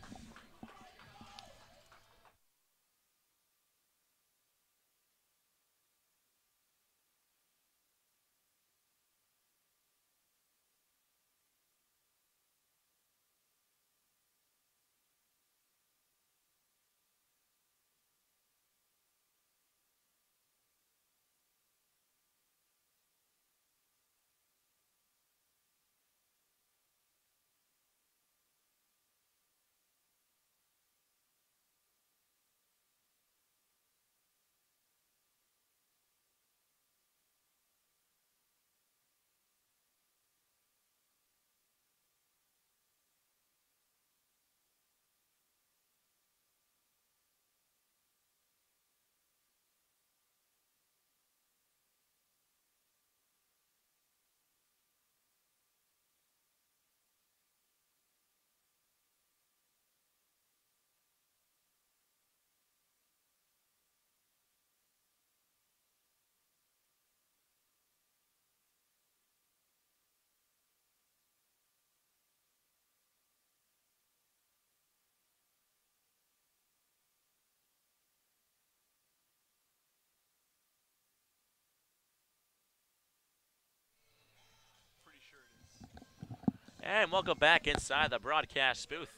S1: And welcome back inside the broadcast booth.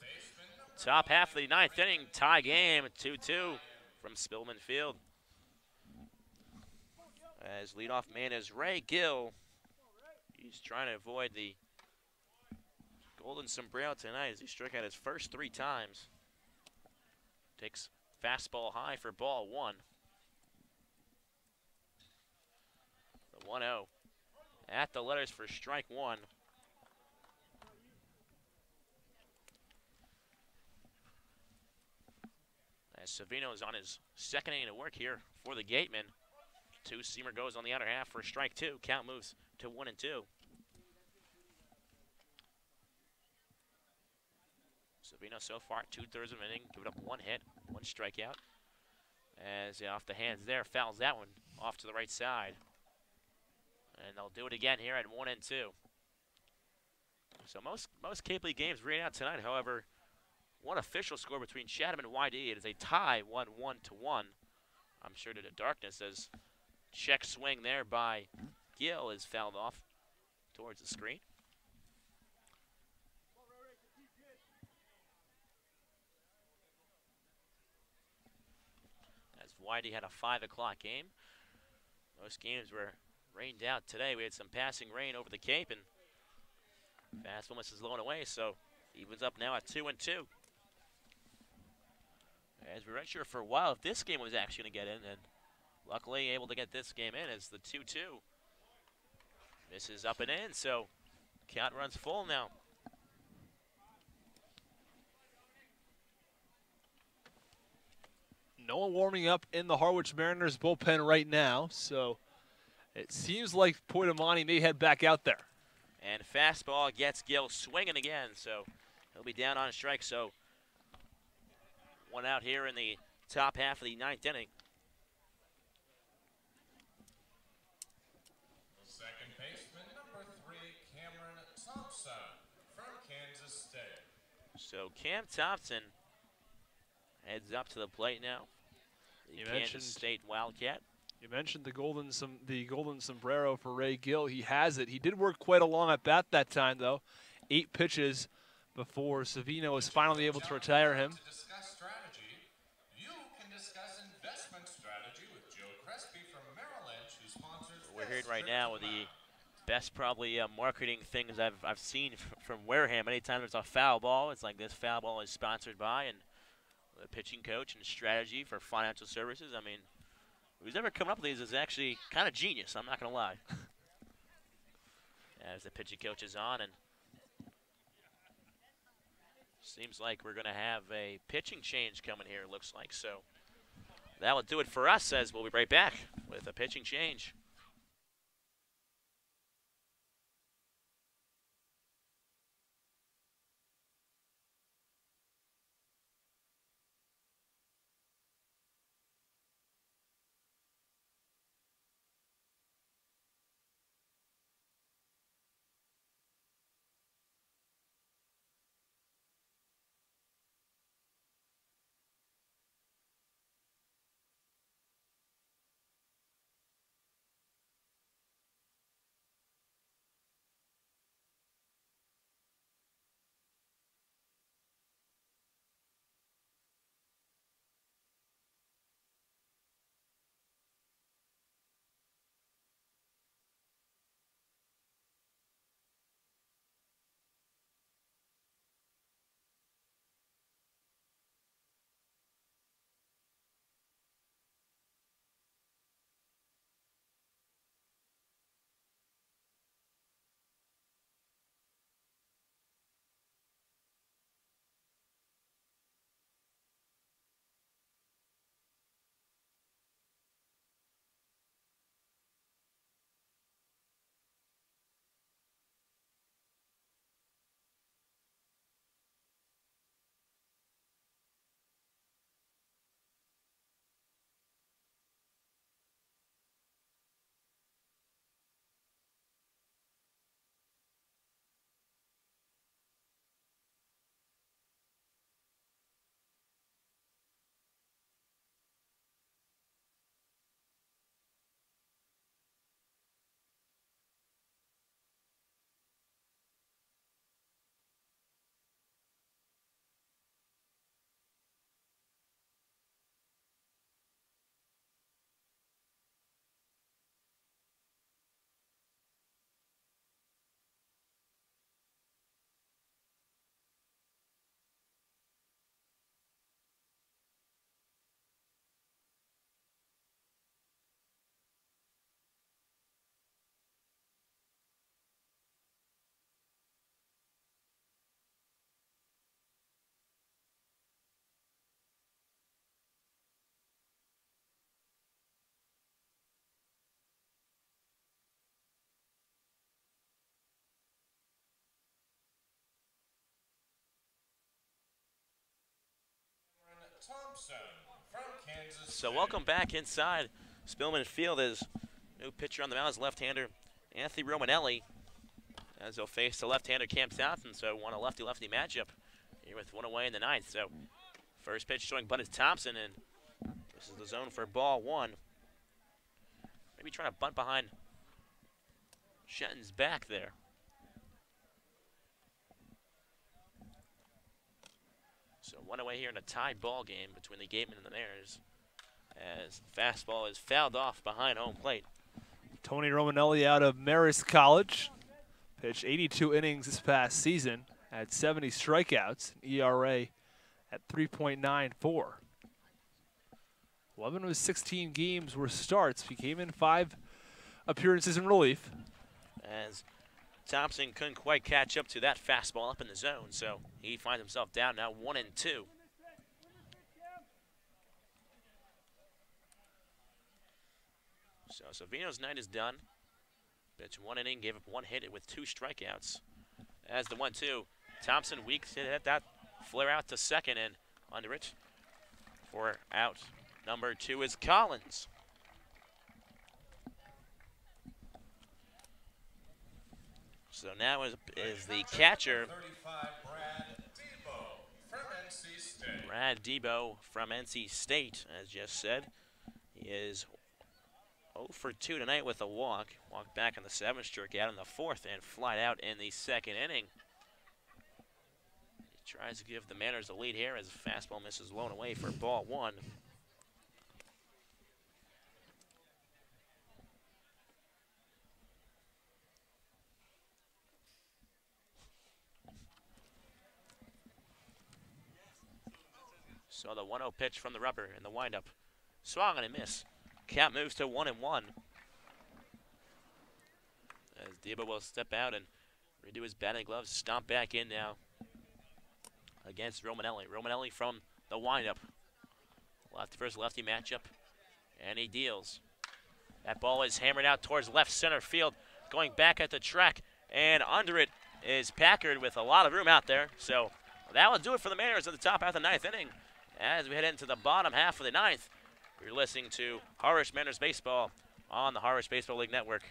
S1: Top half of the ninth inning, tie game, 2-2 from Spillman Field. As leadoff man is Ray Gill. He's trying to avoid the golden sombrero tonight as he struck out his first 3 times. Takes fastball high for ball 1. The 1-0 at the letters for strike 1. As Savino is on his second inning of work here for the Gateman. 2-seamer goes on the outer half for strike 2. Count moves to 1-2. Savino so far 2/3 of an inning, giving up 1 hit, 1 strikeout. As off the hands there, fouls that one off to the right side. And they'll do it again here at 1-2. So most Cape League games rain out tonight. However, one official score between Chatham and YD. It is a tie, 1-1. I'm sure to the darkness as check swing there by Gill is fouled off towards the screen. As YD had a 5 o'clock game. Most games were rained out today. We had some passing rain over the Cape, and fastball misses low and away, so evens up now at 2-2. As we weren't sure for a while if this game was actually going to get in, and luckily able to get this game in as the 2-2. This is up and in, so count runs full now.
S2: No one warming up in the Harwich Mariners bullpen right now, so it seems like Poitamani may head back out there.
S1: And fastball gets Gill swinging again, so he'll be down on a strike. So 1 out here in the top half of the 9th inning.
S3: Second baseman, number 3, Cameron Thompson from Kansas State.
S1: So Cam Thompson heads up to the plate now. The Kansas State Wildcat.
S2: You mentioned the golden sombrero for Ray Gill. He has it. He did work quite a long at bat that time, though. 8 pitches before Savino was finally able to retire him.
S3: To discuss strategy, you can discuss investment strategy with Joe Crespi from Merrill Lynch, who sponsors.
S1: We're hearing right now with the best probably marketing things I've seen from Wareham. Anytime there's a foul ball, it's like this foul ball is sponsored by, and the pitching coach and strategy for financial services. I mean, who's ever come up with these is actually kind of genius, I'm not going to lie. As the pitching coach is on, and seems like we're going to have a pitching change coming here, looks like. So that will do it for us, as we'll be right back with a pitching change.
S3: Thompson from Kansas
S1: So
S3: City.
S1: welcome back inside Spillman Field as new pitcher on the mound is left-hander Anthony Romanelli, as he'll face the left-hander Cam Thompson. So want a lefty-lefty matchup here with one away in the ninth. So first pitch showing bunt is Thompson, and this is the zone for ball one. Maybe trying to bunt behind Shenton's back there. So one away here in a tied ball game between the Gatemen and the Mariners, as fastball is fouled off behind home plate.
S2: Tony Romanelli out of Marist College. Pitched 82 innings this past season, had 70 strikeouts, ERA at 3.94. 11 of his 16 games were starts. He came in 5 appearances in relief.
S1: As Thompson couldn't quite catch up to that fastball up in the zone, so he finds himself down now 1-2. So Savino's night is done. Pitched 1 inning, gave up 1 hit with 2 strikeouts. As the 1-2, Thompson weaks it at that flare out to second, and under it for out number 2 is Collins. So now is the catcher,
S3: 35, Brad Debo from NC State.
S1: Brad Debo from NC State, as just said. He is 0 for 2 tonight with a walk. Walked back in the 7th, struck out in the 4th, and flied out in the 2nd inning. He tries to give the Mariners a lead here as fastball misses low and away for ball one. So the 1-0 pitch from the rubber in the windup. Swung and a miss. Count moves to 1-1. As Debo will step out and redo his batting gloves, stomp back in now against Romanelli. Romanelli from the windup. Lefty versus lefty matchup. And he deals. That ball is hammered out towards left center field. Going back at the track. And under it is Packard with a lot of room out there. So that will do it for the Mariners at the top half of the 9th inning. As we head into the bottom half of the 9th, you're listening to Harwich Mariners Baseball on the Harwich Baseball League Network.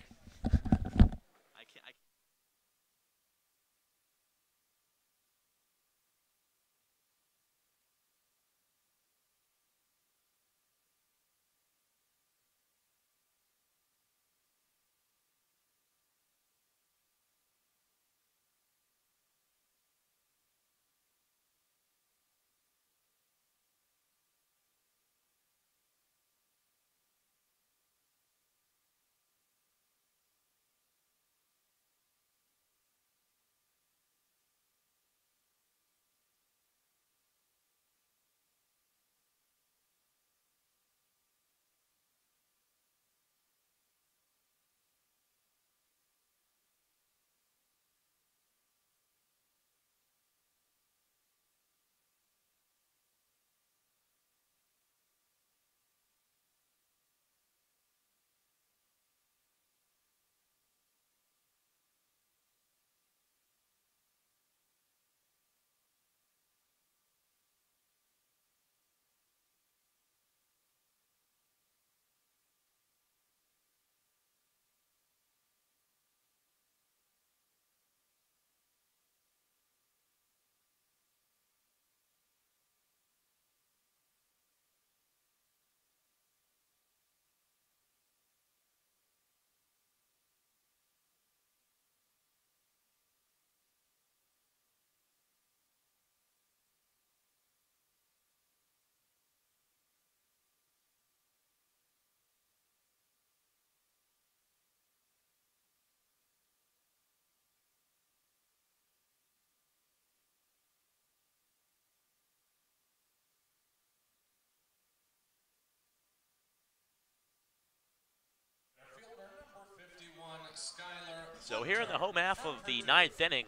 S1: So here in the home half of the 9th inning,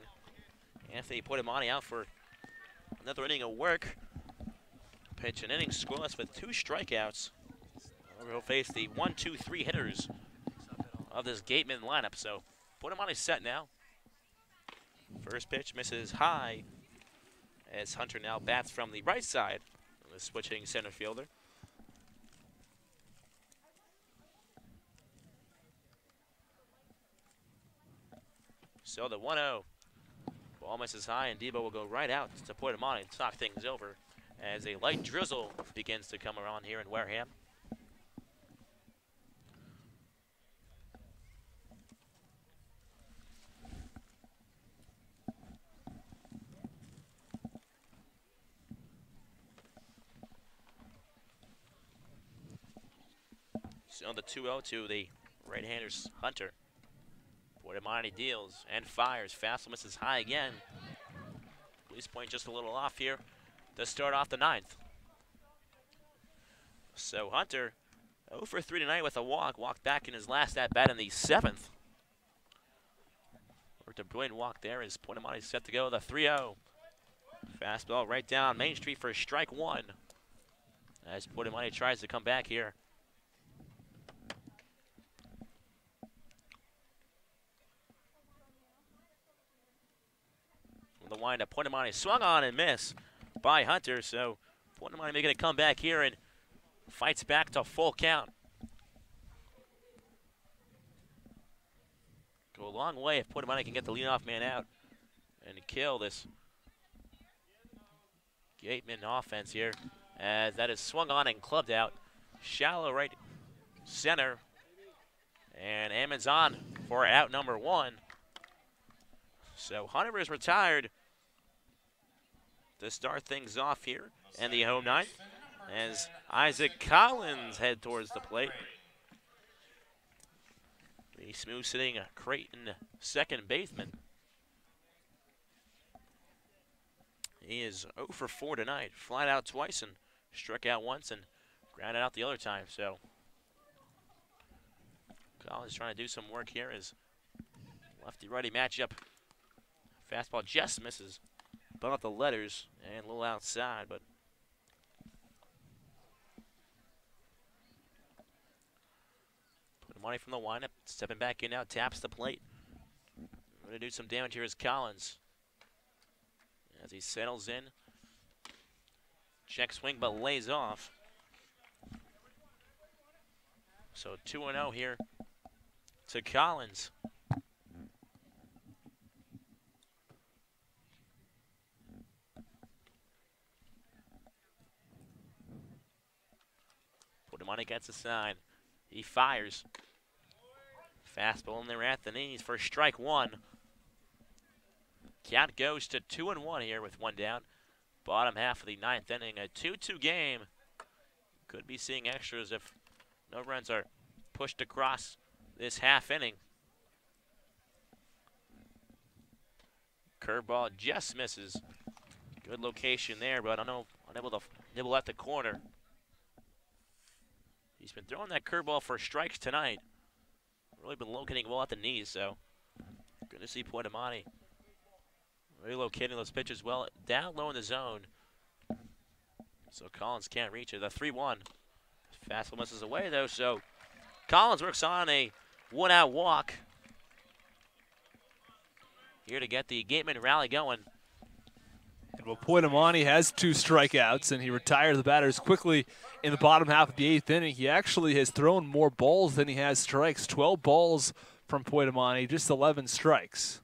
S1: Anthony Poitamani out for another inning of work. Pitch an inning scoreless with 2 strikeouts. He'll face the 1-2-3 hitters of this Gateman lineup. So Poitamani's set now. First pitch misses high as Hunter now bats from the right side. The switching center fielder. So the 1-0. Ball misses high, and Debo will go right out to put him on and talk things over as a light drizzle begins to come around here in Wareham. So the 2-0 to the right-hander's Hunter. Poitamani deals and fires. Fastball misses high again. Police point just a little off here to start off the 9th. So Hunter 0 for 3 tonight with a walk. Walked back in his last at-bat in the 7th. Worked a brilliant walk there as Poitamani set to go the 3-0. Fastball right down Main Street for strike 1. As Poitamani tries to come back here. The windup, Poitamani swung on and missed by Hunter, so Poitamani making a comeback here and fights back to full count. Go a long way if Poitamani can get the leadoff man out and kill this Gateman offense here, as that is swung on and clubbed out. Shallow right center, and Ammon's on for out number 1. So Hunter is retired to start things off here in the home 9th as Isaac Collins head towards the plate. The smooth sitting Creighton second baseman. He is 0 for 4 tonight. Flied out twice and struck out once and grounded out the other time. So Collins trying to do some work here as lefty-righty matchup. Fastball just misses above the letters and a little outside, but put money from the windup, stepping back in now, taps the plate. Going to do some damage here is Collins as he settles in. Check swing, but lays off. So 2-0 here to Collins. Poitamani gets a sign. He fires. Fastball in there at the knees for strike 1. Count goes to 2-1 here with 1 down. Bottom half of the 9th inning. A 2-2 game. Could be seeing extras if no runs are pushed across this half inning. Curveball just misses. Good location there, but unable to nibble at the corner. He's been throwing that curveball for strikes tonight. Really been locating well at the knees, so good to see Poitamani relocating those pitches well down low in the zone. So Collins can't reach it. The 3-1. Fastball misses away though, so Collins works on a 1-out walk here to get the Gateman rally going.
S2: And well, Poitamani has 2 strikeouts, and he retired the batters quickly in the bottom half of the 8th inning. He actually has thrown more balls than he has strikes. 12 balls from Poitamani, just 11 strikes.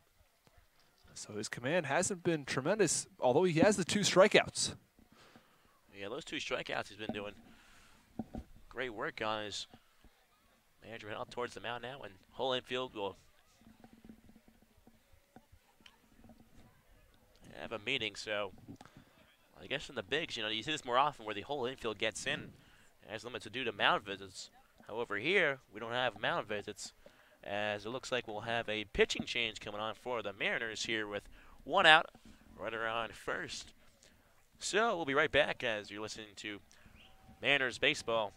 S2: So his command hasn't been tremendous, although he has the 2 strikeouts.
S1: Yeah, those 2 strikeouts he's been doing great work on his management out towards the mound now, and whole infield will have a meeting. So I guess in the bigs, you see this more often where the whole infield gets in and has limits to do to mound visits. However, here we don't have mound visits, as it looks like we'll have a pitching change coming on for the Mariners here with 1 out, runner on first. So we'll be right back as you're listening to Mariners baseball.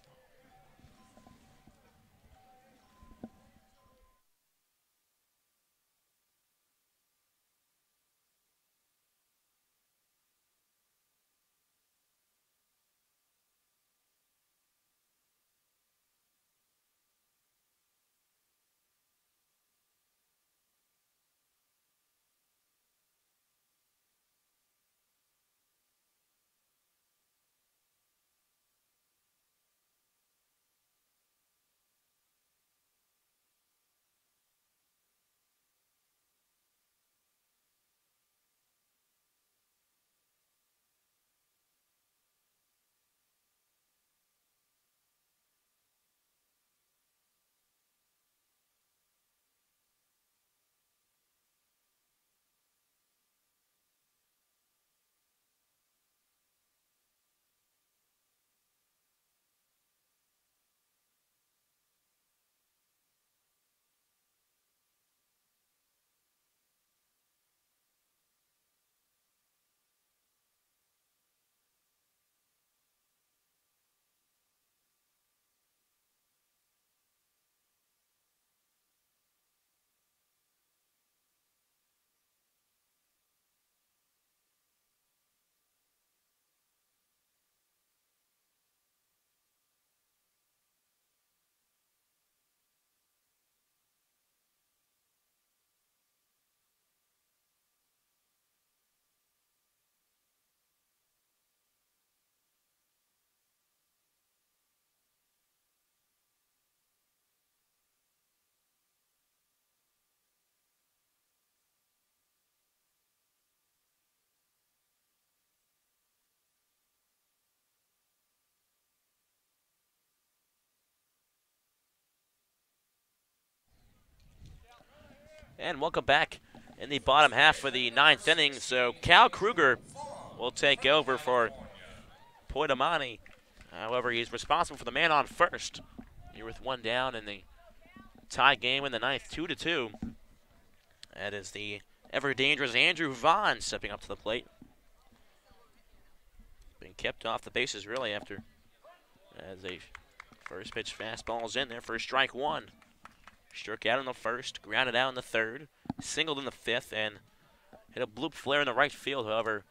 S1: And welcome back in the bottom half of the 9th inning. So Cal Kruger will take over for Poitamani. However, he's responsible for the man on first. You're with one down in the tie game in the 9th, 2-2. That is the ever dangerous Andrew Vaughn stepping up to the plate. Been kept off the bases really after as a first pitch fastball's in there for strike one. Struck out in the first, grounded out in the third, singled in the fifth, and hit a bloop flare in the right field. However,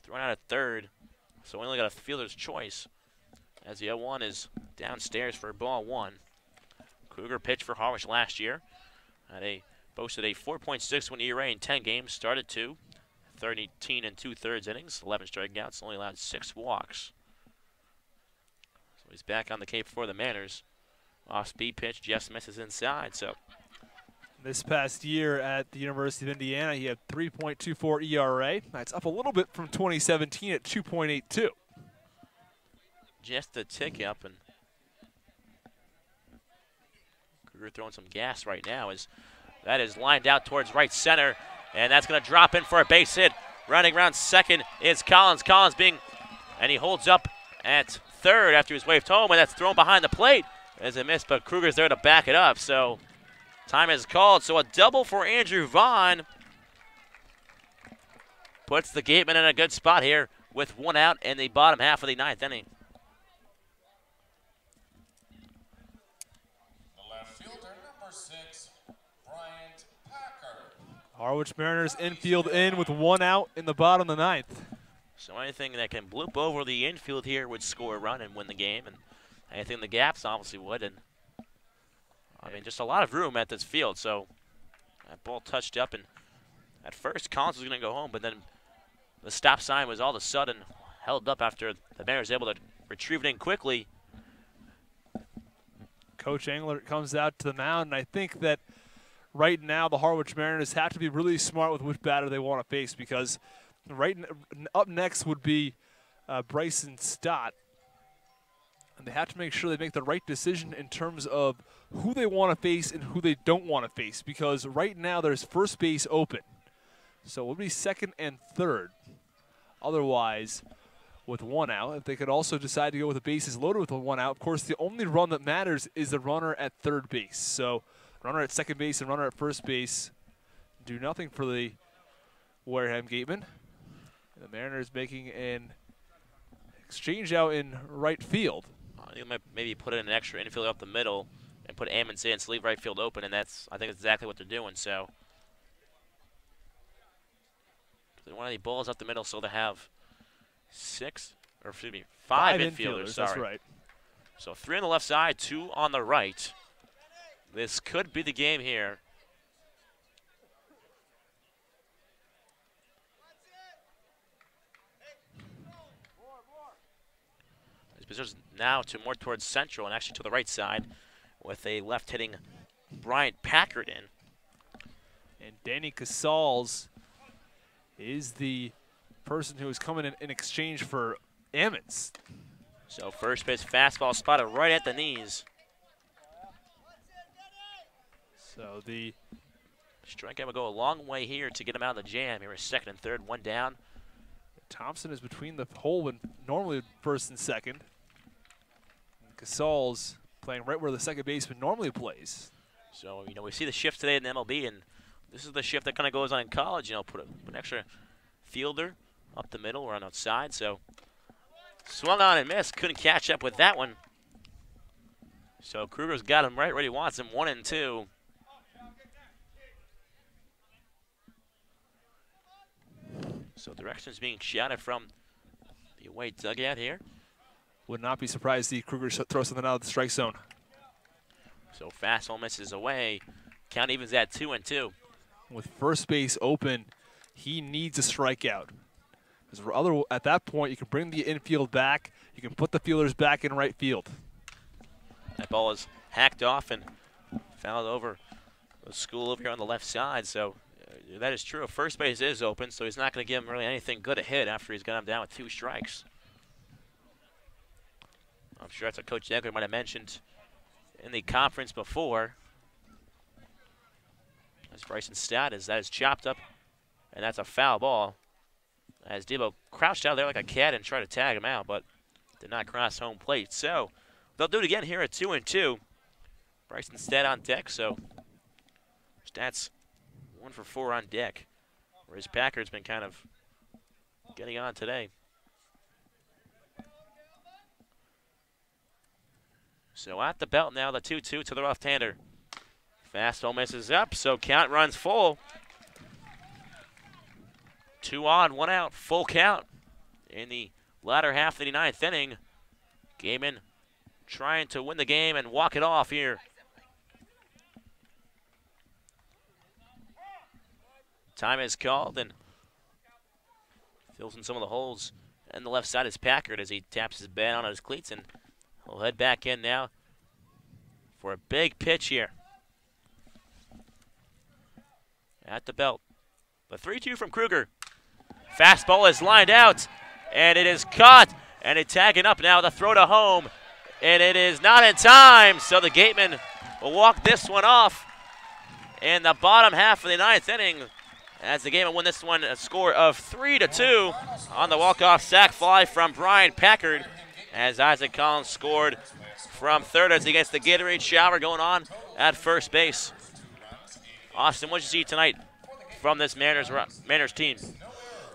S1: thrown out at third, so we only got a fielder's choice as the 0-1 is downstairs for ball one. Kruger pitched for Harwich last year. Boasted a 4.61 ERA in 10 games, started 13 and 2/3 innings, 11 strikeouts, only allowed 6 walks. So he's back on the Cape for the Manners. Off-speed pitch, Jeff Smith is inside. So
S2: this past year at the University of Indiana, he had 3.24 ERA. That's up a little bit from 2017 at 2.82.
S1: Just a tick up, and Kruger throwing some gas right now as that is lined out towards right center, and that's going to drop in for a base hit. Running around second is Collins. And he holds up at third after he was waved home, and that's thrown behind the plate as a miss, but Kruger's there to back it up. So time is called. So a double for Andrew Vaughn puts the Gateman in a good spot here with one out in the bottom half of the 9th inning.
S3: The left fielder, number 6, Bryant Packer.
S2: Harwich Mariners infield in with one out in the bottom of the 9th.
S1: So anything that can bloop over the infield here would score a run and win the game, and anything in the gaps obviously would. And I mean, just a lot of room at this field. So that ball touched up, and at first Collins was going to go home, but then the stop sign was all of a sudden held up after the Mariners able to retrieve it in quickly.
S2: Coach Engler comes out to the mound, and I think that right now the Harwich Mariners have to be really smart with which batter they want to face, because up next would be Bryson Stott. And they have to make sure they make the right decision in terms of who they want to face and who they don't want to face, because right now there's first base open. So it will be second and third. Otherwise, with one out, if they could also decide to go with the bases loaded with one out, of course, the only run that matters is the runner at third base. So runner at second base and runner at first base do nothing for the Wareham Gatemen. The Mariners making an exchange out in right field.
S1: You might maybe put in an extra infielder up the middle and put Ammons in to leave right field open, and I think that's exactly what they're doing. So they don't want any balls up the middle, so they have five infielders. Sorry.
S2: That's right.
S1: So 3 on the left side, 2 on the right. This could be the game here. His position now more towards central and actually to the right side with a left-hitting Bryant Packard in.
S2: And Danny Casals is the person who is coming in exchange for Ammons.
S1: So first pitch fastball spotted right at the knees.
S2: So the
S1: strikeout will go a long way here to get him out of the jam. Here is second and third, one down.
S2: Thompson is between the hole and normally first and second. And Casals playing right where the second baseman normally plays.
S1: So, we see the shift today in the MLB, and this is the shift that kind of goes on in college. Put an extra fielder up the middle or on outside. So swung on and missed. Couldn't catch up with that one. So Kruger's got him right where he wants him, 1 and 2. So directions being shouted from the away dugout here.
S2: Would not be surprised to see Kruger throw something out of the strike zone.
S1: So fastball misses away. Count evens at 2 and 2.
S2: With first base open, he needs a strikeout. Because at that point, you can bring the infield back. You can put the fielders back in right field.
S1: That ball is hacked off and fouled over the school over here on the left side. So that is true. First base is open, so he's not going to give him really anything good to hit after he's got him down with 2 strikes. I'm sure that's what Coach Egler might have mentioned in the conference before. As Bryson Stout that is chopped up, and that's a foul ball. As Debo crouched out there like a cat and tried to tag him out, but did not cross home plate. So they'll do it again here at 2-2. Bryson Stout on deck, so Stat's 1 for 4 on deck, whereas Packard's been kind of getting on today. So at the belt now, the 2-2 to the left-hander. Fastball misses up, so count runs full. 2 on, 1 out, full count in the latter half of the 9th inning. Gaiman trying to win the game and walk it off here. Time is called, and fills in some of the holes. And the left side is Packard as he taps his bat on his cleats, and he'll head back in now for a big pitch here. At the belt. The 3-2 from Kruger. Fastball is lined out, and it is caught, and it's tagging up now. The throw to home, and it is not in time, so the Gateman will walk this one off in the bottom half of the 9th inning as the Gateman win this one a score of 3-2 on the walk-off sac fly from Brian Packard as Isaac Collins scored from third as he gets the Gatorade shower going on at first base. Austin, what did you see tonight from this Mariners team?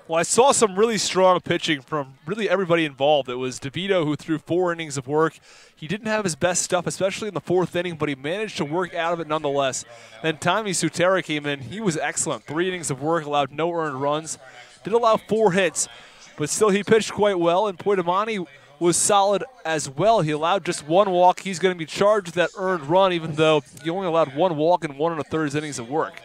S2: Well, I saw some really strong pitching from really everybody involved. It was DeVito who threw 4 innings of work. He didn't have his best stuff, especially in the 4th inning, but he managed to work out of it nonetheless. Then Tommy Sutera came in. He was excellent. 3 innings of work, allowed no earned runs. Did allow 4 hits, but still he pitched quite well, and Poitamani was solid as well. He allowed just 1 walk. He's going to be charged with that earned run, even though he only allowed 1 walk and 1 1/3 innings of work.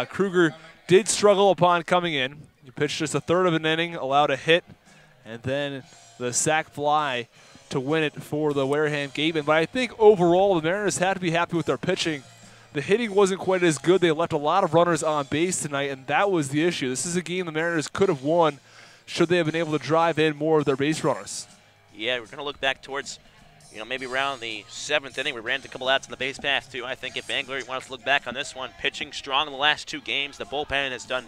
S2: Kruger did struggle upon coming in. He pitched just a third of an inning, allowed a hit, and then the sac fly to win it for the Wareham Gatemen. But I think overall the Mariners had to be happy with their pitching. The hitting wasn't quite as good. They left a lot of runners on base tonight, and that was the issue. This is a game the Mariners could have won should they have been able to drive in more of their base runners.
S1: Yeah, we're going to look back towards, maybe around the 7th inning. We ran a couple outs on the base pass, too. I think if Angler wants to look back on this one, pitching strong in the last 2 games. The bullpen has done,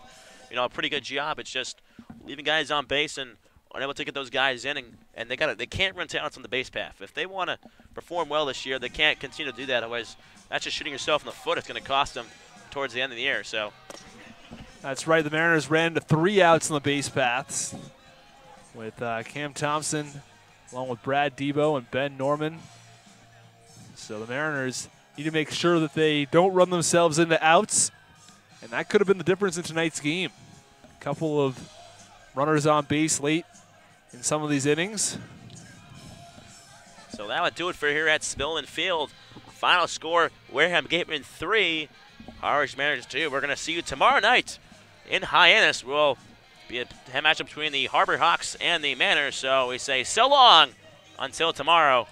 S1: a pretty good job. It's just leaving guys on base and unable to get those guys in, and they can't run talents on the base path. If they want to perform well this year, they can't continue to do that. Otherwise, that's just shooting yourself in the foot. It's going to cost them towards the end of the year. So
S2: that's right. The Mariners ran to 3 outs on the base paths with Cam Thompson, along with Brad Debo and Ben Norman. So the Mariners need to make sure that they don't run themselves into outs, and that could have been the difference in tonight's game. A couple of runners on base late in some of these innings.
S1: So that would do it for here at Spillman Field. Final score, Wareham Gatemen 3, Harwich Mariners 2. We're going to see you tomorrow night in Hyannis. We'll be a matchup between the Harbor Hawks and the Mariners. So we say so long until tomorrow.